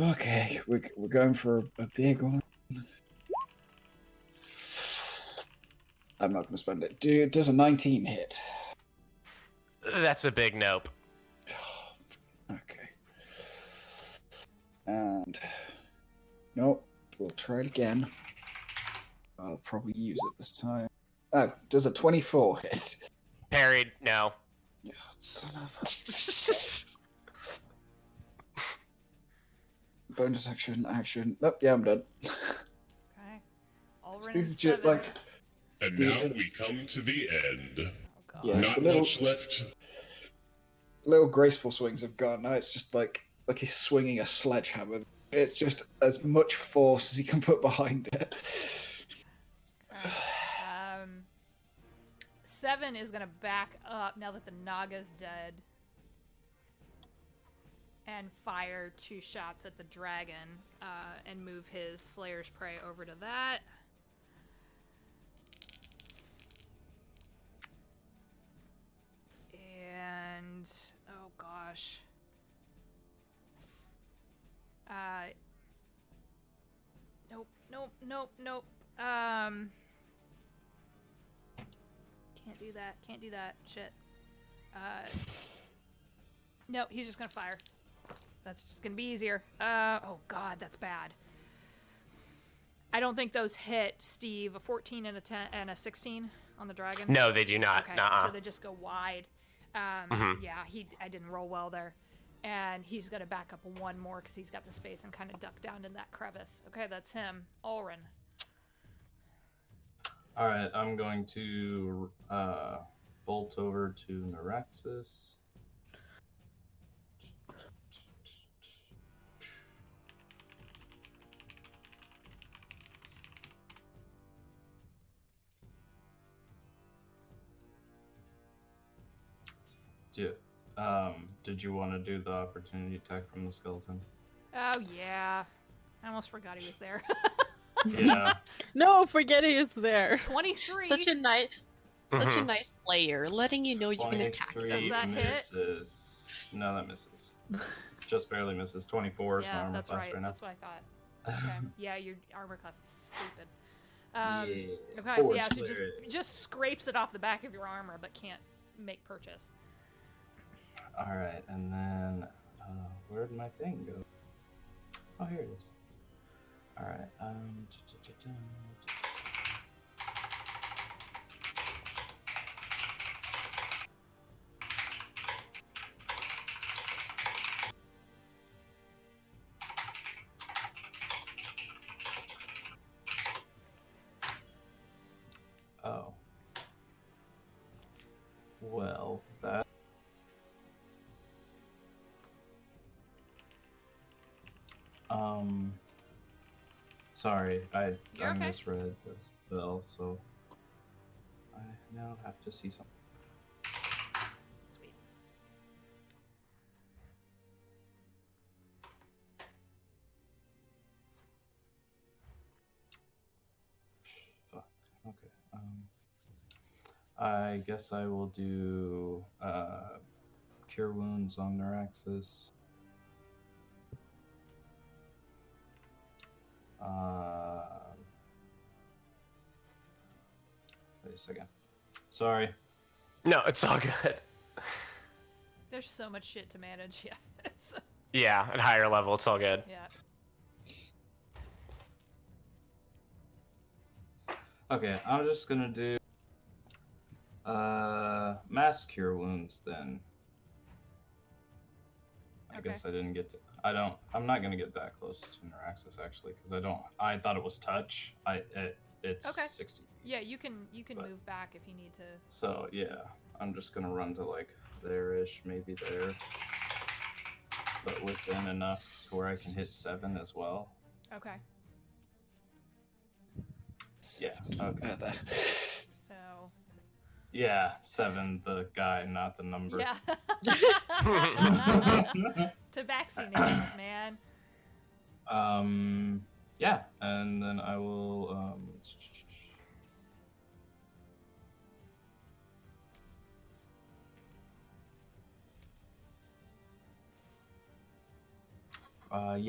S2: Okay, we're going for a big one. I'm not going to spend it. Does a 19 hit?
S5: That's a big nope.
S2: Okay. And nope, we'll try it again. I'll probably use it this time. Oh, does a 24 hit?
S5: Parried, no.
S2: Yeah, son of a... Bonus action. Nope, yeah, I'm done.
S1: Okay. All
S2: These are just like...
S7: And now we come to the end.
S1: Oh god.
S2: Yeah,
S7: Not
S2: the little,
S7: much left.
S2: little graceful swings have gone. Now it's just like he's swinging a sledgehammer. It's just as much force as he can put behind it.
S1: Okay. 7 is gonna back up now that the Naga's dead. And fire 2 shots at the dragon. And move his Slayer's Prey over to that. And oh gosh. Nope. Can't do that. Can't do that. Shit. No, he's just gonna fire. That's just gonna be easier. Oh god, that's bad. I don't think those hit, Steve. A 14 and a 10 and a 16 on the dragon.
S5: No, they do not.
S1: Okay,
S5: Nuh-uh.
S1: so they just go wide. Yeah, I didn't roll well there. And he's gonna back up one more because he's got the space and kind of duck down in that crevice. Okay, that's him. Ulrin.
S8: All right, I'm going to bolt over to Naraxas. Did you want to do the opportunity attack from the skeleton?
S1: Oh yeah, I almost forgot he was there.
S8: Yeah.
S4: No, forget he is there.
S1: 23.
S3: Such a nice player, letting you know you can attack.
S8: 23
S1: Does that hit?
S8: misses. No, that misses. Just barely misses. 24 is my
S1: Yeah,
S8: armor
S1: that's
S8: class
S1: right.
S8: right now.
S1: That's what I thought. Okay. Yeah, your armor class is stupid.
S8: Yeah,
S1: Okay, so
S8: forge
S1: yeah, so
S8: lariat.
S1: just scrapes it off the back of your armor, but can't make purchase.
S8: All right, and then where'd my thing go? Oh, here it is. All right. Oh. Well, that. Sorry, I
S1: You're okay.
S8: misread the spell, so I now have to see something.
S1: Sweet.
S8: Fuck. Okay. I guess I will do Cure Wounds on Naraxas. Wait a second. Sorry.
S5: No, it's all good.
S1: There's so much shit to manage. Yeah.
S5: Yeah, at higher level, it's all good.
S1: Yeah.
S8: Okay, I'm just gonna do Mass Cure Wounds then. I
S1: Okay.
S8: guess I didn't get to. I'm not gonna get that close to Naraxas actually, because I thought it was touch. It's
S1: Okay.
S8: 60.
S1: Yeah, you can
S8: But-
S1: move back if you need to.
S8: So yeah, I'm just gonna run to like there-ish, maybe there, but within enough to where I can hit 7 as well.
S1: Okay.
S8: Yeah. Okay.
S2: There.
S1: So.
S8: Yeah, 7, the guy, not the number.
S1: Yeah. Tabaxi names, man.
S8: Yeah, and then I will yeah,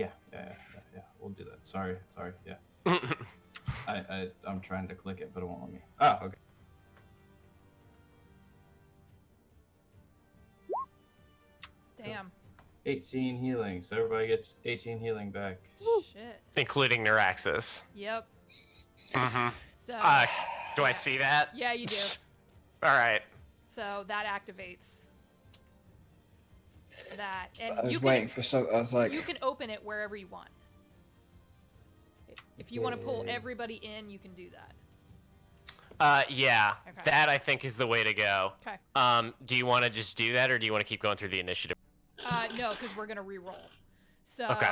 S8: we'll do that. Sorry, yeah. I'm trying to click it, but it won't let me. Ah, okay.
S1: Damn.
S8: 18 healing, so everybody gets 18 healing back.
S1: Shit.
S5: Including Naraxas.
S1: Yep.
S5: Mm-hmm.
S1: So.
S5: Do I see that?
S1: Yeah, you do.
S5: All right.
S1: So that activates that, and
S2: I was
S1: you
S2: waiting
S1: can
S2: for some. I was like,
S1: you can open it wherever you want. If you want to pull
S8: Yeah.
S1: everybody in, you can do that.
S5: Yeah.
S1: Okay.
S5: That I think is the way to go.
S1: Okay.
S5: Do you want to just do that, or do you want to keep going through the initiative?
S1: No, because we're gonna re-roll. So,
S5: Okay.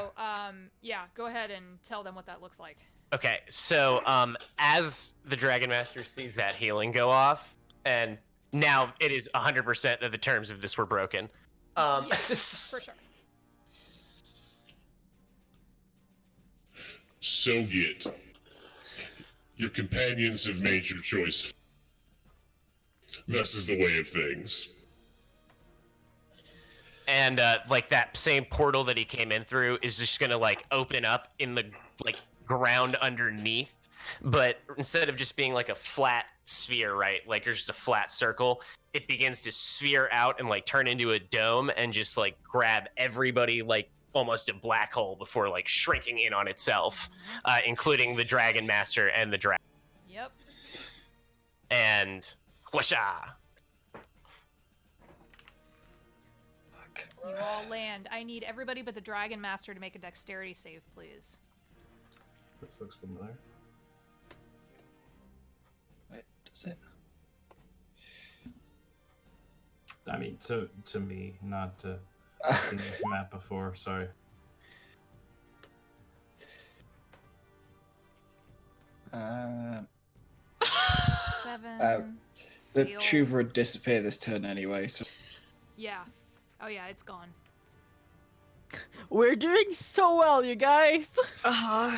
S1: yeah, go ahead and tell them what that looks like.
S5: Okay, so as the Dragon Master sees that healing go off, and now it is 100% that the terms of this were broken.
S1: Yes, for sure.
S7: So be it. Your companions have made your choice. This is the way of things.
S5: And like that same portal that he came in through is just gonna like open up in the like ground underneath, but instead of just being like a flat sphere, right? Like there's just a flat circle, it begins to sphere out and like turn into a dome and just like grab everybody like almost a black hole before like shrinking in on itself, including the Dragon Master and the dragon.
S1: Yep.
S5: And whoosha!
S1: You all land. I need everybody but the Dragon Master to make a dexterity save, please.
S6: This looks familiar.
S2: Wait, does it?
S6: I mean, to me, not to. I've seen this map before. Sorry.
S2: Uh,
S1: 7.
S2: the
S1: Fail.
S2: tuber would disappear this turn anyway. So
S1: Yeah. Oh yeah, it's gone.
S4: We're doing so well, you guys.
S3: Uh-huh.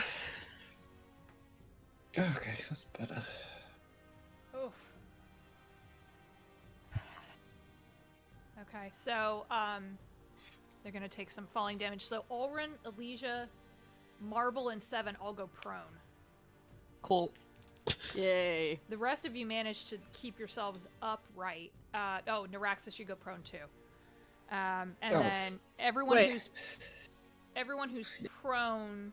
S2: okay, that's better.
S1: Oof. Okay, so they're gonna take some falling damage. So Ulrin, Elysia, Marble, and 7 all go prone.
S3: Cool.
S4: Yay.
S1: The rest of you managed to keep yourselves upright. Oh, Naraxas, you go prone too. And
S2: Oh.
S1: then everyone
S4: Wait.
S1: who's prone.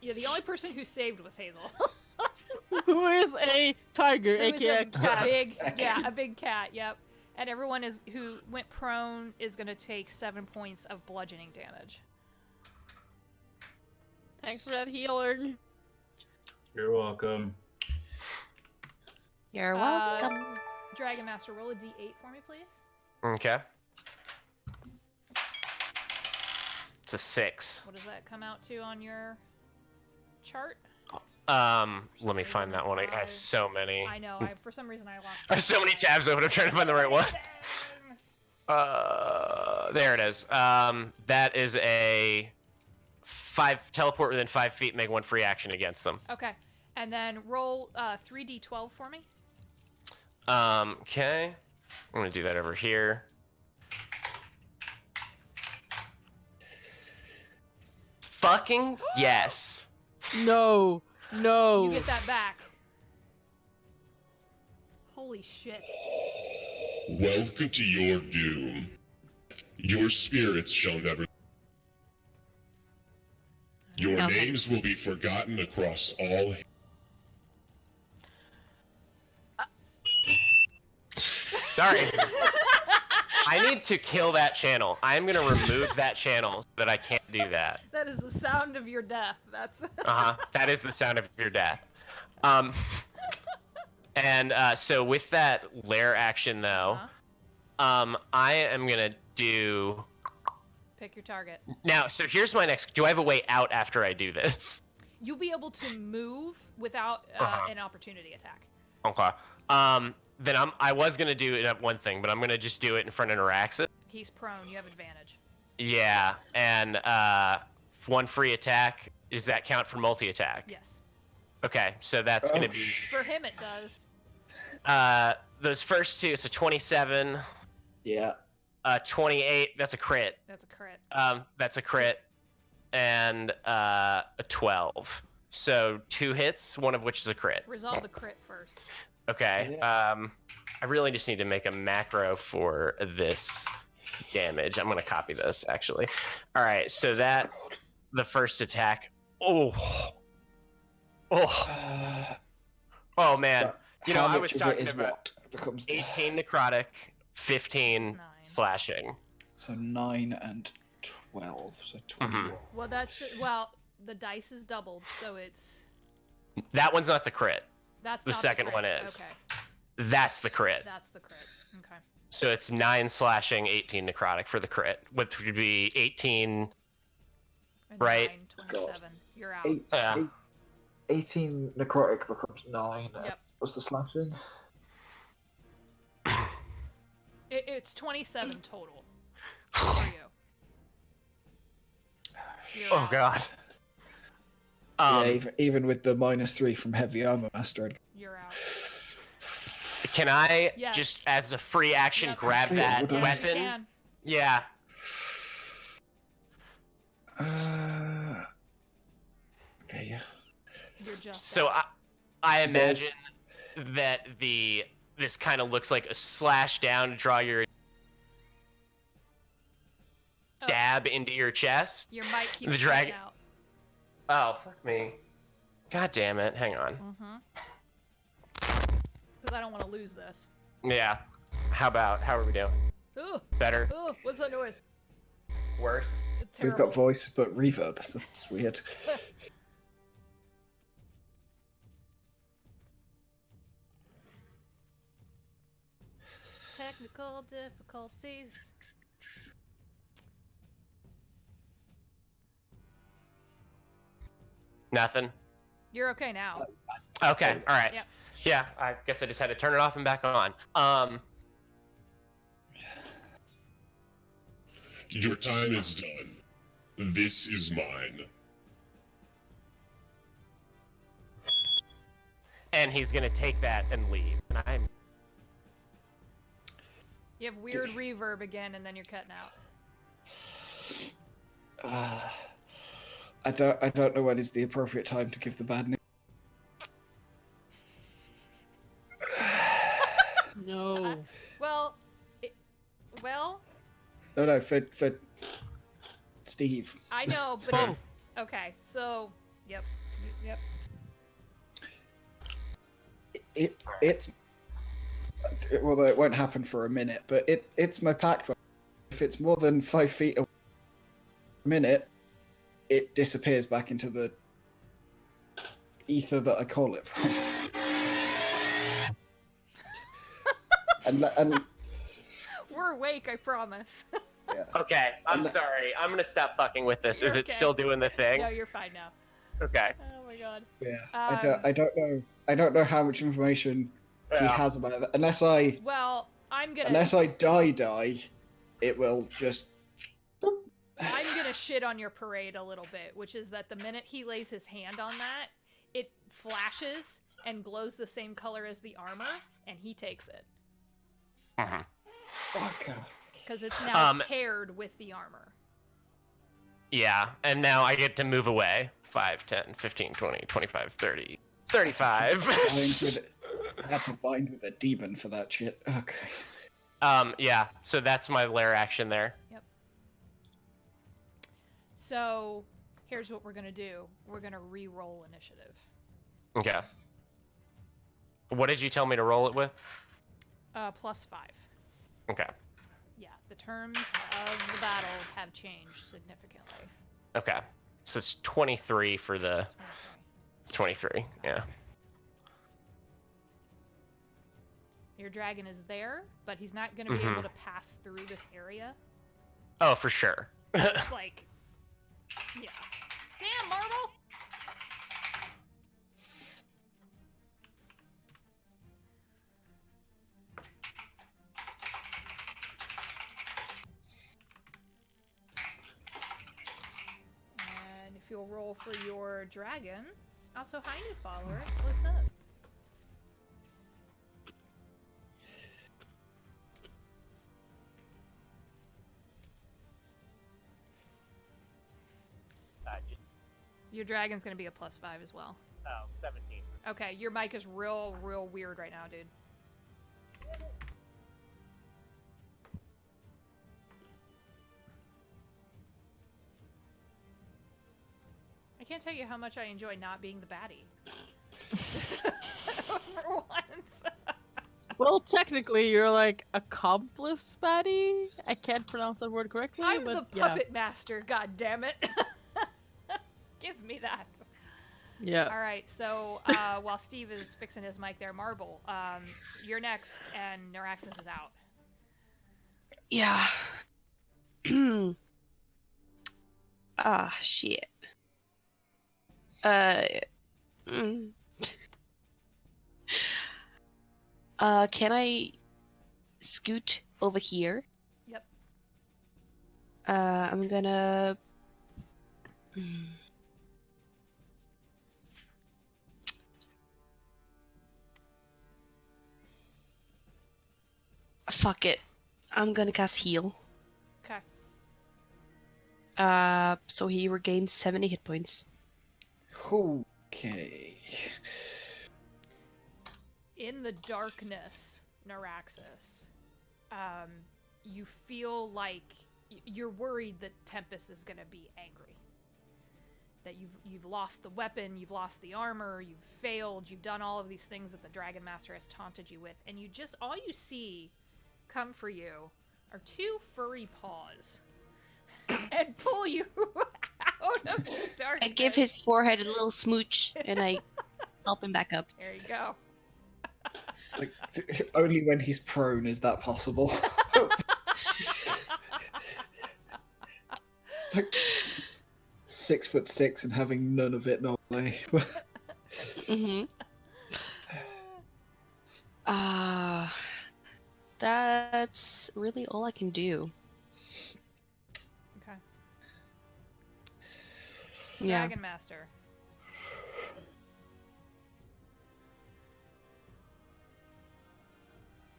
S1: Yeah, the only person who saved was Hazel.
S4: Who is a tiger,
S1: Who is
S4: aka
S1: a
S4: cat?
S1: a big cat. Yep. And everyone who went prone is gonna take 7 points of bludgeoning damage.
S4: Thanks for that healer.
S6: You're welcome.
S3: You're welcome.
S1: Dragon Master, roll a d8 for me, please.
S5: Okay. It's a 6.
S1: What does that come out to on your chart?
S5: Let me find that one. I have so many.
S1: I know. For some reason I lost.
S5: I have so many tabs open. I'm trying to find the right one. There it is. That is a 5 teleport within 5 feet. Make 1 free action against them.
S1: Okay, and then roll 3d12 for me.
S5: Okay. I'm gonna do that over here. Fucking yes.
S4: No. No.
S1: You get that back. Holy shit.
S7: Welcome to your doom. Your spirits shall never. Your
S3: No,
S7: names will be forgotten across all.
S5: Sorry. I need to kill that channel. I'm gonna remove that channel so that I can't do that.
S1: That is the sound of your death. That's.
S5: That is the sound of your death. And so with that lair action though, I am gonna do.
S1: Pick your target.
S5: Now, so here's my next. Do I have a way out after I do this?
S1: You'll be able to move without an opportunity attack.
S5: Okay. Then I was gonna do it one thing, but I'm gonna just do it in front of Naraxas.
S1: He's prone. You have advantage.
S5: Yeah, and 1 free attack. Does that count for multi-attack?
S1: Yes.
S5: Okay, so that's gonna be
S1: For him, it does.
S5: those first two. So 27,
S2: Yeah.
S5: 28. That's a crit.
S1: That's a crit.
S5: That's a crit, and a 12. So 2 hits, one of which is a crit.
S1: Resolve the crit first.
S5: Okay. I really just need to make a macro for this damage. I'm gonna copy this actually. All right. So that's the first attack. Oh. Oh man. You know, I was talking about 18 necrotic, 15
S1: 9.
S5: slashing.
S2: So 9 and 12. So 21.
S1: Well, well, the dice is doubled, so it's.
S5: That one's not the crit.
S1: That's
S5: The
S1: not
S5: second
S1: crit.
S5: one is.
S1: Okay,
S5: That's the crit.
S1: that's the crit. Okay.
S5: So it's 9 slashing, 18 necrotic for the crit, which would be 18.
S1: And
S5: Right.
S1: 9, 27. You're out.
S2: 18 necrotic becomes 9.
S1: Yep.
S2: What's the slashing?
S1: It's 27 total for you. You're
S5: Oh
S1: out.
S5: god.
S2: Yeah, even with the -3 from heavy armor master.
S1: You're out.
S5: Can I
S1: Yes.
S5: just, as a free action,
S1: Yep.
S5: grab
S2: Yeah,
S5: that
S2: would I-
S1: Yes, you
S5: weapon?
S1: can.
S5: Yeah.
S2: Okay, yeah.
S1: You're just
S5: So
S1: out.
S5: I imagine that this kind of looks like a slash down to draw your stab into your chest.
S1: Your mic keeps
S5: The dragon.
S1: cutting out.
S5: Oh, fuck me. God damn it. Hang on.
S1: Because I don't want to lose this.
S5: Yeah. How are we doing?
S1: Ooh,
S5: Better?
S1: ooh, what's that noise?
S5: Worse?
S1: It's
S2: We've
S1: terrible.
S2: got voice, but reverb. That's weird.
S1: Technical difficulties.
S5: Nothing?
S1: You're okay now.
S5: Okay, alright.
S1: Yep.
S5: Yeah, I guess I just had to turn it off and back on.
S7: Your time is done. This is mine.
S5: And he's gonna take that and leave. And I'm...
S1: You have weird reverb again, and then you're cutting out.
S2: I don't know when is the appropriate time to give the bad news.
S4: No.
S1: Well,
S2: No, for Steve.
S1: I know, but it's okay. So, yep.
S2: It's well, it won't happen for a minute, but it's my pact. If it's more than 5 feet a minute, it disappears back into the ether that I call it from. and
S1: We're awake, I promise.
S2: yeah.
S5: Okay, I'm sorry. I'm gonna stop fucking with this.
S1: You're
S5: Is it
S1: okay.
S5: still doing the thing?
S1: No, you're fine now.
S5: Okay.
S1: Oh my god.
S2: Yeah,
S1: Um,
S2: I don't know. I don't know how much information he
S5: Yeah.
S2: has about it. Unless I die, it will just.
S1: I'm gonna shit on your parade a little bit, which is that the minute he lays his hand on that, it flashes and glows the same color as the armor, and he takes it.
S2: Fuck.
S1: Because it's now paired with the armor.
S5: Yeah, and now I get to move away. 5, 10, 15, 20, 25, 30, 35.
S2: I have to bind with a demon for that shit. Okay.
S5: Yeah, so that's my lair action there.
S1: Yep. So, here's what we're gonna do. We're gonna re-roll initiative.
S5: Okay. What did you tell me to roll it with?
S1: +5.
S5: Okay.
S1: Yeah, the terms of the battle have changed significantly.
S5: Okay. So it's 23 for the
S1: 23.
S5: 23. Yeah.
S1: Your dragon is there, but he's not going to be able to pass through this area.
S5: Oh, for sure.
S1: It's like, yeah. Damn, Marble! And if you'll roll for your dragon. Also, hi, new follower. What's up? Your dragon's gonna be a +5 as well.
S5: Oh, 17.
S1: Okay, your mic is real weird right now, dude. I can't tell you how much I enjoy not being the baddie. For once.
S4: Well, technically, you're like accomplice baddie. I can't pronounce that word correctly.
S1: I'm
S4: but
S1: the puppet master, god damn it. Give me that.
S4: Yeah.
S1: All right, so while Steve is fixing his mic there, Marble, you're next, and Naraxas is out.
S3: Yeah. Shit. Can I scoot over here?
S1: Yep.
S3: I'm gonna... Fuck it. I'm gonna cast heal.
S1: Okay.
S3: So he regains 70 hit points.
S2: Okay.
S1: In the darkness, Naraxas, you feel like you're worried that Tempest is going to be angry. That you've lost the weapon, you've lost the armor, you've failed, you've done all of these things that the Dragon Master has taunted you with, and all you see come for you are two furry paws and pull you out of the darkness.
S3: I give his forehead a little smooch, and I help him back up.
S1: There you go.
S2: It's like, only when he's prone is that possible. It's like 6'6" and having none of it normally.
S3: Mm-hmm. That's really all I can do.
S1: Okay.
S3: Yeah.
S1: Dragon Master.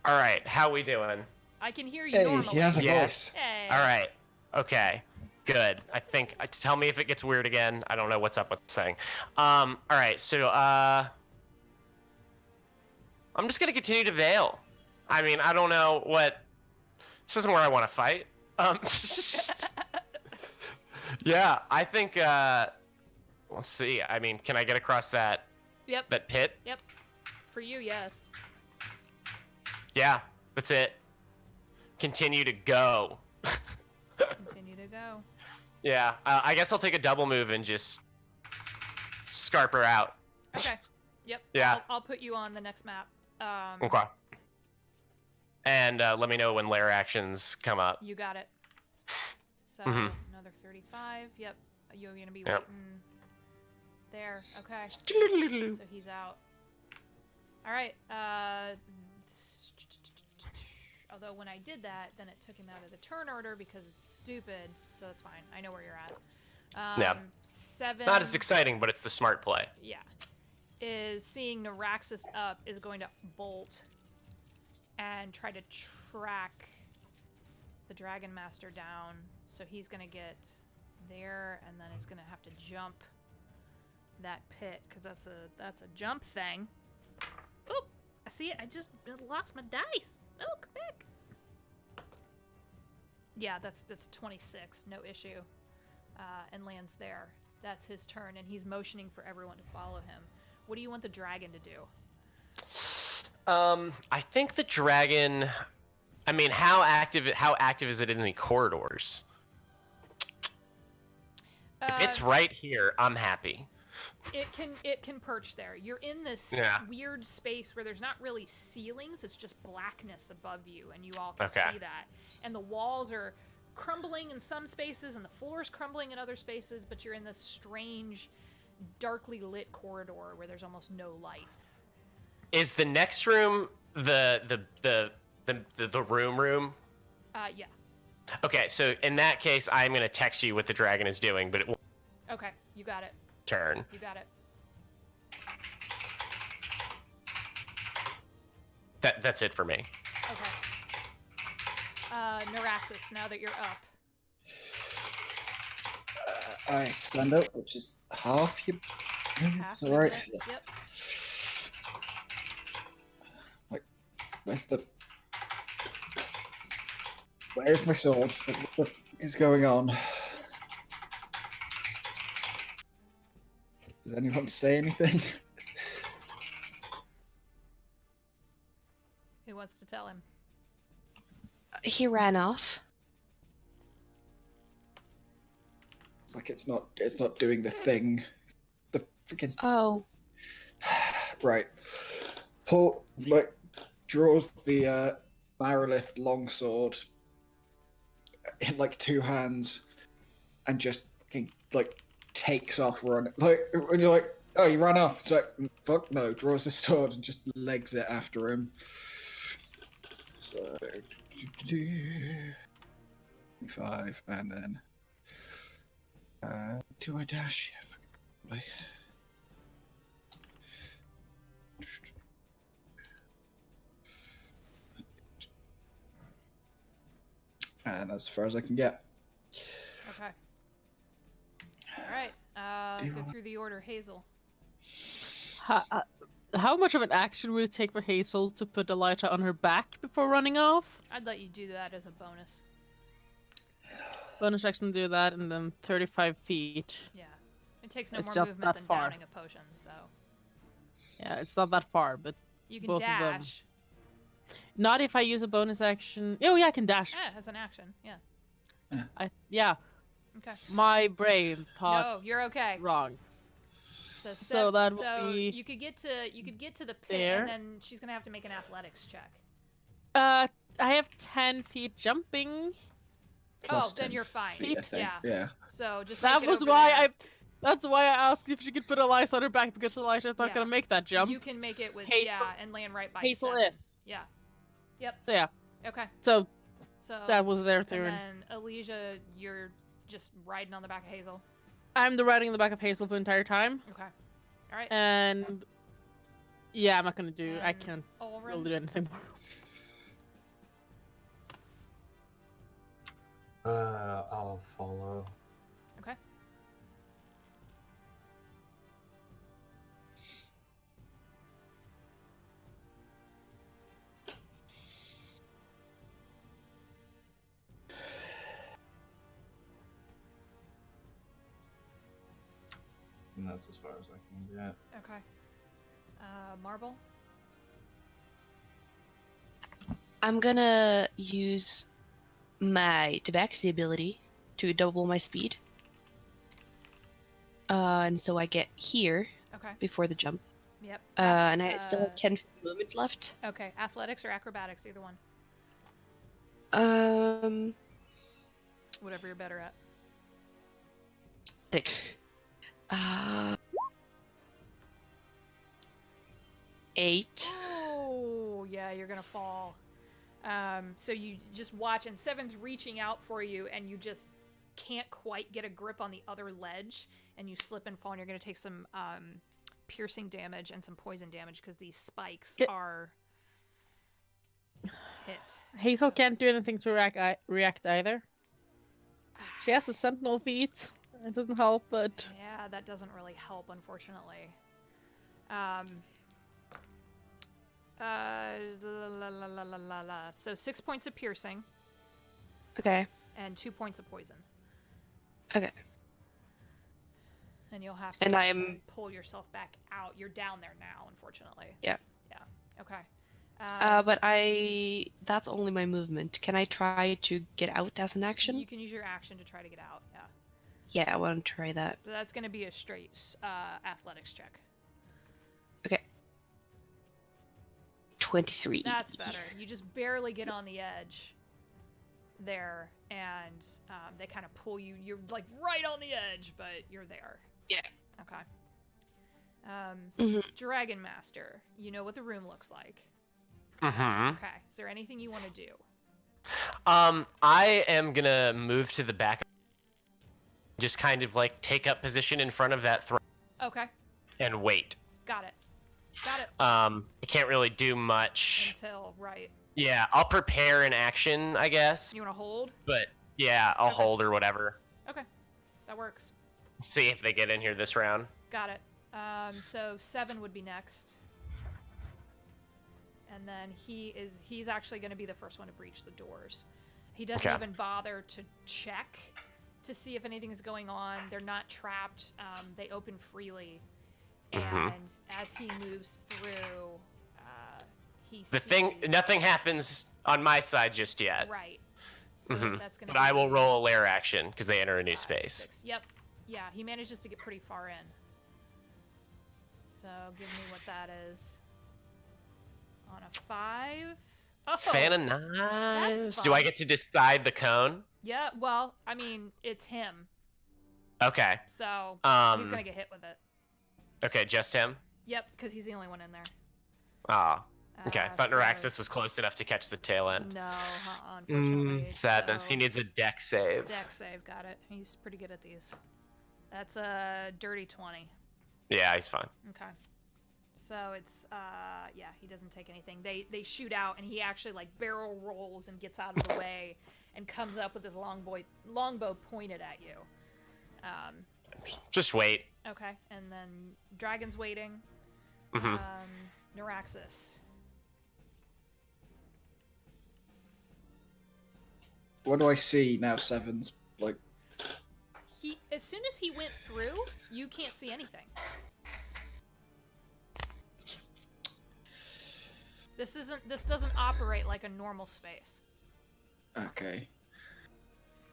S5: All right, how we doing?
S1: I can hear you
S2: Hey,
S1: normally.
S2: he has a
S5: Yes.
S2: voice.
S1: Hey.
S5: All right. Okay. Good. I think. Tell me if it gets weird again. I don't know what's up with this thing. All right. So, I'm just gonna continue to bail. I mean, I don't know what. This isn't where I want to fight. Yeah. I think. Let's see. I mean, can I get across that
S1: Yep.
S5: that pit?
S1: Yep. For you, yes.
S5: Yeah. That's it. Continue to go.
S1: Continue to go.
S5: Yeah. I guess I'll take a double move and just scarp her out.
S1: Okay. Yep.
S5: Yeah.
S1: I'll put you on the next map.
S5: Okay. And let me know when lair actions come up.
S1: You got it. So
S5: Mhm.
S1: another 35. Yep. You're gonna be
S5: Yep.
S1: waiting there. Okay. So he's out. All right. Although when I did that, then it took him out of the turn order because it's stupid. So that's fine. I know where you're at.
S5: Yeah.
S1: 7.
S5: Not as exciting, but it's the smart play.
S1: Yeah. Is seeing Naraxas up is going to bolt and try to track the Dragon Master down. So he's going to get there and then he's going to have to jump that pit because that's a jump thing. Oh, I see it. I just lost my dice. Oh, come back. Yeah, that's 26. No issue. And lands there. That's his turn and he's motioning for everyone to follow him. What do you want the dragon to do?
S5: I think the dragon. I mean, how active is it in the corridors? If it's right here, I'm happy.
S1: It can perch there. You're in this
S5: Yeah.
S1: weird space where there's not really ceilings, it's just blackness above you, and you all can
S5: Okay.
S1: see that. And the walls are crumbling in some spaces, and the floor's crumbling in other spaces, but you're in this strange, darkly lit corridor where there's almost no light.
S5: Is the next room the room?
S1: Yeah.
S5: Okay, so in that case, I'm gonna text you what the dragon is doing, but it won't
S1: Okay, you got it.
S5: turn.
S1: You got it.
S5: That's it for me.
S1: Okay. Naraxas, now that you're up.
S2: I stand up, which is half your.
S1: Half
S2: All right.
S1: movement,
S2: Yeah.
S1: Yep.
S2: Where's my sword? What the f is going on? Does anyone say anything?
S1: Who wants to tell him?
S3: He ran off.
S2: It's like it's not doing the thing. The freaking
S3: Oh.
S2: right. Paul draws the Marilith longsword in two hands and just fucking takes off running. When you're like, oh, you ran off. It's like, fuck no. Draws his sword and just legs it after him. So 5 and then do I dash? Yeah, probably. And that's as far as I can get.
S1: Okay. All right. Go through the order. Hazel.
S4: How much of an action would it take for Hazel to put Elijah on her back before running off?
S1: I'd let you do that as a bonus.
S4: Bonus action to do that, and then 35 feet.
S1: Yeah. It takes no
S4: It's
S1: more
S4: not
S1: movement
S4: that
S1: than
S4: far.
S1: downing a potion, so.
S4: Yeah, it's not that far, but
S1: You can
S4: both of them.
S1: dash.
S4: Not if I use a bonus action. Oh yeah, I can dash.
S1: Yeah, as an action. Yeah.
S4: Yeah,
S1: Okay.
S4: my brain thought
S1: No, you're okay.
S4: wrong.
S1: So
S4: that would be
S1: you could get to the pit,
S4: there.
S1: and then she's gonna have to make an athletics check.
S4: I have 10 feet jumping.
S2: Plus
S1: then
S2: 10
S1: you're fine.
S2: feet, I think.
S1: Yeah.
S2: Yeah.
S1: So just
S4: That
S1: make it
S4: was
S1: over
S4: why
S1: there.
S4: That's why I asked if she could put Elijah on her back, because Elijah's not
S1: Yeah.
S4: gonna make that jump.
S1: You can make it with
S4: Hazel-
S1: and land right by
S4: Hazel
S1: 7.
S4: is.
S1: Yeah. Yep.
S4: So yeah,
S1: Okay.
S4: so
S1: So
S4: that was their
S1: and
S4: turn.
S1: then Elysia, you're just riding on the back of Hazel.
S4: I'm the riding in the back of Hazel the entire time,
S1: Okay. All right.
S4: and yeah, I'm not gonna do. I
S1: And
S4: can't
S1: Ulrun?
S4: really do anything more.
S6: I'll follow.
S1: Okay.
S6: And that's as far as I can get.
S1: Okay. Marble.
S3: I'm gonna use my tabaxi ability to double my speed. And so I get here
S1: Okay.
S3: before the jump.
S1: Yep.
S3: And I still have 10 feet movement left.
S1: Okay. Athletics or acrobatics, either one. Whatever you're better at.
S3: Thick. 8.
S1: Oh, yeah, you're gonna fall. So you just watch, and Seven's reaching out for you, and you just can't quite get a grip on the other ledge, and you slip and fall, and you're gonna take some piercing damage and some poison damage because these spikes are hit.
S4: Hazel can't do anything to react either. She has a sentinel feat. It doesn't help, but
S1: Yeah, that doesn't really help, unfortunately. So 6 points of piercing
S3: Okay.
S1: and 2 points of poison.
S3: Okay.
S1: And you'll have to
S3: And I'm-
S1: pull yourself back out. You're down there now, unfortunately.
S3: Yeah.
S1: Yeah. Okay.
S3: But that's only my movement. Can I try to get out as an action?
S1: You can use your action to try to get out. Yeah.
S3: Yeah, I want to try that.
S1: So that's going to be a straight athletics check.
S3: Okay. 23.
S1: That's better. You just barely get on the edge there, and they kind of pull you. You're like right on the edge, but you're there.
S3: Yeah.
S1: Okay.
S3: Mhm.
S1: Dragon Master, you know what the room looks like.
S5: Mm-hmm.
S1: Okay. Is there anything you want to do?
S5: I am gonna move to the back. Just kind of like take up position in front of that throne
S1: Okay.
S5: and wait.
S1: Got it. Got it.
S5: I can't really do much.
S1: Until, right.
S5: Yeah, I'll prepare an action, I guess.
S1: You want to hold?
S5: But yeah, I'll
S1: Okay.
S5: hold or whatever.
S1: Okay. That works.
S5: See if they get in here this round.
S1: Got it. So 7 would be next. And then he's actually going to be the first one to breach the doors. He doesn't
S5: Okay.
S1: even bother to check to see if anything is going on. They're not trapped. They open freely. And
S5: Mhm.
S1: as he moves through, he
S5: Nothing happens on my side just yet.
S1: Right. So
S5: Mhm.
S1: that's going to
S5: But I will roll a lair action because they enter a new
S1: 5,
S5: space.
S1: 6. Yep. Yeah, he manages to get pretty far in. So give me what that is. On a 5. Oh,
S5: Fan of knives.
S1: that's
S5: Do I
S1: fun.
S5: get to decide the cone?
S1: Yeah, well, I mean, it's him.
S5: Okay.
S1: So he's going to get hit with it.
S5: Okay, just him?
S1: Yep, because he's the only one in there.
S5: Ah. Okay. I thought
S1: so-
S5: Naraxas was close enough to catch the tail end.
S1: No, unfortunately.
S5: Sadness.
S1: So-
S5: He needs a deck save.
S1: Deck save, got it. He's pretty good at these. That's a dirty 20.
S5: Yeah, he's fine.
S1: Okay. So it's yeah, he doesn't take anything. They shoot out, and he actually like barrel rolls and gets out of the way and comes up with his longbow pointed at you.
S5: Just wait.
S1: Okay, and then Dragon's waiting.
S5: Mhm.
S1: Naraxas.
S2: What do I see now? Seven's like.
S1: As soon as he went through, you can't see anything. This doesn't operate like a normal space.
S2: Okay.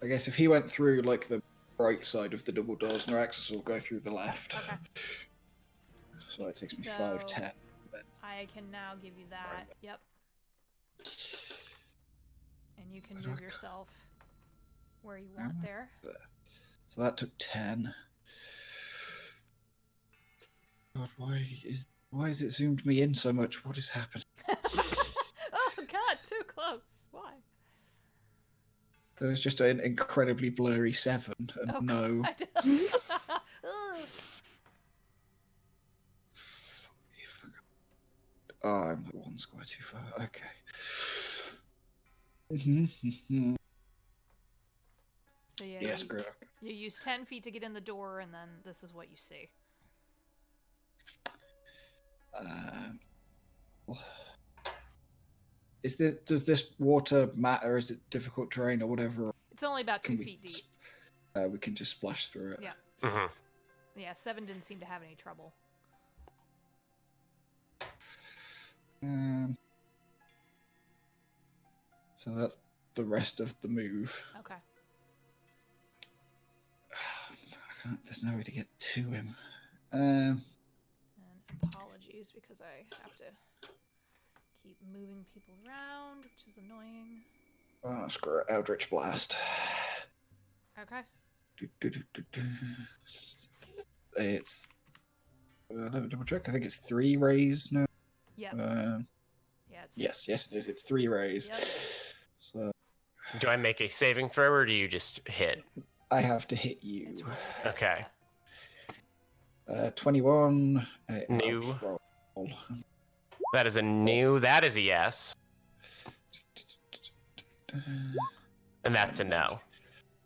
S2: I guess if he went through like the right side of the double doors, Naraxas will go through the left.
S1: Okay.
S2: So it takes me
S1: So,
S2: 5, 10.
S1: I can now give you that.
S2: Right.
S1: Yep. And you can
S2: Where do
S1: move
S2: I go?
S1: yourself where you want there.
S2: So that took 10. God, why is it zoomed me in so much? What is happening?
S1: Oh god, too close. Why?
S2: There was just an incredibly blurry 7, and
S1: Oh,
S2: no.
S1: God. Ugh.
S2: Oh, I'm like 1 square too far. Okay. Mhm.
S1: So yeah,
S2: Yeah, screw it.
S1: you use 10 feet to get in the door, and then this is what you see.
S2: Does this water matter? Is it difficult terrain or whatever?
S1: It's only about 2
S2: Can we
S1: feet deep.
S2: We can just splash through it.
S1: Yeah.
S5: Mhm.
S1: Yeah, 7 didn't seem to have any trouble.
S2: So that's the rest of the move.
S1: Okay.
S2: There's no way to get to him.
S1: And apologies, because I have to keep moving people around, which is annoying.
S2: Oh, screw it. Eldritch Blast.
S1: Okay.
S2: It's. Let me double check. I think it's 3 rays now.
S1: Yep. Yeah, it's...
S2: Yes, it is. It's 3 rays.
S1: Yep.
S2: So
S5: Do I make a saving throw, or do you just hit?
S2: I have to hit you.
S1: It's really hit,
S5: Okay.
S1: yeah.
S2: 21.
S5: New.
S2: Roll.
S5: That is a new. That is a yes, and that's a no.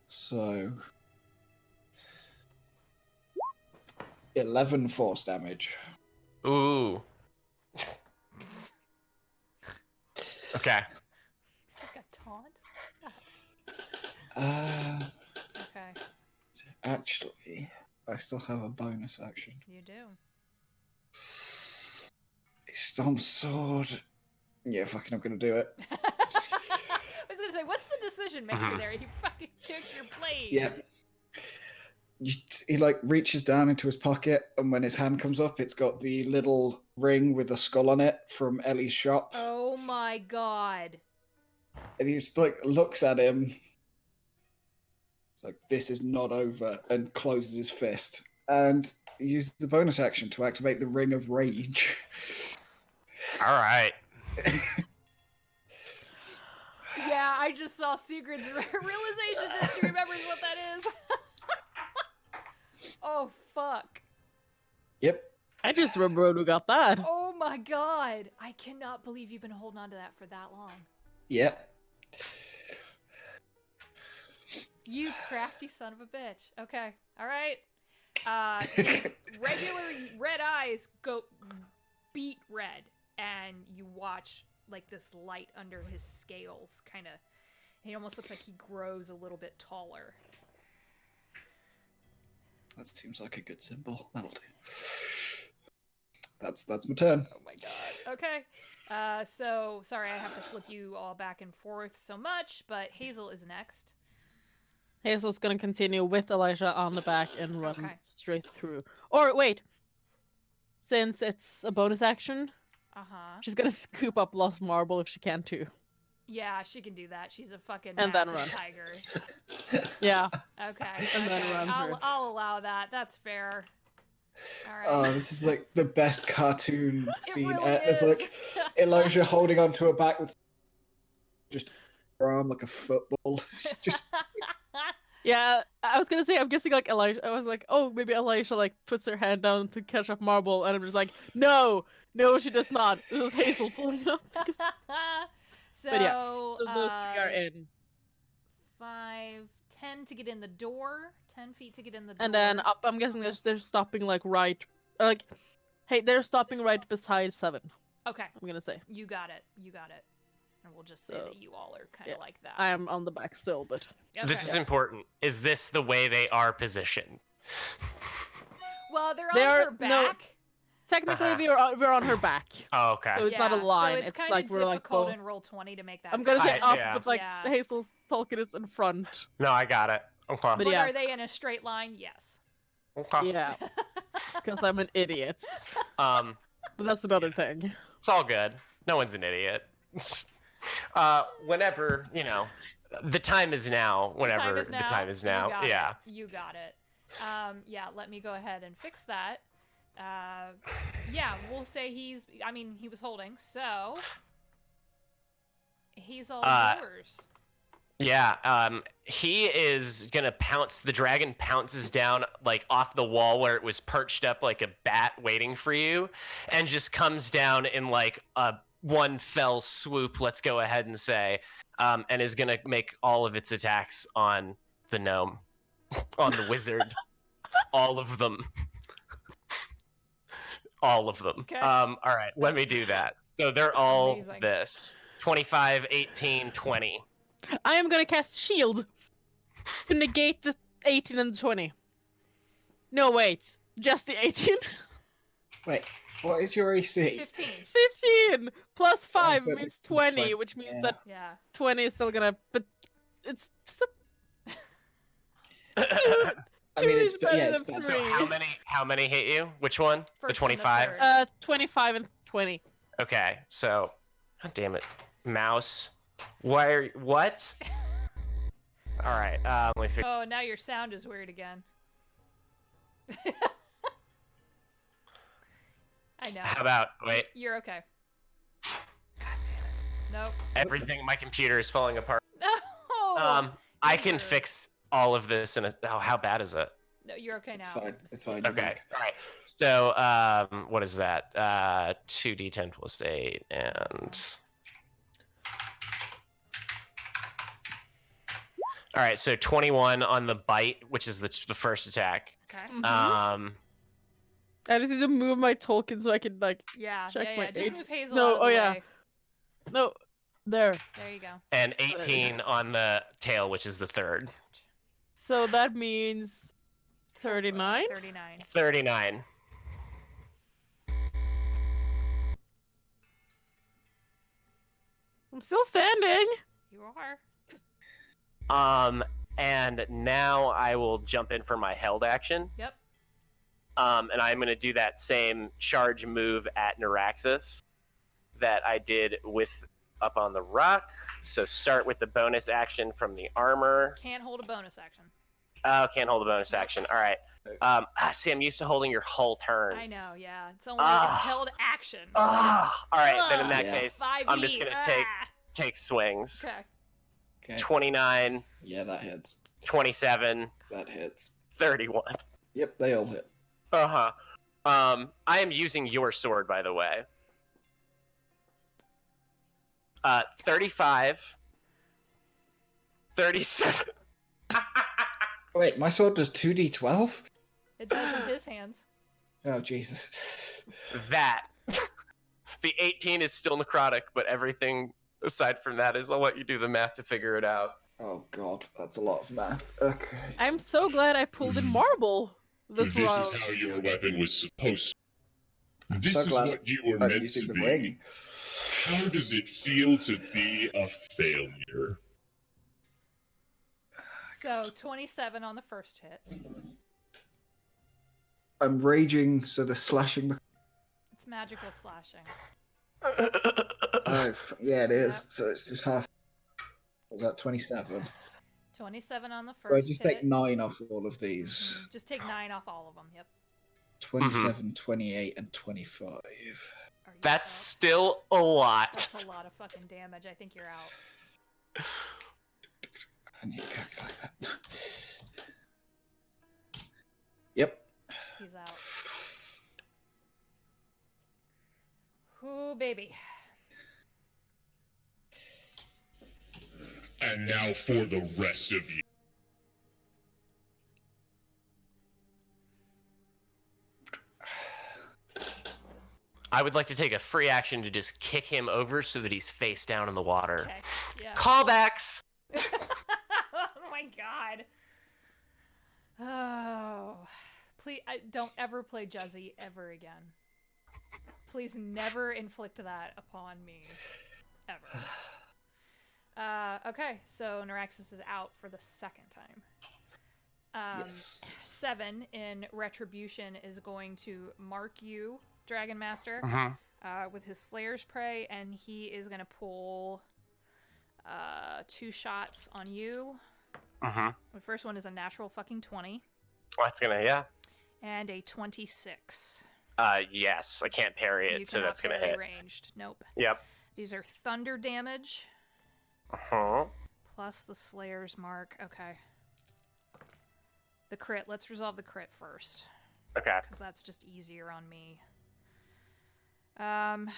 S2: So 11 force damage.
S5: Ooh. Okay.
S1: It's like a taunt. Okay.
S2: Actually, I still have a bonus action.
S1: You do.
S2: Stomp sword. Yeah, fucking, I'm gonna do it.
S1: I was gonna say, what's the decision maker there? He fucking took your blade.
S2: Yeah. He like reaches down into his pocket, and when his hand comes up, it's got the little ring with a skull on it from Ellie's shop.
S1: Oh my god.
S2: And he just like looks at him. It's like, this is not over, and closes his fist. And he uses the bonus action to activate the Ring of Rage.
S5: All right.
S1: Yeah, I just saw Sigrid's realization that she remembers what that is. Oh, fuck.
S2: Yep.
S4: I just remembered who got that.
S1: Oh my god. I cannot believe you've been holding on to that for that long.
S2: Yep.
S1: You crafty son of a bitch. Okay. Alright. His regular red eyes go beat red, and you watch like this light under his scales kind of. He almost looks like he grows a little bit taller.
S2: That seems like a good symbol. That'll do. That's my turn.
S1: Oh my god. Okay. So sorry I have to flip you all back and forth so much, but Hazel is next.
S4: Hazel's gonna continue with Elijah on the back and run
S1: Okay.
S4: straight through. Or wait, since it's a bonus action, she's gonna scoop up Lost Marble if she can too.
S1: Yeah, she can do that. She's a fucking
S4: And then
S1: massive
S4: run.
S1: tiger.
S4: Yeah.
S1: Okay.
S4: And then
S1: okay.
S4: run through.
S1: I'll allow that. That's fair. All right.
S2: Oh, this is like the best cartoon
S1: It
S2: scene.
S1: really
S2: There's
S1: is.
S2: like Elijah holding onto her back with just her arm like a football. Just
S4: Yeah, I was gonna say, I'm guessing like Elijah. I was like, oh, maybe Elijah like puts her hand down to catch up Marble, and I'm just like, no, she does not. This is Hazel pulling up.
S1: So,
S4: But yeah, so those 3 are in,
S1: 5, 10 to get in the door, 10 feet to get in the door.
S4: and then up. I'm guessing they're stopping like right, like Hey, they're stopping right beside 7.
S1: Okay,
S4: I'm gonna say.
S1: you got it. You got it. And we'll just say
S4: So,
S1: that you all are kind of
S4: yeah,
S1: like that.
S4: I am on the back still, but
S1: Okay.
S5: This is important. Is this the way they are positioned?
S1: Well, they're
S4: They
S1: on
S4: are-
S1: her
S4: no.
S1: back.
S4: technically
S5: Uh-huh.
S4: we're on her back.
S5: Oh, okay.
S4: So it's not a
S1: Yeah,
S4: line.
S1: So it's kind
S4: like
S1: of
S4: we're like
S1: difficult
S4: both.
S1: in roll 20 to make that
S4: I'm gonna say
S1: happen.
S4: up,
S5: yeah.
S4: but like
S1: Yeah.
S4: Hazel's Tolkien is in front.
S5: No, I got it. Okay.
S4: But
S1: But
S4: yeah.
S1: are they in a straight line? Yes.
S5: Okay.
S4: Yeah, because I'm an idiot.
S5: Um,
S4: But that's another thing.
S5: it's all good. No one's an idiot. Whenever, the time is now. Whenever the time is now.
S1: You got
S5: Yeah.
S1: It. You got it. Yeah, let me go ahead and fix that. Yeah, we'll say he was holding, so he's all yours.
S5: Yeah, he is gonna pounce. The dragon pounces down like off the wall where it was perched up like a bat waiting for you, and just comes down in like a one fell swoop, let's go ahead and say, and is gonna make all of its attacks on the gnome, on the wizard, all of them. All of them.
S1: Okay.
S5: All right, let me do that. So they're all
S1: Amazing.
S5: this. 25, 18, 20.
S4: I am gonna cast shield to negate the 18 and the 20. No, wait, just the 18.
S2: Wait, what is your AC?
S1: 15.
S4: 15 plus 5
S2: so
S4: means
S2: it's
S4: 20,
S2: 20,
S4: which means
S2: yeah.
S4: that
S1: Yeah.
S4: 20 is still gonna. But it's
S2: I mean,
S4: is
S2: it's
S4: better
S2: yeah, it's
S4: than
S2: bad.
S5: So
S4: 3.
S5: how many hit you? Which one?
S1: First
S5: The
S1: and the
S5: 25?
S1: third.
S4: 25 and 20.
S5: Okay, so god damn it. Mouse. What? All right, let me figure.
S1: Oh, now your sound is weird again. I know.
S5: How about wait,
S1: You're okay. Nope.
S5: everything my computer is falling apart.
S1: No.
S5: I
S1: You're
S5: can
S1: good.
S5: fix all of this in a how bad is it?
S1: No, you're okay
S2: It's
S1: now.
S2: fine. It's fine. you're
S5: Okay.
S2: back.
S5: All right. So, what is that? 2d10 plus 8 and all right, so 21 on the bite, which is the first attack.
S1: Okay.
S5: Um,
S4: I just need to move my Tolkien so I can like.
S1: Yeah,
S4: Check
S1: yeah,
S4: my
S1: yeah. Just
S4: age.
S1: move Hazel
S4: No,
S1: out of the
S4: oh, yeah.
S1: way.
S4: No, there.
S1: There you go.
S5: and 18 on the tail, which is the third.
S4: So that means 39.
S1: 39.
S5: 39.
S4: I'm still standing.
S1: You are.
S5: And now I will jump in for my held action.
S1: Yep.
S5: And I'm going to do that same charge move at Naraxas that I did with up on the rock. So start with the bonus action from the armor.
S1: Can't hold a bonus action.
S5: Oh, can't hold a bonus action. All right. See, I'm used to holding your whole turn.
S1: I know, yeah. It's only
S5: Ah.
S1: it's held action.
S5: All right. Then in
S1: Ugh.
S5: that
S2: Yeah.
S5: case,
S1: 5e.
S5: I'm just gonna take swings.
S1: Okay.
S2: Okay.
S5: 29,
S2: Yeah, that hits.
S5: 27,
S2: That hits.
S5: 31.
S2: Yep, they all hit.
S5: Uh-huh. I am using your sword, by the way. 35, 37.
S2: Wait, my sword does 2d12?
S1: It does in his hands.
S2: Oh, Jesus.
S5: That. The 18 is still necrotic, but everything aside from that is I'll let you do the math to figure it out.
S2: Oh, God, that's a lot of math. Okay.
S4: I'm so glad I pulled in marble this
S7: This
S4: round.
S7: is how your weapon was supposed to.
S2: I'm
S7: This
S2: so
S7: is
S2: glad
S7: what you were
S2: I'm
S7: meant
S2: using
S7: to
S2: the
S7: be.
S2: ring.
S7: How does it feel to be a failure?
S1: So 27 on the first hit.
S2: I'm raging, so the slashing.
S1: It's magical slashing.
S2: Oh, yeah, it is.
S1: Yep.
S2: So it's just half. Was that 27?
S1: 27 on the
S2: So I
S1: first
S2: just
S1: hit.
S2: take 9 off all of these.
S1: Mhm. Just take 9 off all of them. Yep.
S2: 27, 28, and 25.
S1: Are you
S5: That's
S1: out?
S5: still a lot.
S1: That's a lot of fucking damage. I think you're out.
S2: I need to calculate that. Yep.
S1: He's out. Ooh, baby.
S7: And now for the rest of you.
S5: I would like to take a free action to just kick him over so that he's face down in the water.
S1: Okay. Yeah.
S5: Callbacks.
S1: Oh my god. Oh, please don't ever play Juzzy ever again. Please never inflict that upon me, ever. Okay, so Naraxas is out for the second time.
S2: Yes.
S1: 7 in Retribution is going to mark you, Dragon Master, with his Slayer's Prey, and he is going to pull 2 shots on you. The first one is a natural fucking 20.
S5: That's gonna, yeah.
S1: And a 26.
S5: Yes, I can't parry it,
S1: You
S5: so
S1: cannot
S5: that's gonna
S1: parry
S5: hit.
S1: Ranged. Nope.
S5: Yep.
S1: These are thunder damage. Plus the Slayer's Mark. Okay. The crit. Let's resolve the crit first.
S5: Okay.
S1: Because that's just easier on me. Gosh,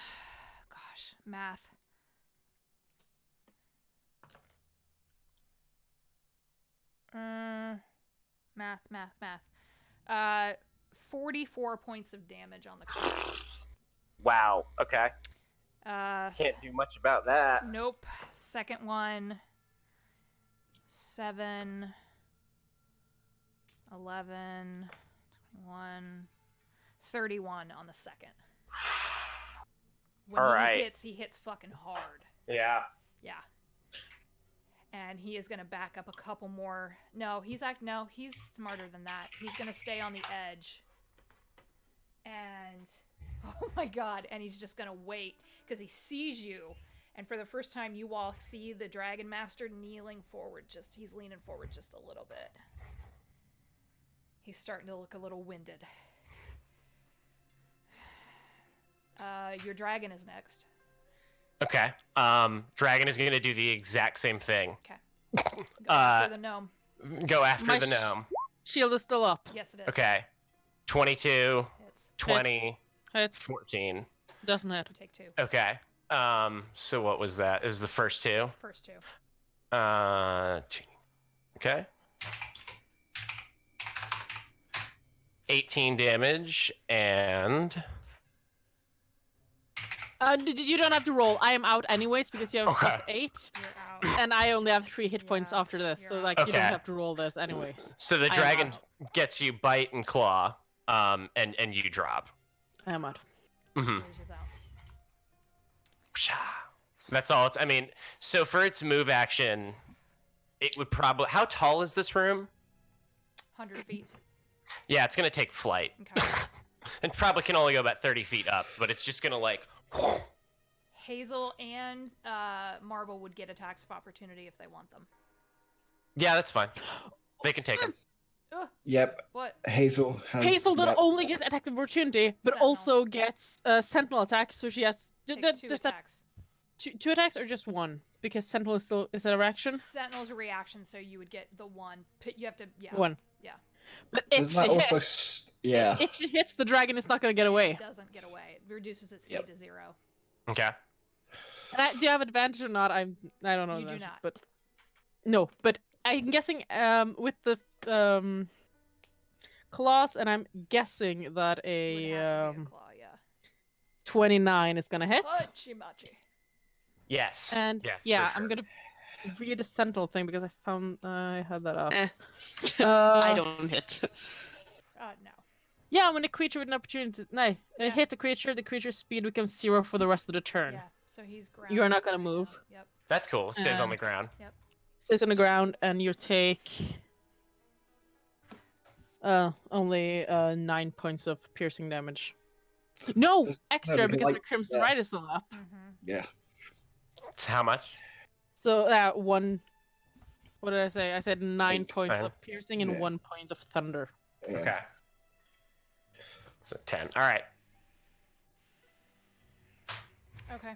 S1: math. Math. 44 points of damage on the crit.
S5: Wow. Okay. Can't do much about that.
S1: Nope. Second one. 7, 11, 21, 31 on the second. When he hits fucking hard.
S5: Yeah.
S1: Yeah. And he is gonna back up a couple more. No, he's smarter than that. He's gonna stay on the edge. And oh my god, and he's just gonna wait because he sees you. And for the first time, you all see the Dragon Master kneeling forward. He's leaning forward just a little bit. He's starting to look a little winded. Your dragon is next.
S5: Okay. Dragon is gonna do the exact same thing.
S1: Okay. Go after the gnome.
S5: Go after the gnome.
S4: Shield is still up.
S1: Yes, it is.
S5: Okay. 22,
S1: Hits.
S5: 20,
S4: Hits.
S5: 14.
S4: Doesn't hit.
S1: You take 2.
S5: Okay. So what was that? It was the first 2.
S1: First 2.
S5: 2. Okay. 18 damage and
S4: You don't have to roll. I am out anyways because you have plus 8,
S1: You're out.
S4: and I only have 3 hit points
S1: Yeah,
S4: after this, so
S1: you're
S4: like
S1: out.
S4: you don't
S5: Okay.
S4: have to roll this anyways.
S5: so the
S4: I am
S5: dragon
S4: out.
S5: gets you bite and claw, and you drop.
S4: I am out.
S5: Mm-hmm.
S1: Yours is out.
S5: That's all. I mean, so for its move action, it would probably. How tall is this room?
S1: 100 feet.
S5: Yeah, it's gonna take flight,
S1: Okay.
S5: and probably can only go about 30 feet up. But it's just gonna like.
S1: Hazel and Marble would get attacks of opportunity if they want them.
S5: Yeah, that's fine. They can take them.
S1: Ugh,
S2: Yep.
S1: what?
S2: Hazel has.
S4: Hazel not
S2: yep.
S4: only gets attack of opportunity, but
S1: Sentinel.
S4: also gets Sentinel attack, so she has.
S1: Take
S4: Does
S1: 2
S4: that
S1: attacks.
S4: two attacks or just 1? Because Sentinel is still is that a reaction?
S1: Sentinel's a reaction, so you would get the 1. You have to, yeah.
S4: 1.
S1: Yeah.
S4: But if
S2: Doesn't
S4: she
S2: that also?
S4: hits,
S2: Yeah.
S4: if she hits, the dragon is not gonna get away.
S1: It doesn't get away. It reduces its speed
S2: Yep.
S1: to 0.
S5: Okay.
S4: Do you have advantage or not? I don't know.
S1: You do
S4: advantage,
S1: not.
S4: But no, but I'm guessing with the claws, and I'm guessing that
S1: Would
S4: a
S1: have to be a claw, yeah.
S4: 29 is gonna hit.
S1: Hachi-machi.
S5: Yes.
S4: And
S5: yes,
S4: yeah,
S5: for
S4: I'm
S5: sure.
S4: gonna read the Sentinel thing because I found I had that up.
S3: I don't hit.
S1: No.
S4: Yeah, when a creature with an opportunity, no,
S1: Yeah.
S4: hit the creature's speed becomes 0 for the rest of the turn.
S1: Yeah, so he's grounded.
S4: You are not gonna
S1: right now.
S4: move.
S1: Yep.
S5: That's cool. Stays on the
S4: Uh,
S5: ground.
S4: Stays on the ground, and you take only 9 points of piercing damage. No,
S2: There's-
S4: extra
S2: there's a
S4: because
S2: light-
S4: the Crimson
S2: yeah.
S4: Rite is still up.
S1: Mm-hmm.
S2: Yeah.
S5: So how much?
S4: So 1. What did I say? I said 9
S2: 8.
S4: points
S5: Nine.
S4: of piercing and
S2: Yeah.
S4: 1 point of thunder.
S2: Yeah.
S5: Okay. So 10. All right.
S1: Okay.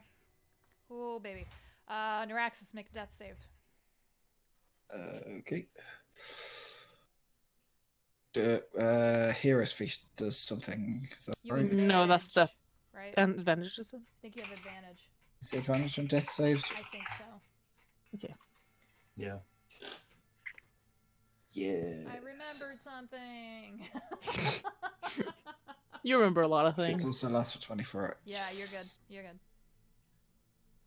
S1: Oh, baby. Naraxas, make a death save.
S2: Okay. Hero's Feast does something. Is that
S1: You
S2: right?
S4: No, that's the-
S1: advantage, right?
S4: And advantage is it?
S1: I think you have advantage.
S2: Is the advantage on death saves?
S1: I think so.
S6: Yeah.
S2: Yeah.
S1: I remembered something.
S4: You remember a lot of
S2: It
S4: things.
S2: also lasts for 24 hours.
S1: Yeah, you're good. You're good.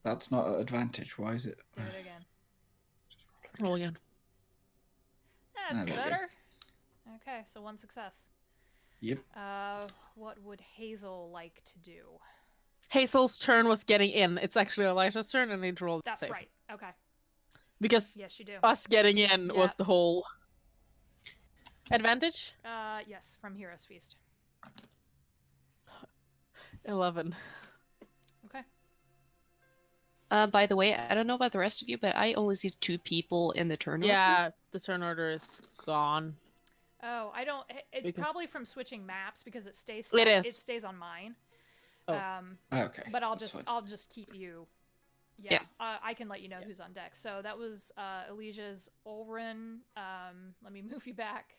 S2: That's not an advantage. Why is it?
S1: Do it again.
S4: Roll again.
S1: That's
S2: there we go.
S1: better. Okay, so 1 success.
S2: Yep.
S1: What would Hazel like to do?
S4: Hazel's turn was getting in. It's actually Elijah's turn, and need to roll.
S1: That's
S4: save.
S1: right. Okay.
S4: Because
S1: Yes, you do.
S4: us getting in was
S1: Yep.
S4: the whole advantage.
S1: Yes, from Hero's Feast.
S4: 11.
S1: Okay.
S3: By the way, I don't know about the rest of you, but I only see 2 people in the turn order.
S4: Yeah, the turn order is gone.
S1: Oh, I don't. It's
S4: Because-
S1: probably from switching maps because it stays.
S4: It is.
S1: It stays on mine.
S4: Oh.
S2: Okay.
S1: But
S2: that's fine.
S1: I'll just keep you. Yeah.
S3: Yeah.
S1: I can let you know who's on deck. So that was Elysia's Ulrin. Let me move you back.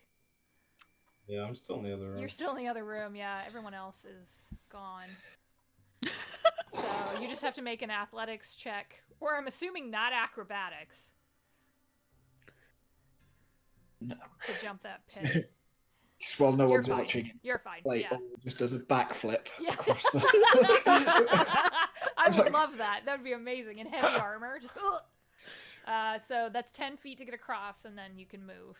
S8: Yeah, I'm still in the other room.
S1: You're still in the other room. Yeah. Everyone else is gone. So you just have to make an athletics check, or I'm assuming not acrobatics,
S2: No.
S1: to jump that pit.
S2: Just while no
S1: You're
S2: one's
S1: fine.
S2: watching,
S1: You're fine.
S2: like,
S1: Yeah.
S2: just does a backflip
S1: Yeah.
S2: across the.
S1: I would love that. That would be amazing. In heavy armor. Just, so that's 10 feet to get across, and then you can move.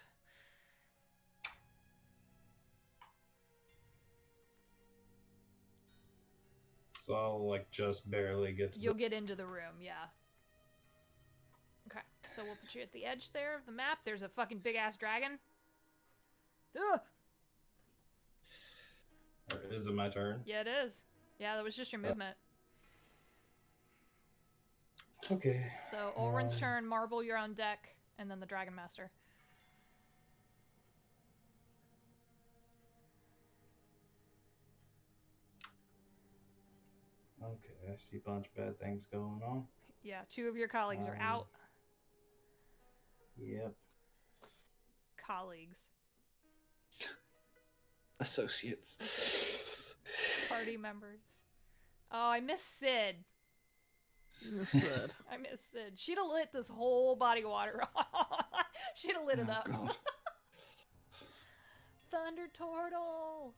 S8: So I'll like just barely get to
S1: You'll get into the room, yeah. Okay, so we'll put you at the edge there of the map. There's a fucking big-ass dragon. Ugh!
S8: Is it my turn?
S1: Yeah, it is. Yeah, that was just your movement.
S8: Okay.
S1: So Ulrin's turn, Marble, you're on deck, and then the Dragon Master.
S8: Okay, I see a bunch of bad things going on.
S1: Yeah, 2 of your colleagues are out.
S8: Yep.
S1: Colleagues.
S2: Associates.
S1: Party members. Oh, I miss Sid.
S4: Good.
S1: I miss Sid. She'd have lit this whole body of water off. She'd have lit it
S2: Oh,
S1: up.
S2: God.
S1: Thunder Turtle!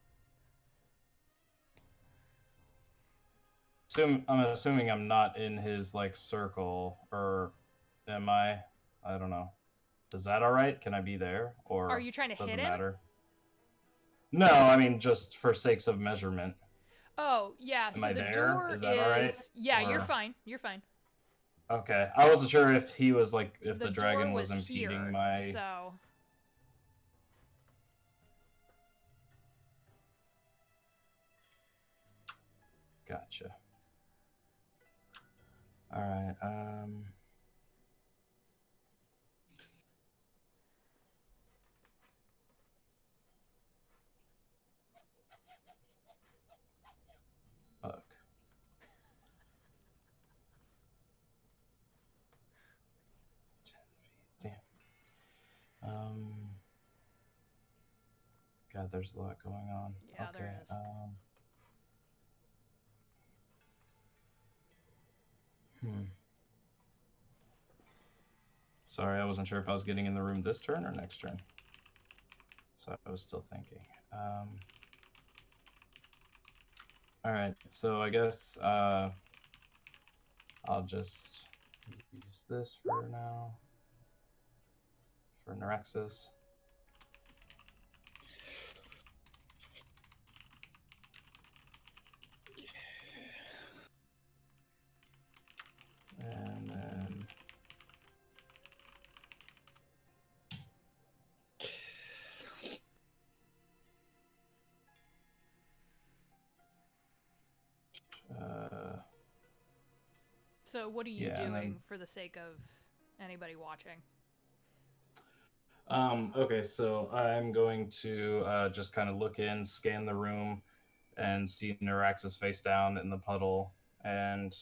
S6: I'm assuming I'm not in his like circle, or am I? I don't know. Is that all right? Can I be there, or
S1: Are you trying to
S6: doesn't
S1: hit him?
S6: matter? No, I mean just for sakes of measurement.
S1: Oh, yeah,
S6: Am
S1: so
S6: I
S1: the
S6: there?
S1: door
S6: Is that all right?
S1: Yeah, you're
S6: Or-
S1: fine. You're fine.
S6: Okay, I wasn't sure if he was like if the,
S1: door
S6: dragon was impeding
S1: here,
S6: my.
S1: So...
S6: Gotcha. All right. Fuck. Damn. God, there's a lot going on.
S1: Yeah,
S6: okay.
S1: there is.
S6: Sorry, I wasn't sure if I was getting in the room this turn or next turn. So I was still thinking. All right, so I guess I'll just use this for now. For Naraxas. And then
S1: So what are you
S6: Yeah, and
S1: doing
S6: then-
S1: for the sake of anybody watching?
S6: Okay, so I'm going to just kind of look in, scan the room, and see Naraxas face down in the puddle, and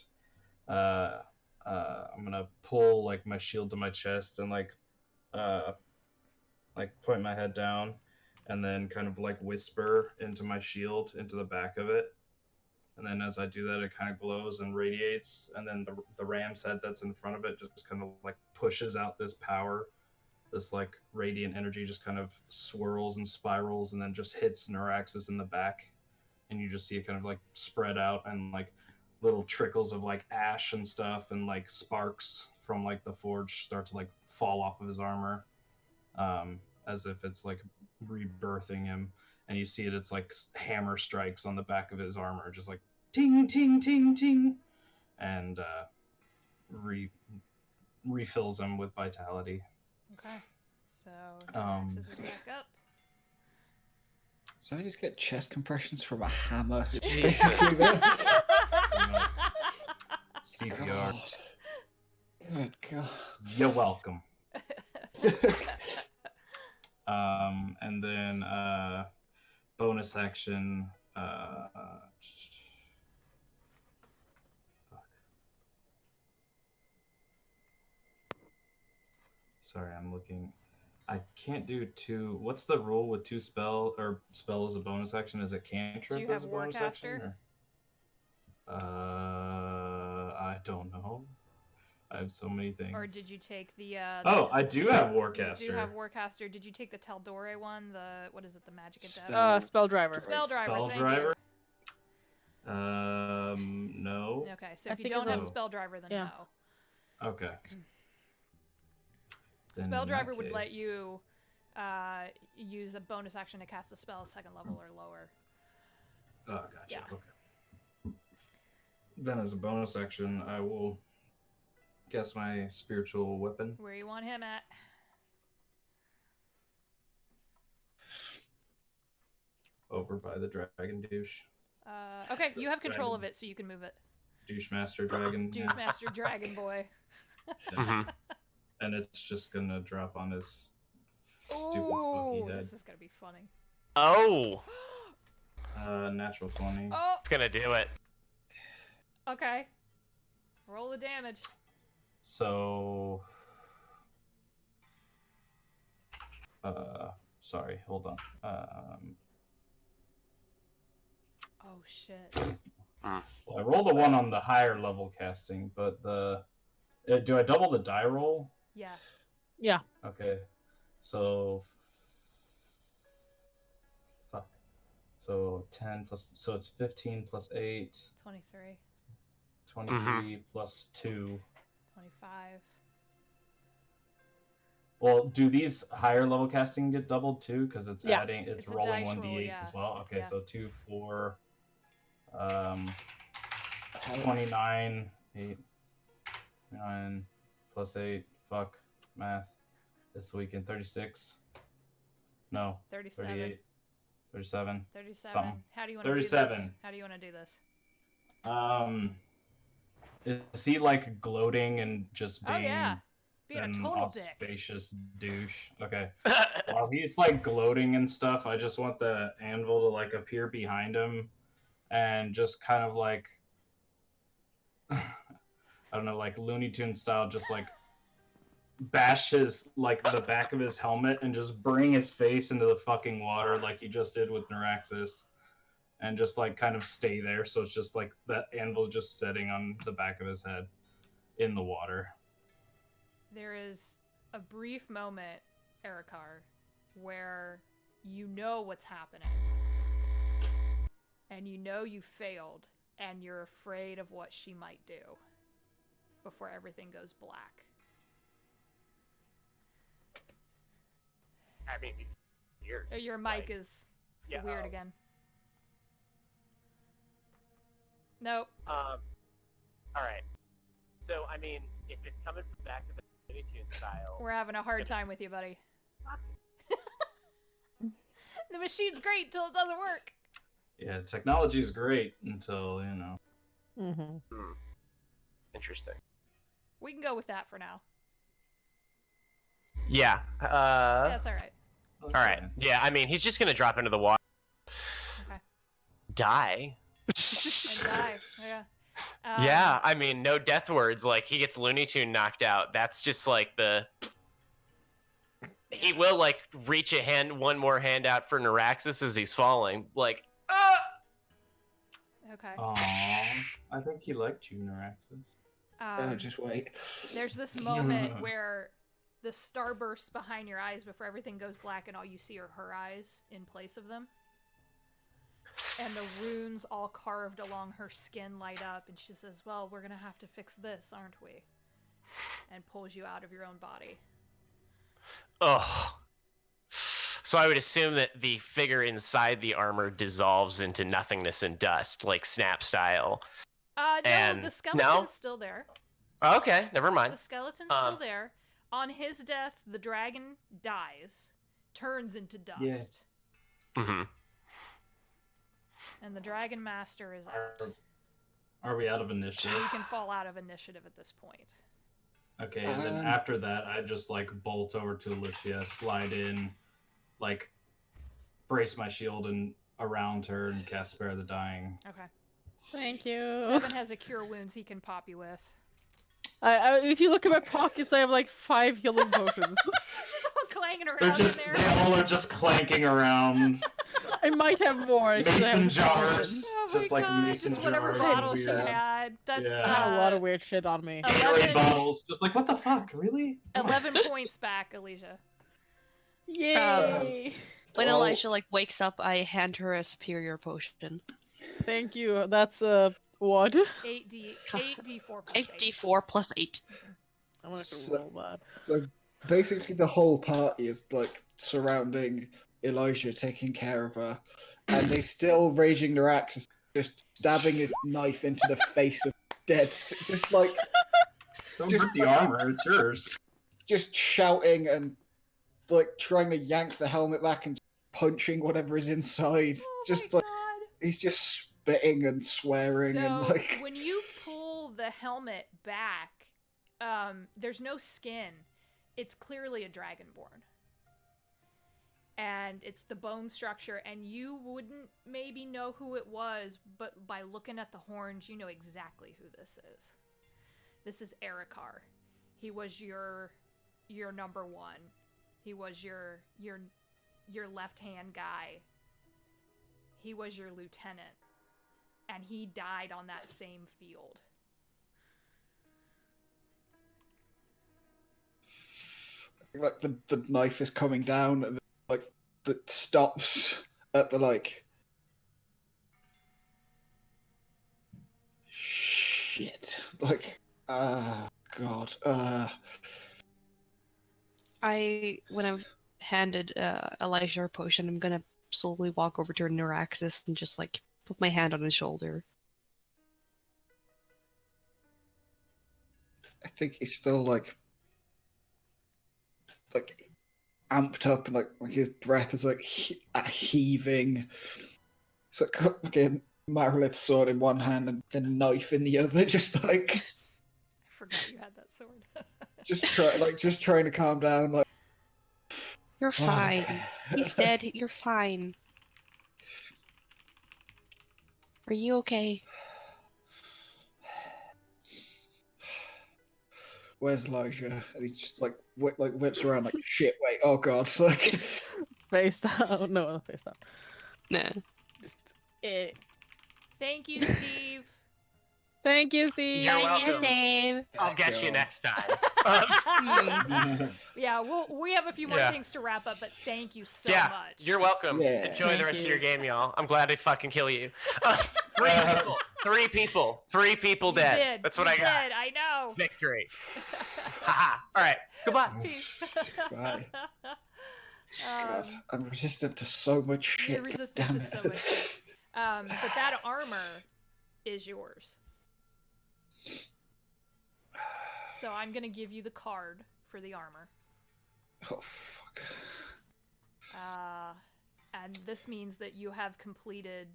S6: I'm gonna pull like my shield to my chest and like point my head down, and then kind of like whisper into my shield into the back of it, and then as I do that, it kind of glows and radiates, and then the ram's head that's in front of it just kind of like pushes out this power. This like radiant energy just kind of swirls and spirals and then just hits Naraxas in the back and you just see it kind of like spread out, and like little trickles of like ash and stuff, and like sparks from like the forge start to like fall off of his armor, as if it's like rebirthing him. And you see it's like hammer strikes on the back of his armor, just like ting ting ting ting, and refills him with vitality.
S1: Okay. So Naraxas is back up.
S2: So I just get chest compressions from a hammer.
S5: Jesus.
S2: Basically, there.
S6: CPR.
S2: God. Good God.
S6: You're welcome. And then bonus action. Fuck. Sorry, I'm looking. I can't do two. What's the rule with two spell as a bonus action? Is it cantrip
S1: Do you have
S6: as a bonus action?
S1: Warcaster?
S6: I don't know. I have so many things.
S1: Or did you take the
S6: Oh, I do have Warcaster.
S1: You do have Warcaster. Did you take the Taldore one? The what is it? The Magic Adept?
S4: Spell driver.
S1: Spell driver.
S6: Spell
S1: Thank
S6: driver?
S1: you.
S6: No.
S1: Okay, so
S4: I
S1: if you
S4: think
S1: don't
S4: it's
S1: have
S6: a-
S1: spell driver, then
S4: Yeah.
S1: no.
S6: Okay. Then
S1: Spell
S6: in
S1: driver
S6: that
S1: would let
S6: case-
S1: you use a bonus action to cast a spell second level or lower.
S6: Oh, gotcha.
S1: Yeah.
S6: Okay. Then, as a bonus action, I will guess my spiritual weapon.
S1: Where you want him at?
S6: Over by the dragon douche.
S1: Okay, you have control of it, so you can move it.
S6: Douche master dragon.
S1: Douche Master Dragon Boy.
S5: Mhm.
S6: And it's just gonna drop on his stupid
S1: Oh,
S6: fucky head.
S1: this is gonna be funny.
S5: Oh,
S6: Natural 20.
S1: Oh,
S5: it's gonna do it.
S1: okay. Roll the damage.
S6: So. Sorry, hold on.
S1: Oh shit.
S6: Well, I rolled a 1 on the higher level casting, but do I double the die roll?
S1: Yeah.
S4: Yeah.
S6: Okay, so fuck. So 10 plus, so it's 15 plus 8,
S1: 23.
S6: 23 plus 2.
S1: 25.
S6: Well, do these higher level casting get doubled too? Because it's
S4: Yeah.
S6: adding, it's
S1: It's a
S6: rolling
S1: dice
S6: 1d8s
S1: roll, yeah.
S6: as well. Okay,
S1: Yeah.
S6: so 2, 4, 29, 8, 9 plus 8. Fuck math. This weekend 36. No,
S1: 37.
S6: 38, 37.
S1: 37.
S6: Something.
S1: How do you want to do this?
S6: 37.
S1: How do you want to do this?
S6: Is he like gloating and just
S1: Oh
S6: being
S1: yeah. Being a
S6: an
S1: total dick.
S6: auspicious douche? Okay. While he's like gloating and stuff, I just want the anvil to like appear behind him and just kind of like I don't know, like Looney Tunes style, just like bash his like the back of his helmet and just bring his face into the fucking water like he just did with Naraxas, and just like kind of stay there. So it's just like that anvil just sitting on the back of his head in the water.
S1: There is a brief moment, Erikar, where you know what's happening. And you know you failed, and you're afraid of what she might do before everything goes black.
S5: I mean, weird.
S1: Your mic is
S5: yeah,
S1: weird again. Nope.
S5: All right. So I mean, if it's coming from back to the Looney Tunes style,
S1: We're having a hard time with you, buddy. The machine's great till it doesn't work.
S6: Yeah, technology is great until, you know.
S4: Mm-hmm.
S5: Interesting.
S1: We can go with that for now.
S5: Yeah.
S1: That's all right.
S5: All right. Yeah. I mean, he's just gonna drop into the water.
S1: Okay.
S5: Die.
S1: And die. Yeah.
S5: Yeah. I mean, no death words. Like he gets Looney Tune knocked out. That's just like the. He will like reach one more hand out for Naraxas as he's falling. Like,
S1: Okay.
S6: Aww, I think he liked you, Naraxas.
S2: Just wait.
S1: There's this moment where the star bursts behind your eyes before everything goes black and all you see are her eyes in place of them. And the runes all carved along her skin light up, and she says, well, we're gonna have to fix this, aren't we? And pulls you out of your own body.
S5: Oh. So I would assume that the figure inside the armor dissolves into nothingness and dust, like Snap style.
S1: No,
S5: And
S1: the skeleton's still there.
S5: Okay, never mind.
S1: The skeleton's still there. On his death, the dragon dies, turns into dust.
S6: Yeah.
S5: Mm-hmm.
S1: And the Dragon Master is out.
S6: Are we out of initiative?
S1: You can fall out of initiative at this point.
S6: Okay, and then after that, I just like bolt over to Alicia, slide in, like brace my shield and around her and cast Spare the Dying.
S1: Okay.
S4: Thank you.
S1: Seven has a cure wounds he can pop you with.
S4: If you look at my pockets, I have like 5 healing potions.
S1: It's all clanging around
S6: They're just,
S1: in
S6: they
S1: there.
S6: all are just clanking around.
S4: I might have more. 'cause I have
S6: Mason jars.
S4: potions.
S1: Oh
S6: Just
S1: my
S6: like
S1: god,
S6: mason
S1: just whatever
S6: jars.
S1: bottle she
S6: Weird.
S1: had. That's
S6: Yeah.
S4: I had a lot of weird shit on me.
S1: 11,
S6: bottles. Just like, what the fuck? Really?
S1: 11 points back, Alicia.
S4: Yay!
S3: When
S2: Well-
S3: Elijah like wakes up, I hand her a superior potion.
S4: Thank you. That's what?
S1: 8d4 plus
S3: 8d4 plus 8.
S4: I'm gonna have to
S2: So-
S4: roll that.
S2: So basically, the whole party is like surrounding Elijah, taking care of her, and they still raging Naraxas, just stabbing his knife into the face of dead, just like
S6: Don't
S2: Just-
S6: hurt the armor. It's yours.
S2: just shouting and like trying to yank the helmet back and punching whatever is inside.
S1: Oh
S2: Just
S1: my
S2: like
S1: god.
S2: he's just spitting and swearing
S1: So
S2: and like
S1: when you pull the helmet back, there's no skin. It's clearly a dragonborn. And it's the bone structure, and you wouldn't maybe know who it was, but by looking at the horns, you know exactly who this is. This is Erikar. He was your number one. He was your left-hand guy. He was your lieutenant. And he died on that same field.
S2: the knife is coming down and like that stops at the like shit like god
S3: When I've handed Elijah a potion, I'm gonna slowly walk over to Naraxas and just like put my hand on his shoulder.
S2: I think he's still like amped up and like his breath is like heaving. So okay, Marilith's sword in one hand and a knife in the other, just like
S1: I forgot you had that sword.
S2: just trying to calm down. Like
S3: You're fine.
S2: okay.
S3: He's dead. You're fine. Are you okay?
S2: Where's Elijah? And he just like whips around like shit. Wait, oh god! Like
S4: Face down. No, not face down.
S3: Nah.
S1: Thank you, Steve.
S4: Thank you, Steve.
S5: You're welcome.
S3: Dave.
S5: I'll get you
S2: God.
S5: next time.
S1: Yeah, we have a few more
S5: Yeah.
S1: things to wrap up, but thank you so
S5: Yeah,
S1: much.
S5: you're welcome.
S2: Yeah.
S5: Enjoy the
S4: Thank
S5: rest of
S4: you.
S5: your game, y'all. I'm glad I fucking kill you. Three people
S1: You
S5: dead.
S1: did.
S5: That's what
S1: You
S5: I got.
S1: did, I know.
S5: Victory. Haha. All right. Goodbye.
S1: Peace.
S2: Bye. God,
S1: Um,
S2: I'm resistant to so much shit.
S1: you're resistant to
S2: goddammit.
S1: so much shit. But that armor is yours. So I'm gonna give you the card for the armor.
S2: Oh fuck.
S1: And this means that you have completed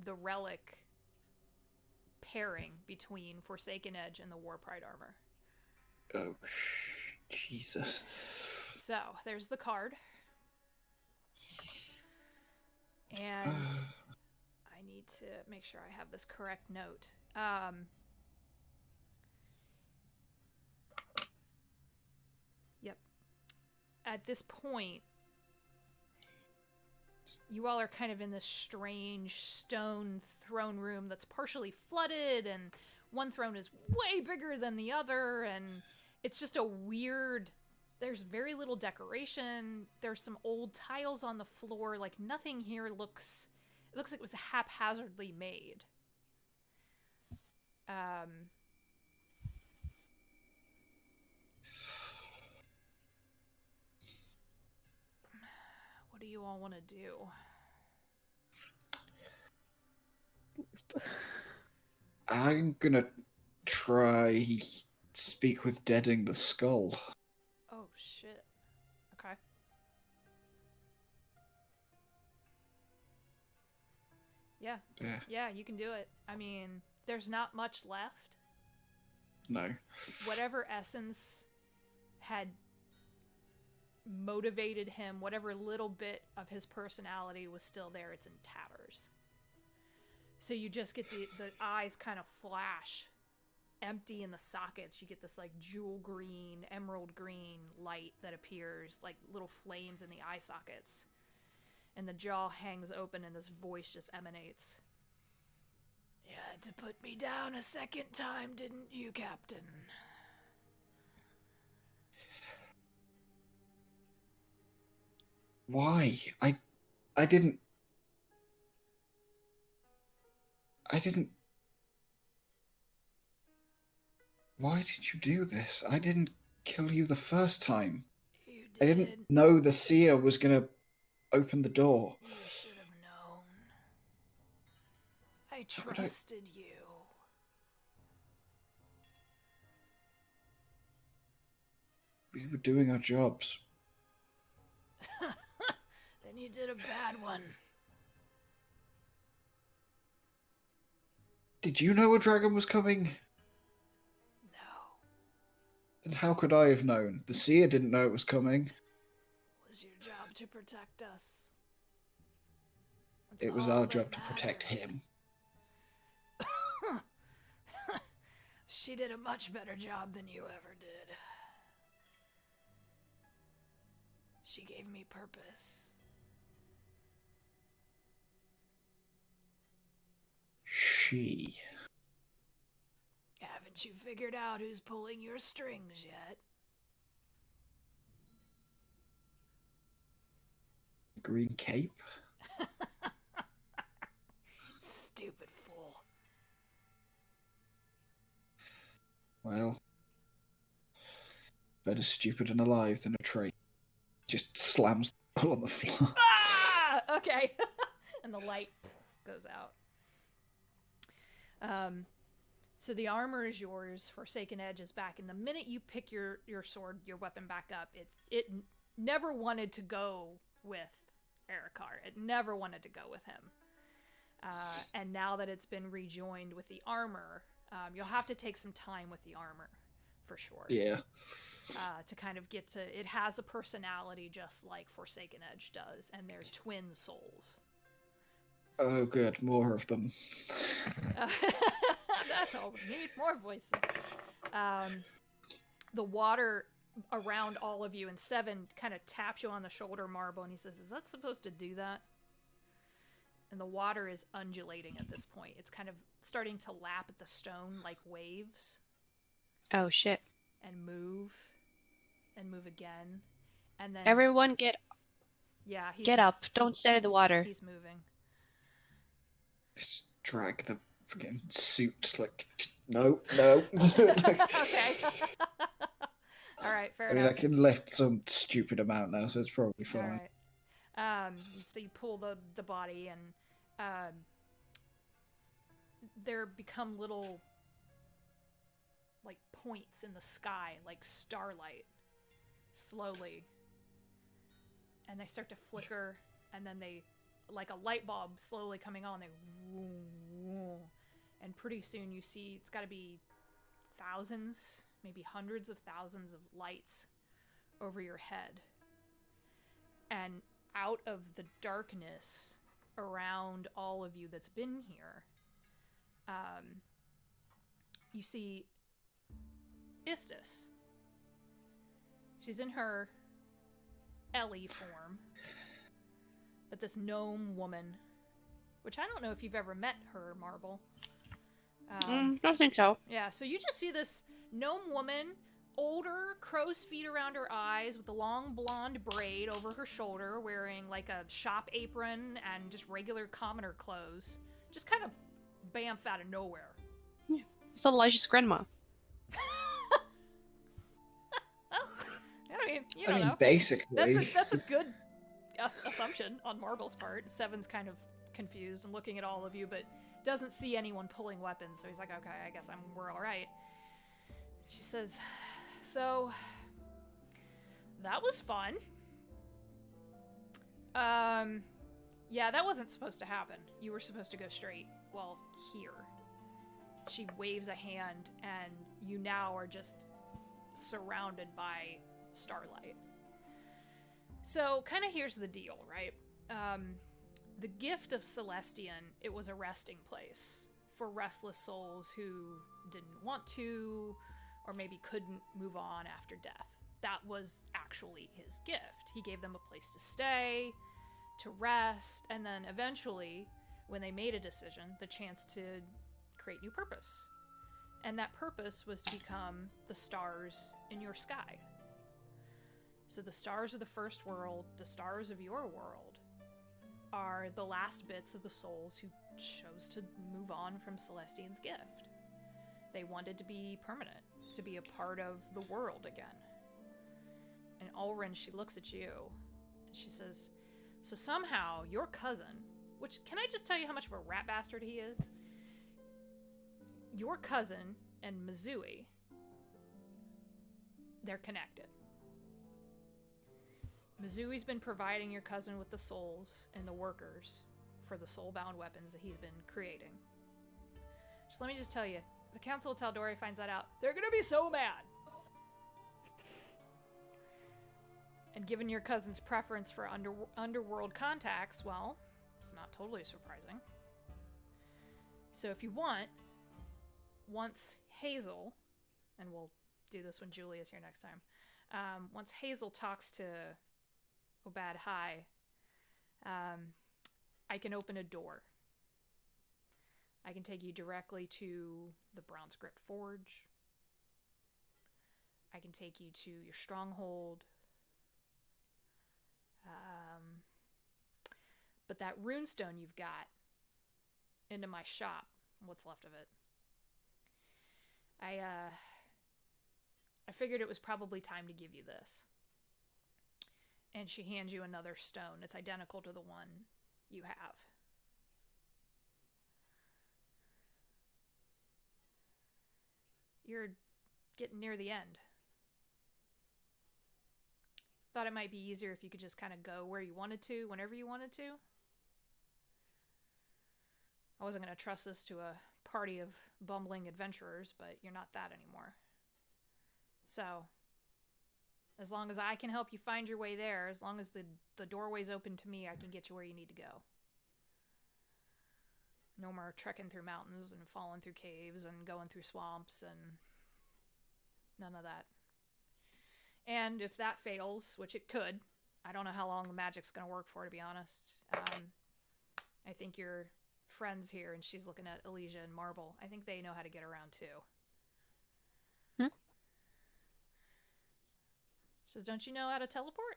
S1: the relic pairing between Forsaken Edge and the War Pride armor.
S2: Oh Jesus.
S1: So there's the card. And I need to make sure I have this correct note. Yep. At this point, you all are kind of in this strange stone throne room that's partially flooded, and one throne is way bigger than the other, and it's just a weird... There's very little decoration. There's some old tiles on the floor. Like, nothing here looks It looks like it was haphazardly made. What do you all want to do?
S2: I'm gonna try speak with Deading the Skull.
S1: Oh, shit. Okay. Yeah. Yeah, you can do it. I mean, there's not much left.
S2: No.
S1: Whatever essence had motivated him, whatever little bit of his personality was still there, it's in tatters. So you just get the eyes kind of flash empty in the sockets. You get this like jewel green, emerald green light that appears, like little flames in the eye sockets. And the jaw hangs open and this voice just emanates. You had to put me down a second time, didn't you, Captain?
S2: Why? I didn't. Why did you do this? I didn't kill you the first time.
S1: You did.
S2: I didn't know the seer was gonna open the door.
S1: You should have known. I
S2: How could I-
S1: trusted you.
S2: We were doing our jobs.
S1: Then you did a bad one.
S2: Did you know a dragon was coming?
S1: No.
S2: Then how could I have known? The seer didn't know it was coming.
S1: It was your job to protect us. That's
S2: It was
S1: all
S2: our
S1: that
S2: job to protect
S1: matters.
S2: him.
S1: She did a much better job than you ever did. She gave me purpose.
S2: She.
S1: Haven't you figured out who's pulling your strings yet?
S2: Green cape?
S1: Stupid fool.
S2: Well, better stupid and alive than a traitor. Just slams the ball on the floor.
S1: Ah! Okay. And the light goes out. So the armor is yours. Forsaken Edge is back. And the minute you pick your sword, your weapon back up, it never wanted to go with Erikar. It never wanted to go with him. And now that it's been rejoined with the armor, you'll have to take some time with the armor, for sure.
S2: Yeah.
S1: To kind of get to... It has a personality just like Forsaken Edge does, and they're twin souls.
S2: Oh, good. More of them.
S1: That's all we need. More voices. The water around all of you, and Seven kind of taps you on the shoulder, Marble, and he says, "Is that supposed to do that?" And the water is undulating at this point. It's kind of starting to lap at the stone like waves.
S3: Oh shit.
S1: And move again. And then
S3: Everyone get up. Don't stare at the water.
S1: He's moving.
S2: Just drag the fucking suit, like, no. Like,
S1: Okay. All right, fair
S2: I mean,
S1: enough.
S2: I can lift some stupid amount now, so it's probably
S1: All
S2: fine.
S1: right. So you pull the body, and there become little like points in the sky, like starlight, slowly, and they start to flicker, and then they, like a light bulb slowly coming on, and pretty soon you see it's got to be thousands, maybe hundreds of thousands of lights over your head. And out of the darkness around all of you that's been here, you see Istis. She's in her Ellie form, but this gnome woman, which I don't know if you've ever met her, Marble.
S3: Don't think so.
S1: Yeah, so you just see this gnome woman, older, crow's feet around her eyes, with a long blonde braid over her shoulder, wearing like a shop apron and just regular commoner clothes. Just kind of bamf out of nowhere.
S3: It's Elijah's grandma.
S1: I mean, you
S2: I
S1: don't
S2: mean,
S1: know.
S2: basically.
S1: That's a good assumption on Marble's part. Seven's kind of confused and looking at all of you, but doesn't see anyone pulling weapons, so he's like, okay, I guess we're all right. She says, so that was fun. Yeah, that wasn't supposed to happen. You were supposed to go straight. Well, here. She waves a hand, and you now are just surrounded by starlight. So, kind of here's the deal, right? The gift of Celestian, it was a resting place for restless souls who didn't want to, or maybe couldn't move on after death. That was actually his gift. He gave them a place to stay, to rest, and then eventually, when they made a decision, the chance to create new purpose. And that purpose was to become the stars in your sky. So the stars of the first world, the stars of your world, are the last bits of the souls who chose to move on from Celestian's gift. They wanted to be permanent, to be a part of the world again. And Ulrin, she looks at you, and she says, so somehow your cousin, which, can I just tell you how much of a rat bastard he is? Your cousin and Mizui, they're connected. Mizui's been providing your cousin with the souls and the workers for the soul-bound weapons that he's been creating. So let me just tell you, the Council of Tal'Dorei finds that out, they're gonna be so mad! And given your cousin's preference for underworld contacts, well, it's not totally surprising. So if you want, once Hazel, and we'll do this when Julie is here next time, once Hazel talks to Obad High, I can open a door. I can take you directly to the Bronze Grip Forge. I can take you to your stronghold. But that runestone you've got, into my shop, what's left of it. I figured it was probably time to give you this. And she hands you another stone. It's identical to the one you have. You're getting near the end. Thought it might be easier if you could just kind of go where you wanted to, whenever you wanted to. I wasn't going to trust this to a party of bumbling adventurers, but you're not that anymore. So, as long as I can help you find your way there, as long as the doorway's open to me, I can get you where you need to go. No more trekking through mountains and falling through caves and going through swamps and none of that. And if that fails, which it could, I don't know how long the magic's going to work for, to be honest. I think your friends here, and she's looking at Elysia and Marble, I think they know how to get around too. She says, don't you know how to teleport?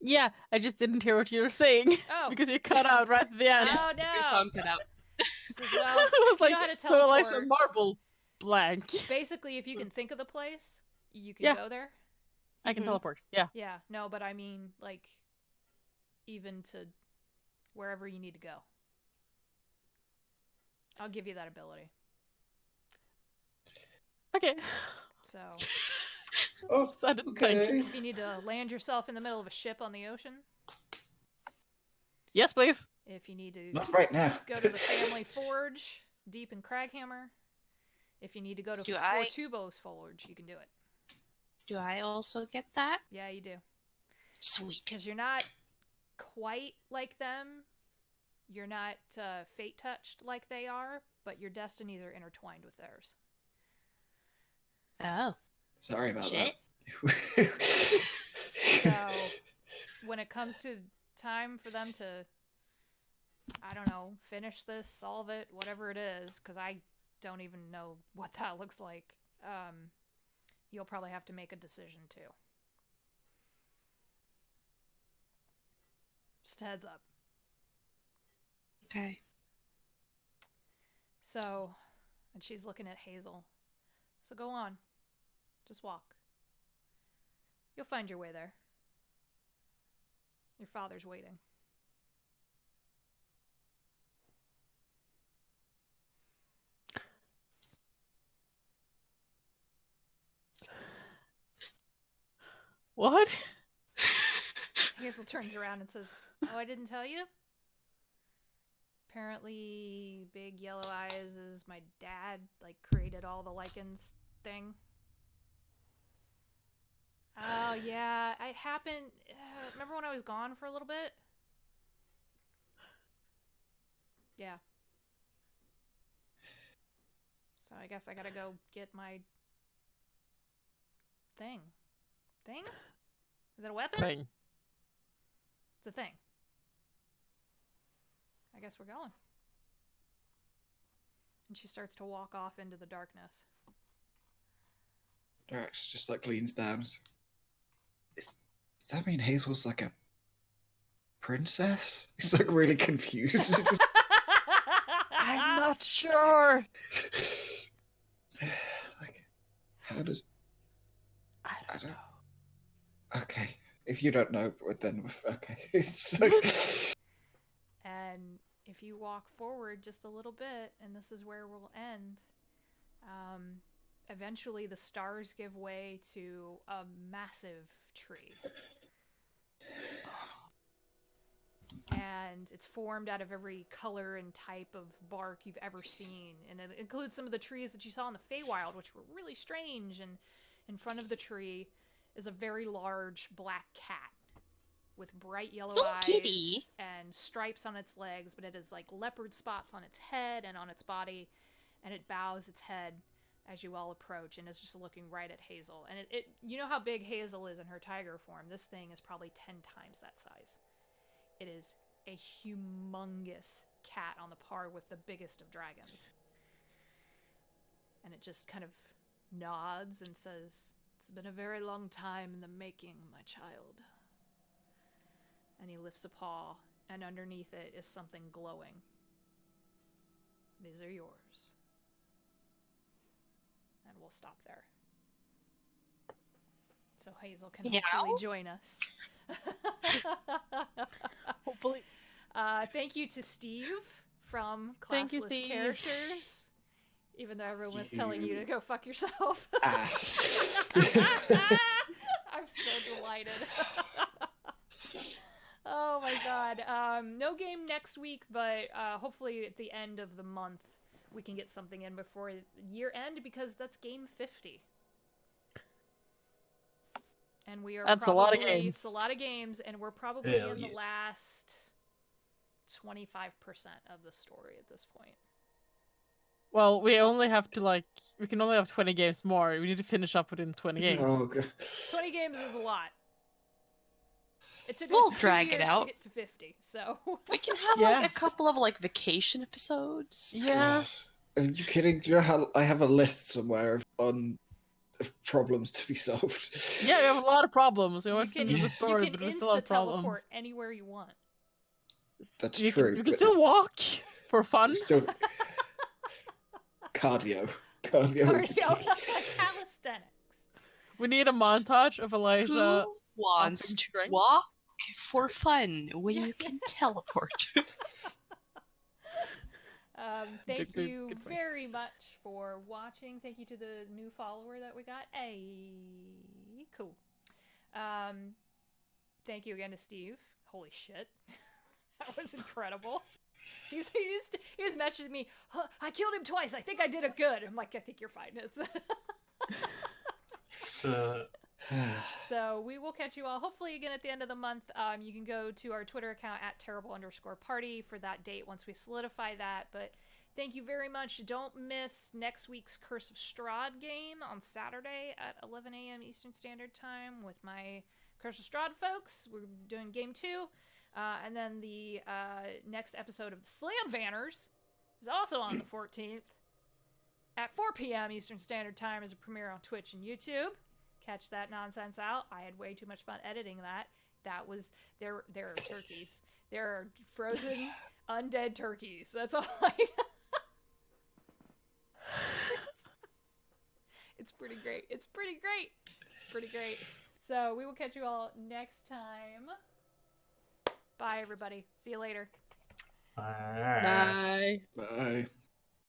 S4: Yeah, I just didn't hear what you were saying.
S1: Oh.
S4: Because you cut out right at the end.
S1: Oh no!
S3: Your sound cut out.
S1: She says, well,
S4: I was
S1: you
S4: like,
S1: know how to
S4: so
S1: teleport.
S4: Elijah Marble blank.
S1: Basically, if you can think of the place, you can
S4: Yeah.
S1: go there.
S4: I can teleport, yeah.
S1: Yeah, no, but I mean, like, even to wherever you need to go. I'll give you that ability.
S4: Okay.
S1: So,
S2: Oh,
S4: I didn't
S2: okay.
S4: think.
S1: if you need to land yourself in the middle of a ship on the ocean,
S4: Yes, please.
S1: if you need to
S2: Not right now.
S1: go to the family forge deep in Craghammer, if you need to go to Fortubo's forge, you can do it.
S3: Do I also get that?
S1: Yeah, you do.
S3: Sweet.
S1: Because you're not quite like them. You're not fate touched like they are, but your destinies are intertwined with theirs.
S3: Oh.
S2: Sorry about
S3: Shit.
S2: that.
S1: So, when it comes to time for them to, I don't know, finish this, solve it, whatever it is, because I don't even know what that looks like, you'll probably have to make a decision too. Just a heads up.
S3: Okay.
S1: So, and she's looking at Hazel. So go on. Just walk. You'll find your way there. Your father's waiting.
S4: What?
S1: Hazel turns around and says, "Oh, I didn't tell you? Apparently, Big Yellow Eyes is my dad, like, created all the lichens thing." Oh, yeah, it happened. Remember when I was gone for a little bit? Yeah. So I guess I gotta go get my thing. Thing? Is it a weapon?
S4: Thing.
S1: It's a thing. I guess we're going. And she starts to walk off into the darkness.
S2: Naraxas just like leans down. Does that mean Hazel's like a princess? He's like really confused. Just...
S4: I'm not sure.
S2: like, how does...
S4: I don't know.
S2: Okay, if you don't know, then okay. It's like...
S1: And if you walk forward just a little bit, and this is where we'll end, eventually the stars give way to a massive tree. And it's formed out of every color and type of bark you've ever seen. And it includes some of the trees that you saw in the Feywild, which were really strange. And in front of the tree is a very large black cat with bright yellow eyes
S3: kitty.
S1: and stripes on its legs, but it has like leopard spots on its head and on its body, and it bows its head as you all approach and is just looking right at Hazel. And it you know how big Hazel is in her tiger form. This thing is probably 10 times that size. It is a humongous cat on the par with the biggest of dragons. And it just kind of nods and says, "It's been a very long time in the making, my child." And he lifts a paw, and underneath it is something glowing. "These are yours." And we'll stop there. So Hazel can hopefully join us.
S4: Hopefully.
S1: Thank you to Steve from
S4: Thank you,
S1: Classless
S4: Steve.
S1: Characters. Even though everyone was telling you to go fuck yourself.
S2: Ass.
S1: I'm so delighted. Oh my god. No game next week, but hopefully at the end of the month we can get something in before year end, because that's game 50. And we are
S4: That's
S1: probably,
S4: a lot of games.
S1: It's a lot of games, and we're probably
S6: Hell
S1: in the
S6: yeah.
S1: last 25% of the story at this point.
S4: Well, we only have to we can only have 20 games more. We need to finish up within 20 games.
S2: Oh, God.
S1: 20 games is a lot. It took
S3: We'll
S1: us 2
S3: drag it
S1: years
S3: out.
S1: to get to 50, so...
S3: We can have
S4: Yeah.
S3: like a couple of like vacation episodes.
S4: Yeah.
S2: Are you kidding? Do you know how I have a list somewhere of problems to be solved?
S4: Yeah, we have a lot of problems. We
S1: You
S4: want to
S1: can,
S4: finish
S1: you
S4: the story,
S1: can
S4: but we still have problems.
S1: insta-teleport anywhere you want.
S2: That's
S4: You
S2: true.
S4: can
S2: but
S4: still walk for fun.
S2: still... Cardio. Cardio is the
S1: Cardio.
S2: key.
S1: Calisthenics.
S4: We need a montage of Elijah.
S3: Who wants
S4: upping
S3: to
S4: strength.
S3: walk for fun when you can teleport?
S1: Thank
S4: Good
S1: you
S4: point.
S1: very much for watching. Thank you to the new follower that we got. Hey, cool. Thank you again to Steve. Holy shit. That was incredible. He was messaging me, "Huh, I killed him twice. I think I did it good." I'm like, "I think you're fine." It's So we will catch you all hopefully again at the end of the month. You can go to our Twitter account at terrible_party for that date once we solidify that. But thank you very much. Don't miss next week's Curse of Strahd game on Saturday at 11 a.m. Eastern Standard Time with my Curse of Strahd folks. We're doing game 2. And then the next episode of the Slam Vanners is also on the 14th at 4 p.m. Eastern Standard Time as a premiere on Twitch and YouTube. Catch that nonsense out. I had way too much fun editing that. That was there are turkeys. There are frozen undead turkeys. That's all I It's pretty great. It's pretty great. Pretty great. So we will catch you all next time. Bye everybody. See you later.
S6: Bye.
S4: Bye.
S2: Bye.